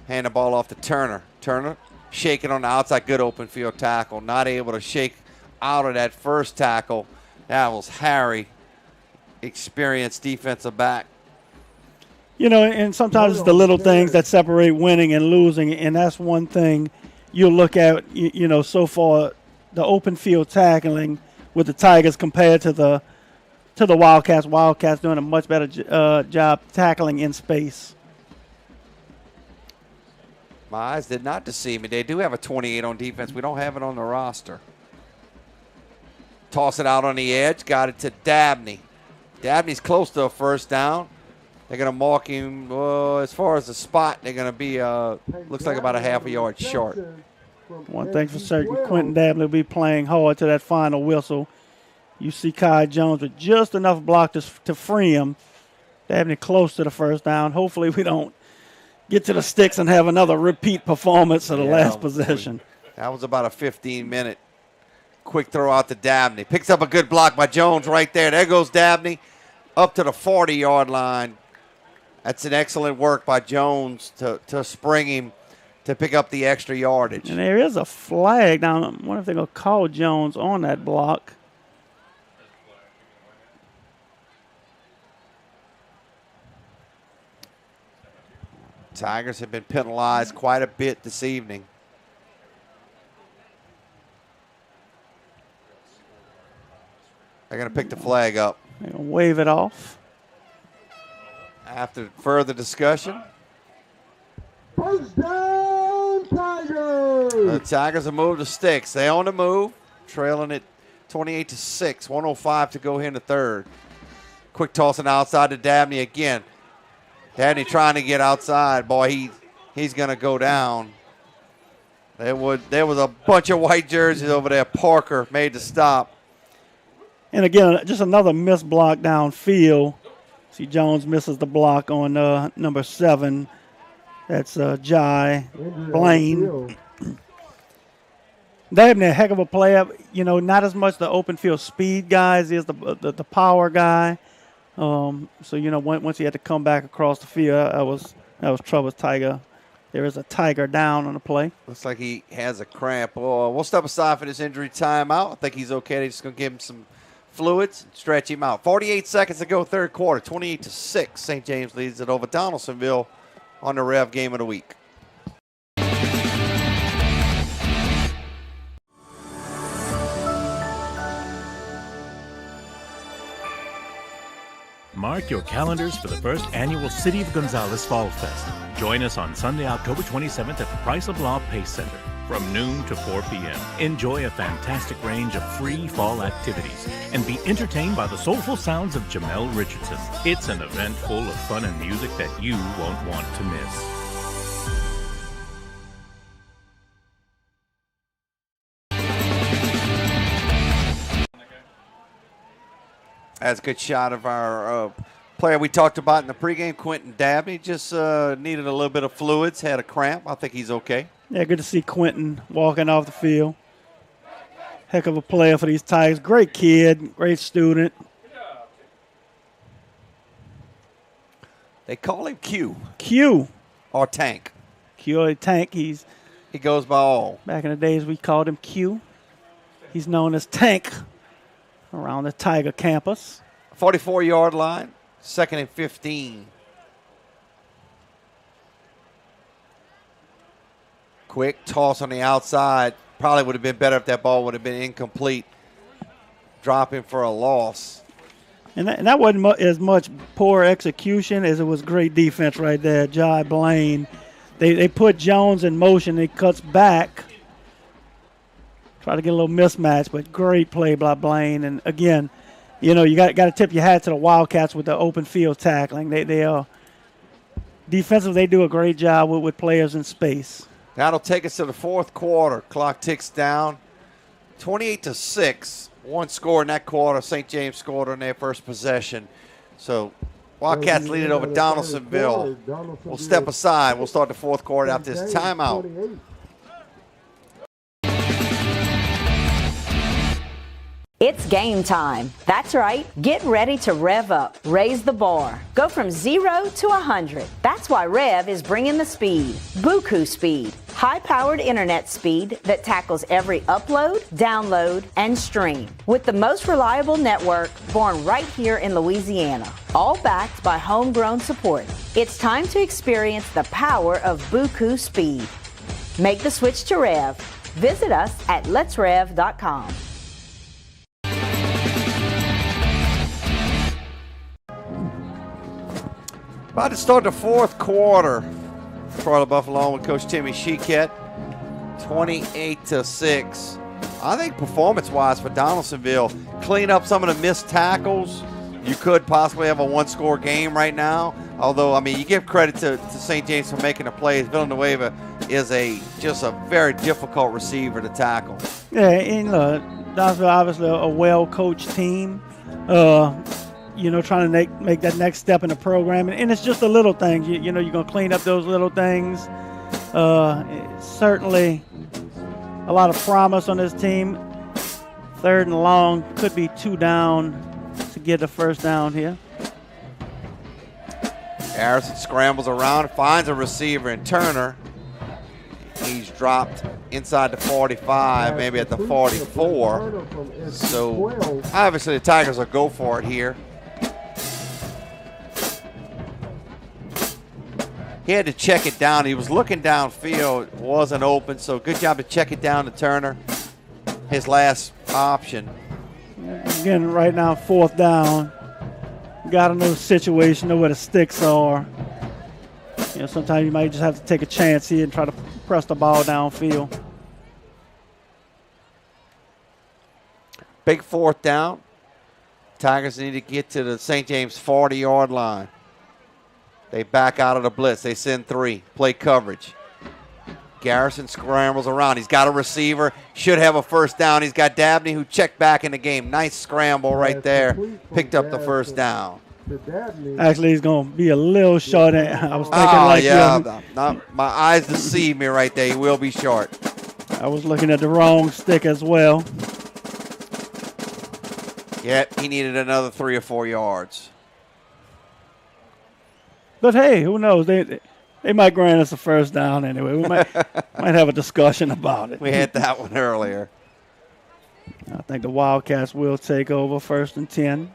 Hand the ball off to Turner. Turner shaking on the outside, good open field tackle, not able to shake out of that first tackle. That was Harry, experienced defensive back. You know, and sometimes it's the little things that separate winning and losing, and that's one thing you'll look at, you know, so far, the open field tackling with the Tigers compared to the to the Wildcats. Wildcats doing a much better job tackling in space. My eyes did not deceive me. They do have a 28 on defense. We don't have it on the roster. Toss it out on the edge. Got it to Dabney. Dabney's close to a first down. They're going to mark him. As far as the spot, they're going to be, looks like about a half a yard short. One thing for certain, Quentin Dabney will be playing hard to that final whistle. You see Kai Jones with just enough block to free him. Dabney close to the first down. Hopefully we don't get to the sticks and have another repeat performance of the last possession. That was about a 15-minute quick throw out to Dabney. Picks up a good block by Jones right there. There goes Dabney up to the 40-yard line. That's an excellent work by Jones to spring him to pick up the extra yardage. And there is a flag. Now, I wonder if they're going to call Jones on that block. Tigers have been penalized quite a bit this evening. They're going to pick the flag up. They're going to wave it off. After further discussion. First down, Tigers! The Tigers have moved the sticks. They on the move, trailing it 28-6. 1:05 to go here in the third. Quick tossing outside to Dabney again. Dabney trying to get outside. Boy, he's going to go down. There was a bunch of white jerseys over there. Parker made the stop. And again, just another missed block downfield. See, Jones misses the block on number 7. That's Jai Blaine. Dabney, a heck of a player. You know, not as much the open field speed guy as he is the power guy. So, you know, once he had to come back across the field, that was trouble. Tiger. There is a Tiger down on the play. Looks like he has a cramp. Oh, we'll step aside for this injury timeout. I think he's okay. They're just going to give him some fluids, stretch him out. 48 seconds to go, third quarter. 28-6. St. James leads it over Donaldsonville on the Rev game of the week. Mark your calendars for the first annual City of Gonzales Fall Fest. Join us on Sunday, October 27th at the Price of Law Pace Center from noon to 4 p.m. Enjoy a fantastic range of free fall activities and be entertained by the soulful sounds of Jamel Richardson. It's an event full of fun and music that you won't want to miss. That's a good shot of our player we talked about in the pregame, Quentin Dabney. Just needed a little bit of fluids, had a cramp. I think he's okay. Yeah, good to see Quentin walking off the field. Heck of a player for these Tigers. Great kid, great student. They call him Q. Q. Or Tank. Q or Tank. He goes by all. Back in the days, we called him Q. He's known as Tank around the Tiger campus. 44-yard line, 2nd and 15. Quick toss on the outside. Probably would have been better if that ball would have been incomplete. Dropping for a loss. And that wasn't as much poor execution as it was great defense right there. Jai Blaine. They put Jones in motion. He cuts back. Try to get a little mismatch, but great play by Blaine. And again, you know, you got to tip your hat to the Wildcats with the open field tackling. They are defensive. They do a great job with players in space. That'll take us to the fourth quarter. Clock ticks down. 28-6. One score in that quarter. St. James scored on their first possession. So Wildcats lead it over Donaldsonville. We'll step aside. We'll start the fourth quarter after this timeout. It's game time. That's right. Get ready to rev up. Raise the bar. Go from 0 to 100. That's why REV is bringing the speed. Buku speed. High-powered internet speed that tackles every upload, download, and stream. With the most reliable network born right here in Louisiana. All backed by homegrown support. It's time to experience the power of Buku speed. Make the switch to REV. Visit us at letsrev.com. About to start the fourth quarter for the Buffalo with Coach Timmy Shekett, 28-6. I think performance-wise for Donaldsonville, clean up some of the missed tackles. You could possibly have a one-score game right now. Although, I mean, you give credit to St. James for making the plays. Villanueva is just a very difficult receiver to tackle. Yeah, and Donaldsonville obviously a well-coached team. Trying to make that next step in the program. And it's just the little things. You're going to clean up those little things. Certainly a lot of promise on this team. 3rd and long, could be 2 down to get the first down here. Harrison scrambles around, finds a receiver in Turner. He's dropped inside the 45, maybe at the 44. So obviously the Tigers will go for it here. He had to check it down. He was looking downfield, wasn't open, so good job to check it down to Turner. His last option. Again, right now, 4th down. Got to know the situation, know where the sticks are. Sometimes you might just have to take a chance here and try to press the ball downfield. Big 4th down. Tigers need to get to the St. James 40-yard line. They back out of the blitz. They send 3. Play coverage. Garrison scrambles around. He's got a receiver. Should have a first down. He's got Dabney who checked back in the game. Nice scramble right there. Picked up the first down. Actually, he's going to be a little short. I was thinking my eyes deceive me right there. He will be short. I was looking at the wrong stick as well. Yep, he needed another 3 or 4 yards. But hey, who knows? They might grant us a first down anyway. We might have a discussion about it. We had that one earlier. I think the Wildcats will take over 1st and 10.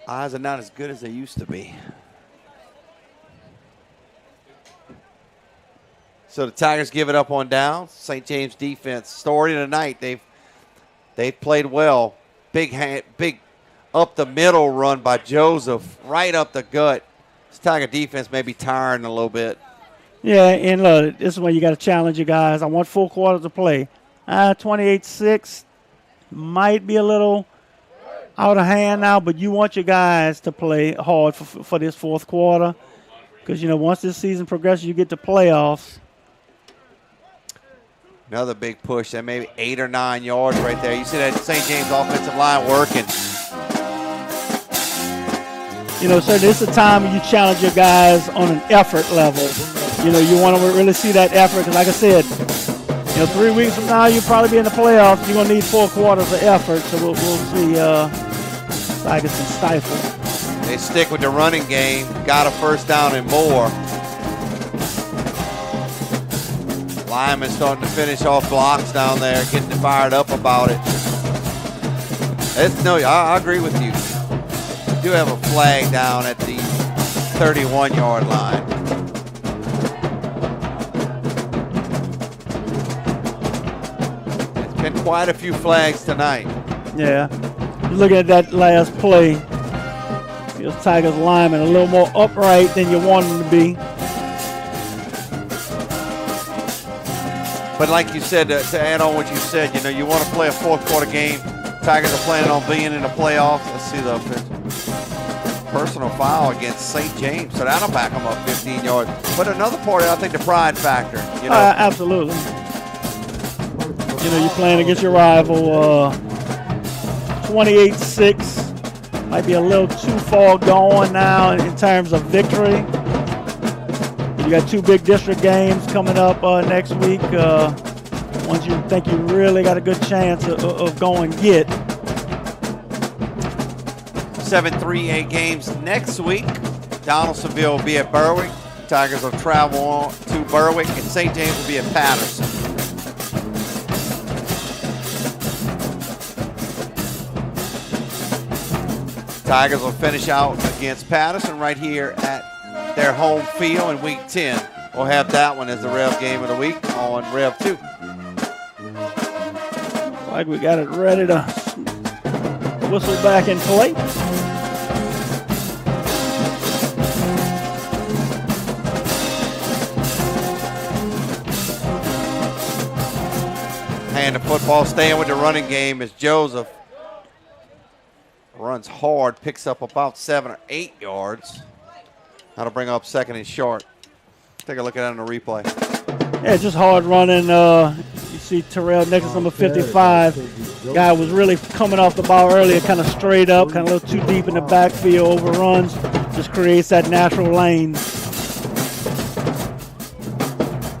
Eyes are not as good as they used to be. So the Tigers give it up on down. St. James defense, story tonight. They've played well. Big up the middle run by Joseph, right up the gut. This Tiger defense may be tiring a little bit. Yeah, and look, this is when you got to challenge your guys. I want 4 quarters to play. 28-6 might be a little out of hand now, but you want your guys to play hard for this 4th quarter because, once this season progresses, you get to playoffs. Another big push. That maybe 8 or 9 yards right there. You see that St. James offensive line working. Sir, this is a time when you challenge your guys on an effort level. You want to really see that effort because, like I said, 3 weeks from now, you'll probably be in the playoffs. You're going to need 4 quarters of effort, so we'll see Tigers can stifle. They stick with the running game. Got a first down and more. Lyman starting to finish off blocks down there, getting fired up about it. I agree with you. We do have a flag down at the 31-yard line. It's been quite a few flags tonight. Yeah. You look at that last play. Your Tigers lineman a little more upright than you want him to be. But like you said, to add on what you said, you want to play a 4th quarter game. Tigers are planning on being in the playoffs. Let's see the personal foul against St. James, so that'll back them up 15 yards. But another part, I think, the pride factor. Absolutely. You're playing against your rival. 28-6 might be a little too far going now in terms of victory. You got 2 big district games coming up next week. Ones you think you really got a good chance of going get. 7 3A games next week. Donaldsonville will be at Berwick. Tigers will travel on to Berwick, and St. James will be at Patterson. Tigers will finish out against Patterson right here at their home field in Week 10. We'll have that one as the Rev game of the week on Rev 2. Like we got it ready to whistle back in play. And the football staying with the running game as Joseph runs hard, picks up about 7 or 8 yards. That'll bring up second and short. Take a look at that on the replay. Yeah, just hard running. You see Terrell Nichols, number 55. Guy was really coming off the ball earlier, kind of straight up, kind of a little too deep in the backfield, overruns, just creates that natural lane.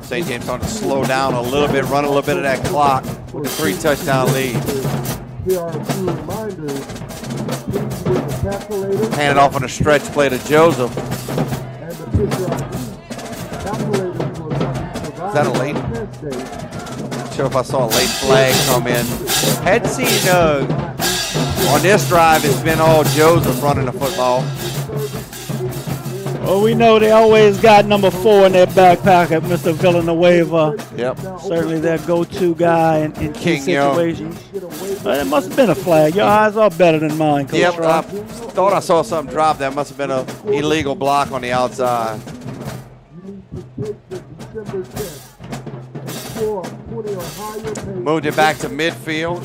St. James starting to slow down a little bit, run a little bit of that clock with a 3-touchdown lead. Here are a few reminders. Please with the calculator. Hand it off on a stretch play to Joseph. And the picture ID. Calculators will be Is that a late? Not sure if I saw a late flag come in. Hadn't seen on this drive, it's been all Joseph running the football. Well, we know they always got number 4 in their backpack at Mr. Villanueva. Yep. Certainly their go-to guy in key King situations. But it must have been a flag. Your eyes are better than mine, Coach. Yep, Rob. I thought I saw something drop. That must have been an illegal block on the outside. Moved it back to midfield.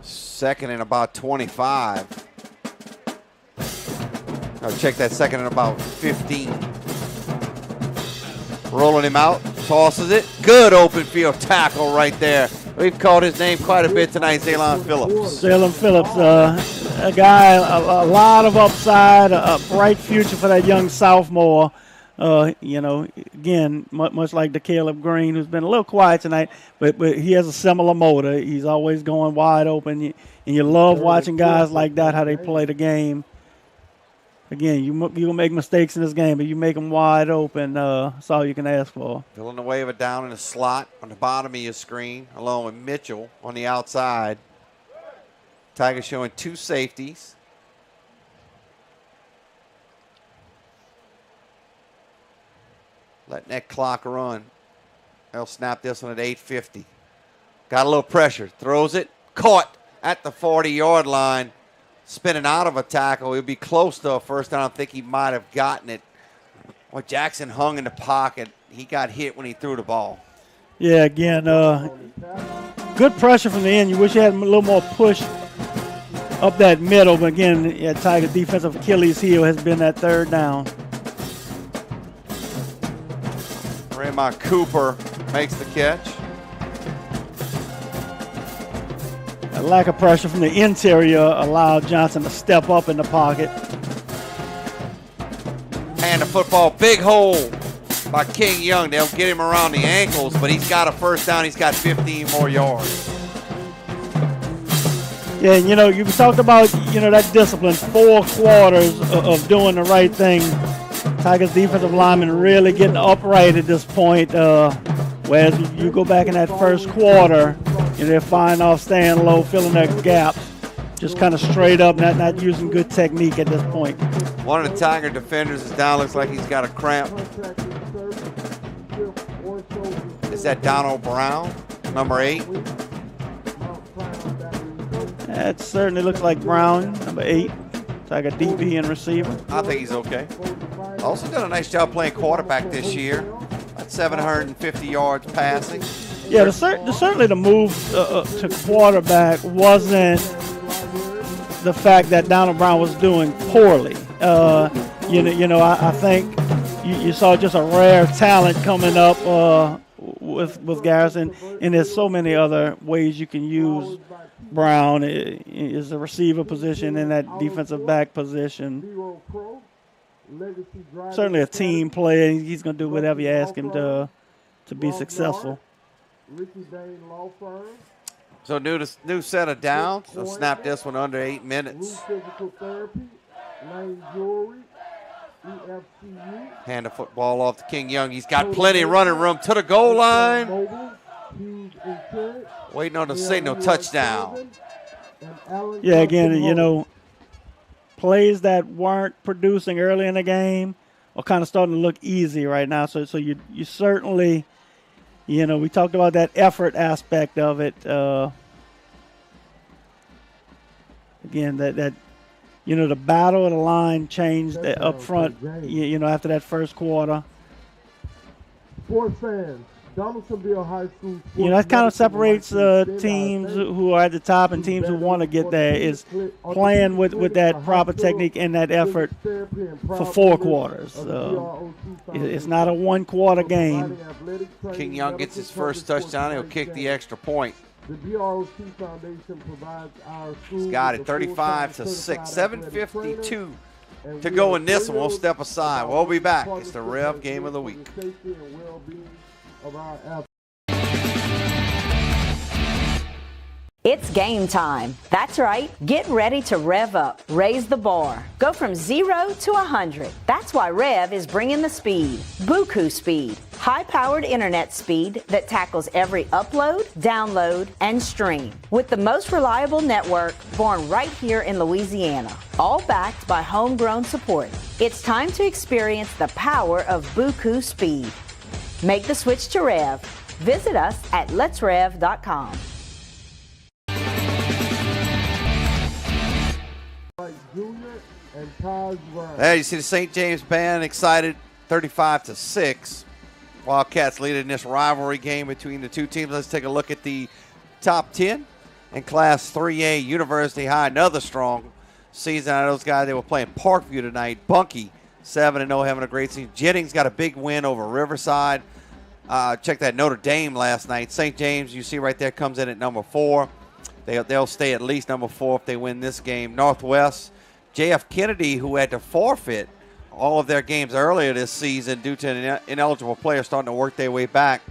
Second and about 25. I'll check that second and about 15. Rolling him out, tosses it. Good open field tackle right there. We've called his name quite a bit tonight, Zaylon Phillips. Zaylon Phillips, a guy, a lot of upside, a bright future for that young sophomore. You know, again, much like the Caleb Green, who's been a little quiet tonight, but he has a similar motor. He's always going wide open, and you love watching guys like that, how they play the game. Again, you'll make mistakes in this game, but you make them wide open. That's all you can ask for. Villanueva down in the slot on the bottom of your screen, along with Mitchell on the outside. Tigers showing 2 safeties. Letting that clock run. They'll snap this one at 8:50. Got a little pressure. Throws it. Caught at the 40-yard line. Spinning out of a tackle. He'll be close to a first down. I think he might have gotten it. Well, Jackson hung in the pocket. He got hit when he threw the ball. Yeah, again, good pressure from the end. You wish you had a little more push up that middle. But again, yeah, Tiger defensive Achilles heel has been that third down. Raymond Cooper makes the catch. A lack of pressure from the interior allowed Johnson to step up in the pocket. And the football, big hole by King Young. They'll get him around the ankles, but he's got a first down. He's got 15 more yards. Yeah, and, you know, you talked about, you know, that discipline, 4 quarters of doing the right thing. Tigers defensive linemen really getting upright at this point. Whereas you go back in that first quarter, and they're fine off staying low, filling their gaps, just kind of straight up, not using good technique at this point. One of the Tiger defenders is down. Looks like he's got a cramp. Is that Donald Brown, number 8? That certainly looks like Brown, number 8. Tiger DB and receiver. I think he's okay. Also done a nice job playing quarterback this year. At 750 yards passing. Yeah, certainly the move to quarterback wasn't the fact that Donald Brown was doing poorly. I think you saw just a rare talent coming up with Garrison, and there's so many other ways you can use Brown is a receiver position in that defensive back position. Certainly a team player. He's going to do whatever you ask him to be successful. So new set of downs. So snap this one under 8 minutes. Hand the football off to King Young. He's got plenty of running room to the goal line. Waiting on the signal, touchdown. Yeah, again, you know, plays that weren't producing early in the game are kind of starting to look easy right now. So you certainly, we talked about that effort aspect of it. Again, that the battle of the line changed up front, after that first quarter. Sports fans, Donaldsonville High School. That kind of separates teams who are at the top and teams who want to get there, is playing with that proper technique and that effort for 4 quarters. It's not a 1-quarter game. King Young gets his first touchdown. He'll kick the extra point. The BROC Foundation provides our school. He's got it 35-6, 7:52 to go in this one. We'll step aside. We'll be back. It's the Rev Game of the Week. Safety and well-being of our athletes. It's game time. That's right. Get ready to rev up. Raise the bar. Go from 0 to 100. That's why REV is bringing the speed. Buku speed. High-powered internet speed that tackles every upload, download, and stream. With the most reliable network born right here in Louisiana. All backed by homegrown support. It's time to experience the power of Buku speed. Make the switch to REV. Visit us at letsrev.com. There you see the St. James band excited, 35-6. Wildcats lead in this rivalry game between the two teams. Let's take a look at the top 10 in Class 3A. University High, another strong season out of those guys. They were playing Parkview tonight. Bunkie, 7-0, having a great season. Jennings got a big win over Riverside. Check that Notre Dame last night. St. James, you see right there, comes in at number 4. They'll stay at least number 4 if they win this game. Northwest, J.F. Kennedy, who had to forfeit all of their games earlier this season due to an ineligible player starting to work their way back.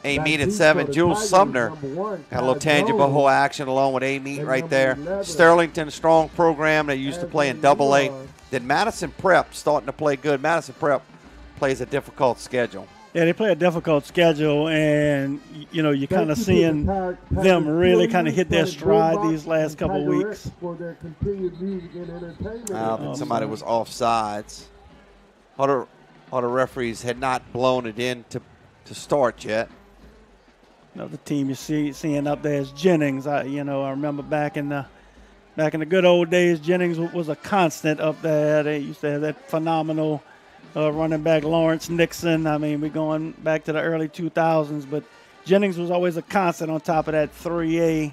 A-Meet at 7. Jules Sumner got a little tangible whole action along with A-Meet right there. Sterlington, strong program. They used to play in AA. Then Madison Prep starting to play good. Madison Prep plays a difficult schedule. Yeah, they play a difficult schedule, and, you're kind of seeing them really kind of hit their stride these last couple of weeks. I think somebody was offsides. All the referees had not blown it in to start yet. The team you're seeing up there is Jennings. I remember back in the good old days, Jennings was a constant up there. They used to have that phenomenal running back Lawrence Nixon. I mean, we're going back to the early 2000s, but Jennings was always a constant on top of that 3A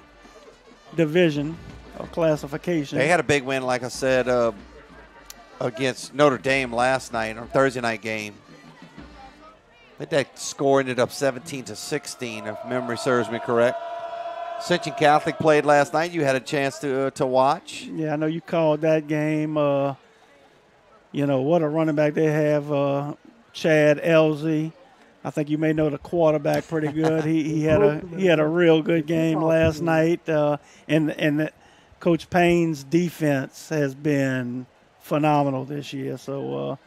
division of classification. They had a big win, like I said, against Notre Dame last night, or Thursday night game. I think that score ended up 17-16, if memory serves me correct. Ascension Catholic played last night. You had a chance to watch. Yeah, I know you called that game. What a running back they have, Chad Elzy. I think you may know the quarterback pretty good. He had a real good game last night, and Coach Payne's defense has been phenomenal this year. So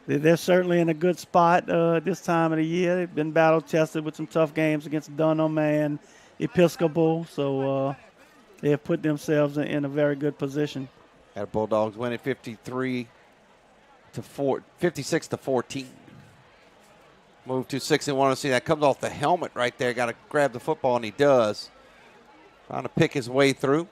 they're certainly in a good spot this time of the year. They've been battle tested with some tough games against Dunham and Episcopal, so they have put themselves in a very good position. Had Bulldogs winning 56-14. Move to 6-1. See that comes off the helmet right there. Got to grab the football, and he does. Trying to pick his way through.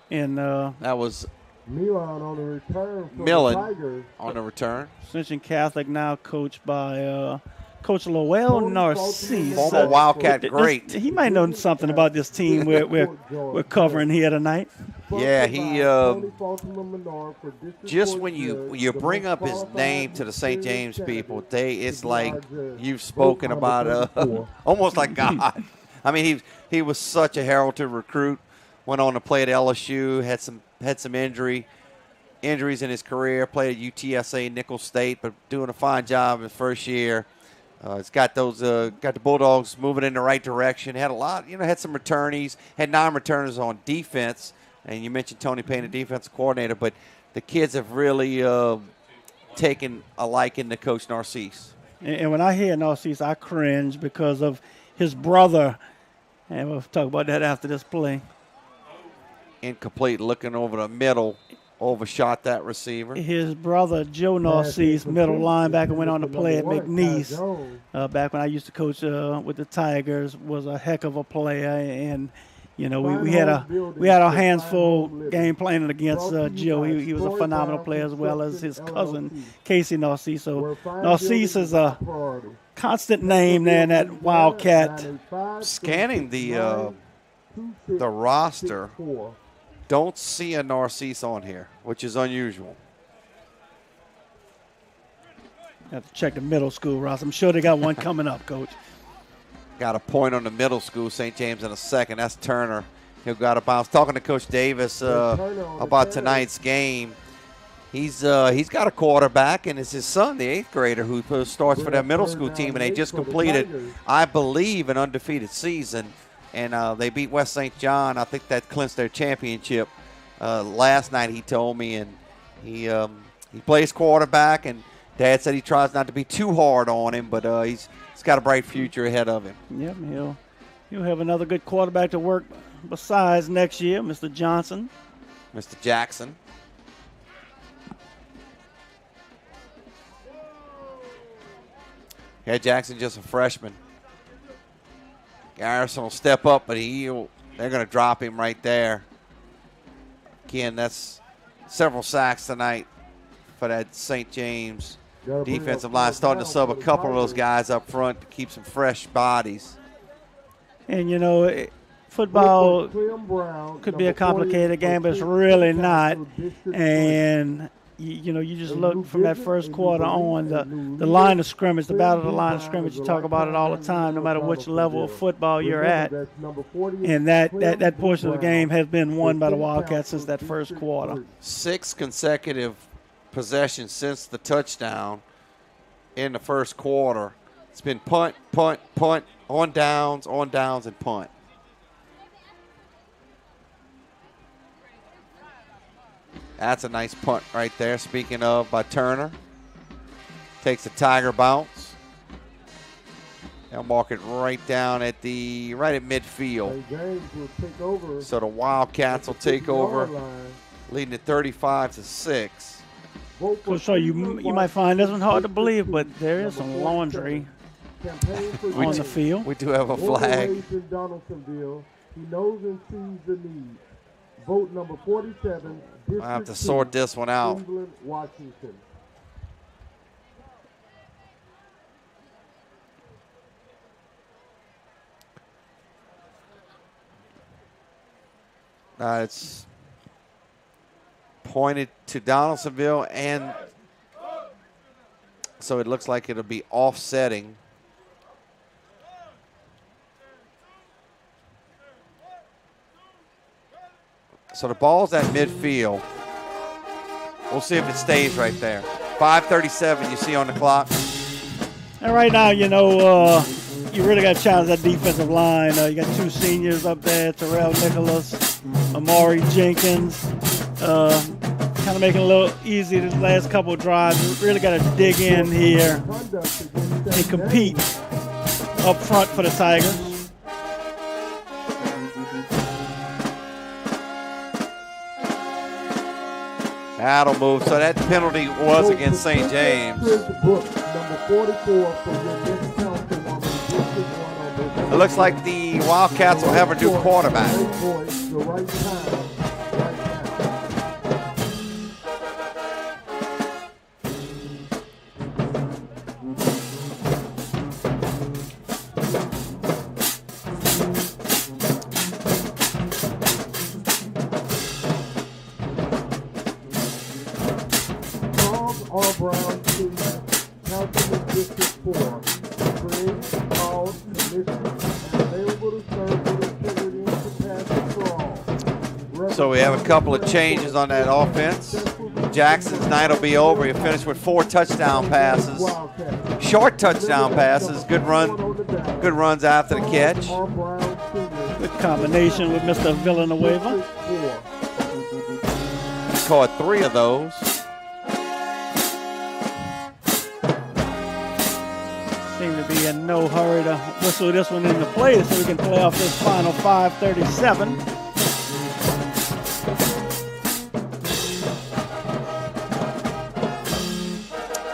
And that was Milan on the return. Millen on the return. Ascension Catholic now coached by Coach Lowell Narcisse. Former Wildcat great. He might know something about this team we're covering here tonight. Yeah, he just when you bring up his name to the St. James people, it's like you've spoken about almost like God. I mean, he was such a heralded recruit. Went on to play at LSU, had some injuries in his career. Played at UTSA, Nicholls State, but doing a fine job in his first year. It's got the Bulldogs moving in the right direction. Had a lot, had some returnees, had 9 returners on defense. And you mentioned Tony Payne, the defensive coordinator, but the kids have really taken a liking to Coach Narcisse. And when I hear Narcisse, I cringe because of his brother. And we'll talk about that after this play. Incomplete, looking over the middle. overshot that receiver. His brother, Joe Narcisse, middle linebacker, went on to play at McNeese. Back when I used to coach with the Tigers, was a heck of a player. And, you know, we had our hands full game playing against Joe. He was a phenomenal player, as well as his cousin, Casey Narcisse. So Narcisse is a constant name there in that Wildcat. Scanning the roster, don't see a Narcisse on here, which is unusual. Have to check the middle school roster. I'm sure they got one coming up, Coach. Got a point on the middle school, St. James in a second. That's Turner. He'll got a bounce. Talking to Coach Davis about tonight's game. He's got a quarterback, and it's his son, the 8th grader, who starts for their middle school team, and they just completed, I believe, an undefeated season. And they beat West St. John. I think that clinched their championship last night, he told me. And he plays quarterback, and Dad said he tries not to be too hard on him, but he's got a bright future ahead of him. Yep, he'll have another good quarterback to work besides next year, Mr. Johnson. Mr. Jackson. Yeah, Jackson just a freshman. Garrison will step up, but they're going to drop him right there. Again, that's several sacks tonight for that St. James defensive line. Starting to sub a couple of those guys up front to keep some fresh bodies. And, you know, football could be a complicated game, but it's really not. And, you know, you just look from that first quarter on, the line of scrimmage, the battle of the line of scrimmage, you talk about it all the time, no matter which level of football you're at. And that portion of the game has been won by the Wildcats since that first quarter. 6 consecutive possessions since the touchdown in the first quarter. It's been punt, punt, punt, on downs, and punt. That's a nice punt right there, speaking of, by Turner. Takes a Tiger bounce. They'll mark it right down at midfield. So the Wildcats will take over, leading at 35-6. So you might find this one hard to believe, but there is some laundry on the field. We do have a flag. Donaldsonville. He knows and sees the need. Vote number 47. I have to sort this one out. England, Washington. It's pointed to Donaldsonville, and so it looks like it'll be offsetting. So the ball's at midfield. We'll see if it stays right there. 5:37 you see on the clock. And right now, you know, you really got to challenge that defensive line. You got 2 seniors up there, Terrell Nicholas, Amari Jenkins. Kind of making it a little easy the last couple of drives. You really got to dig in here and compete up front for the Tigers. That'll move. So that penalty was against St. James. It looks like the Wildcats will have a new quarterback. So we have a couple of changes on that offense. Jackson's night will be over. He'll finish with 4 touchdown passes. Short touchdown passes. Good runs after the catch. Good combination with Mr. Villanueva. He caught 3 of those. Seem to be in no hurry to whistle this one into play so we can play off this final 5:37.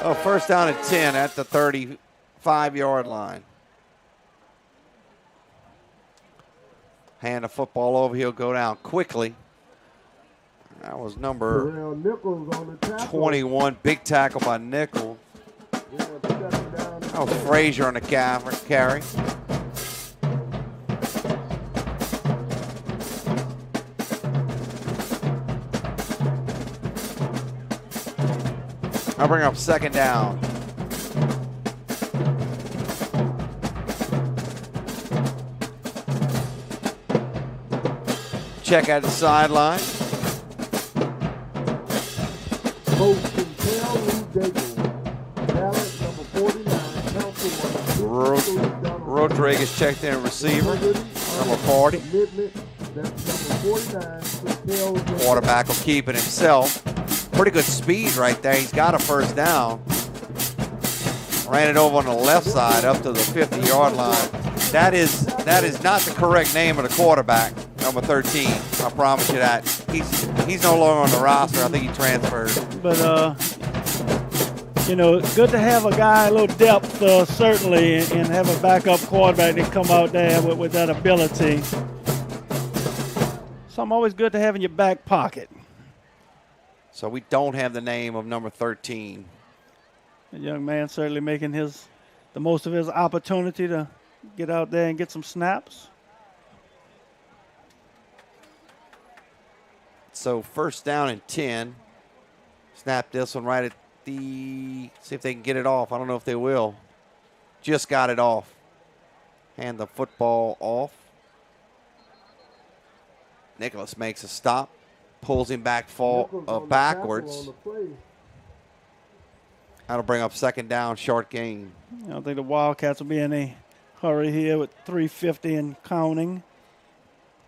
Oh, first down and 10 at the 35-yard line. Hand the football over. He'll go down quickly. That was number 21. Big tackle by Nichols. That was Frazier on the carry. I'll bring up second down. Check at the sideline. Rodriguez checked in receiver, number 40. Quarterback will keep it himself. Pretty good speed right there. He's got a first down. Ran it over on the left side up to the 50-yard line. That is not the correct name of the quarterback, number 13. I promise you that. He's no longer on the roster. I think he transferred. But good to have a guy, a little depth, certainly, and have a backup quarterback that come out there with that ability. So I'm always good to have in your back pocket. So we don't have the name of number 13. The young man certainly making the most of his opportunity to get out there and get some snaps. So first down and 10. Snap this one right at see if they can get it off. I don't know if they will. Just got it off. Hand the football off. Nicholas makes a stop. Pulls him backwards. That'll bring up second down, short gain. I don't think the Wildcats will be in a hurry here with 3:50 and counting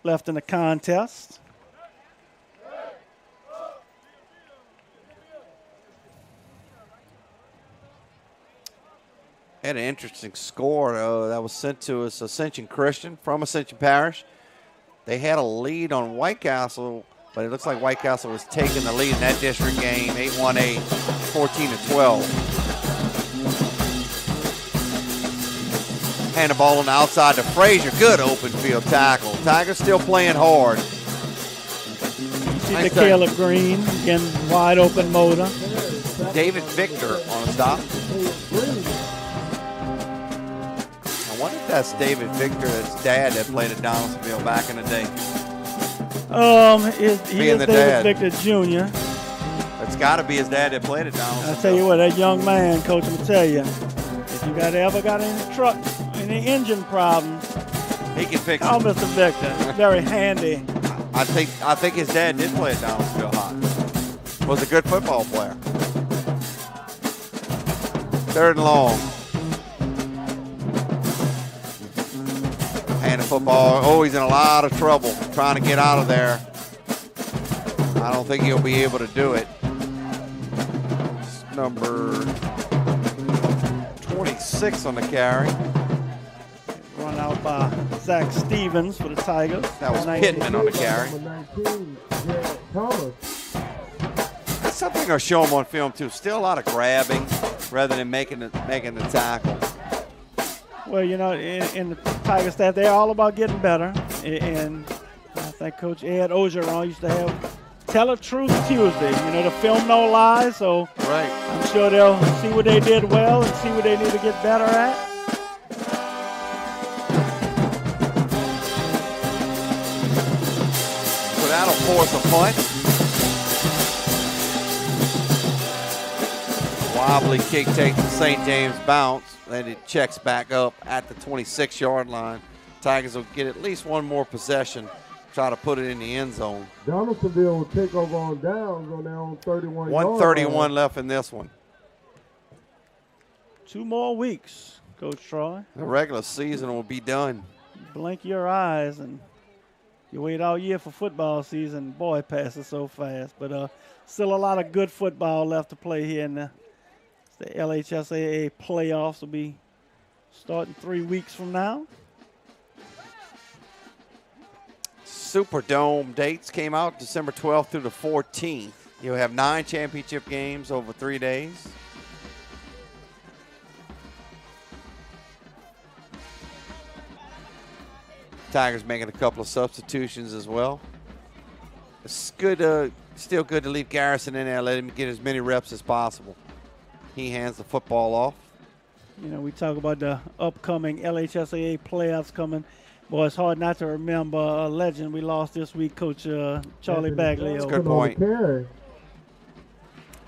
left in the contest. Had an interesting score that was sent to us, Ascension Christian from Ascension Parish. They had a lead on White Castle, but it looks like White Castle was taking the lead in that district game, 8-1-8, 14-12. Hand the ball on the outside to Frazier. Good open field tackle. Tigers still playing hard. See the Caleb Green, again, wide open motor. David Victor on a stop. I wonder if that's David Victor, that's dad that played at Donaldsonville back in the day. He is David Victor Jr. It's got to be his dad that played at Donaldsonville. I tell you what, that young man, Coach, will tell you, if you ever got any truck, any engine problems, he can fix it. Call Mr. Victor. Very handy. I think his dad did play at Donaldsonville High. Was a good football player. Third and long. Hand the football. Oh, he's in a lot of trouble trying to get out of there. I don't think he'll be able to do it. It's number 26 on the carry. Run out by Zach Stevens for the Tigers. That was Pittman on the carry. That's something I'll show him on film too. Still a lot of grabbing rather than making the tackle. Well, in the Tiger staff, they're all about getting better. And I think Coach Ed Ogeron used to have Tell a Truth Tuesday. The film no lies, so right. I'm sure they'll see what they did well and see what they need to get better at. So that'll force a punt. Wobbly kick takes the St. James bounce. Then it checks back up at the 26-yard line. Tigers will get at least one more possession, try to put it in the end zone. Donaldsonville will take over on downs on their own 31 1:31 left in this one. 2 more weeks, Coach Troy. The regular season will be done. Blink your eyes and you wait all year for football season. Boy, it passes so fast. But still a lot of good football left to play here in the LHSAA playoffs will be starting 3 weeks from now. Superdome dates came out December 12th through the 14th. You'll have 9 championship games over 3 days. Tigers making a couple of substitutions as well. It's good, still good to leave Garrison in there, let him get as many reps as possible. He hands the football off. You know, we talk about the upcoming LHSAA playoffs coming. Boy, it's hard not to remember a legend we lost this week, Coach Charlie Bagley. That's a good point.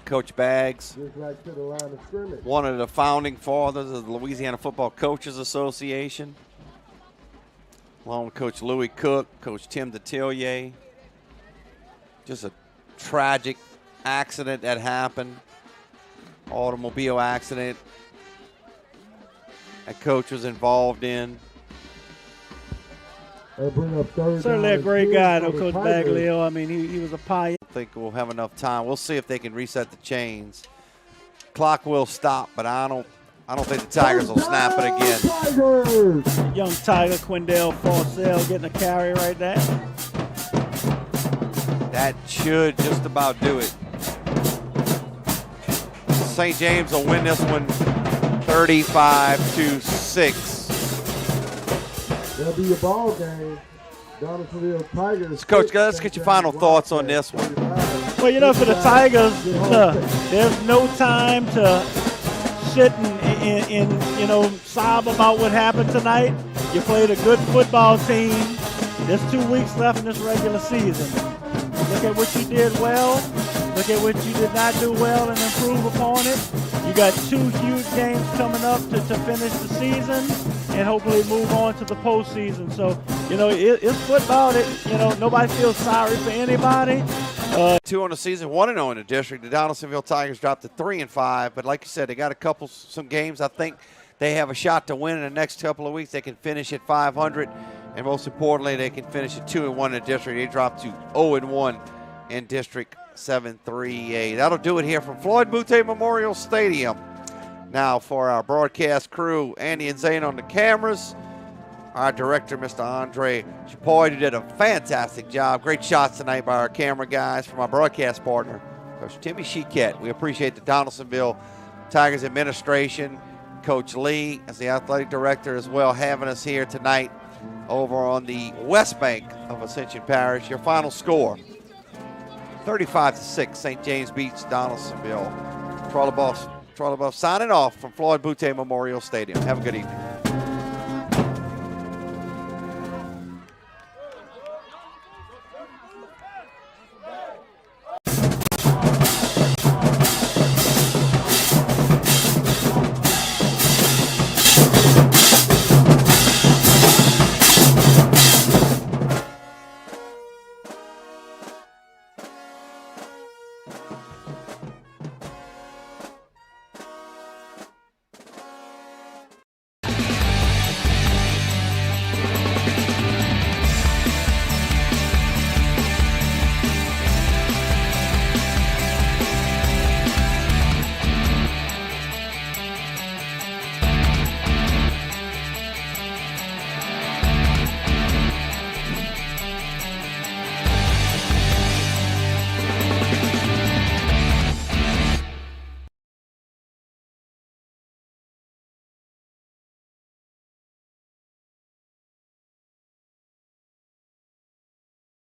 Coach Baggs, one of the founding fathers of the Louisiana Football Coaches Association, along with Coach Louis Cook, Coach Tim Detillier. Just a tragic accident that happened, automobile accident that Coach was involved in. Certainly a great guy, though, Coach Bagley. I mean, he was a pioneer. I think we'll have enough time. We'll see if they can reset the chains. Clock will stop, but I don't think the Tigers will snap it again. Young Tiger Quindell Forsell getting a carry right there. That should just about do it. St. James will win this one 35-6. That'll be your ball game. Donaldsonville Tigers. Coach, let's get your final thoughts on this one. Well, you know, for the Tigers, there's no time to sit and sob about what happened tonight. You played a good football team. There's 2 weeks left in this regular season. Look at what you did well. Look at what you did not do well and improve upon it. You got 2 huge games coming up to finish the season and hopefully move on to the postseason. So, you know, it's football. Nobody feels sorry for anybody. 2 on the season, 1-0 in the district. The Donaldsonville Tigers dropped to 3-5. But like you said, they got some games. I think they have a shot to win in the next couple of weeks. They can finish at 500. And most importantly, they can finish at 2-1 in the district. They dropped to 0-1 in District 7-3A. That'll do it here from Floyd Boutte Memorial Stadium. Now for our broadcast crew, Andy and Zane on the cameras. Our director, Mr. Andre Chapoy, who did a fantastic job. Great shots tonight by our camera guys. From our broadcast partner, Coach Timmy Chiquette. We appreciate the Donaldsonville Tigers administration, Coach Lee as the athletic director as well, having us here tonight over on the west bank of Ascension Parish. Your final score, 35-6, St. James beats Donaldsonville. Trolley Buff signing off from Floyd Boutte Memorial Stadium. Have a good evening.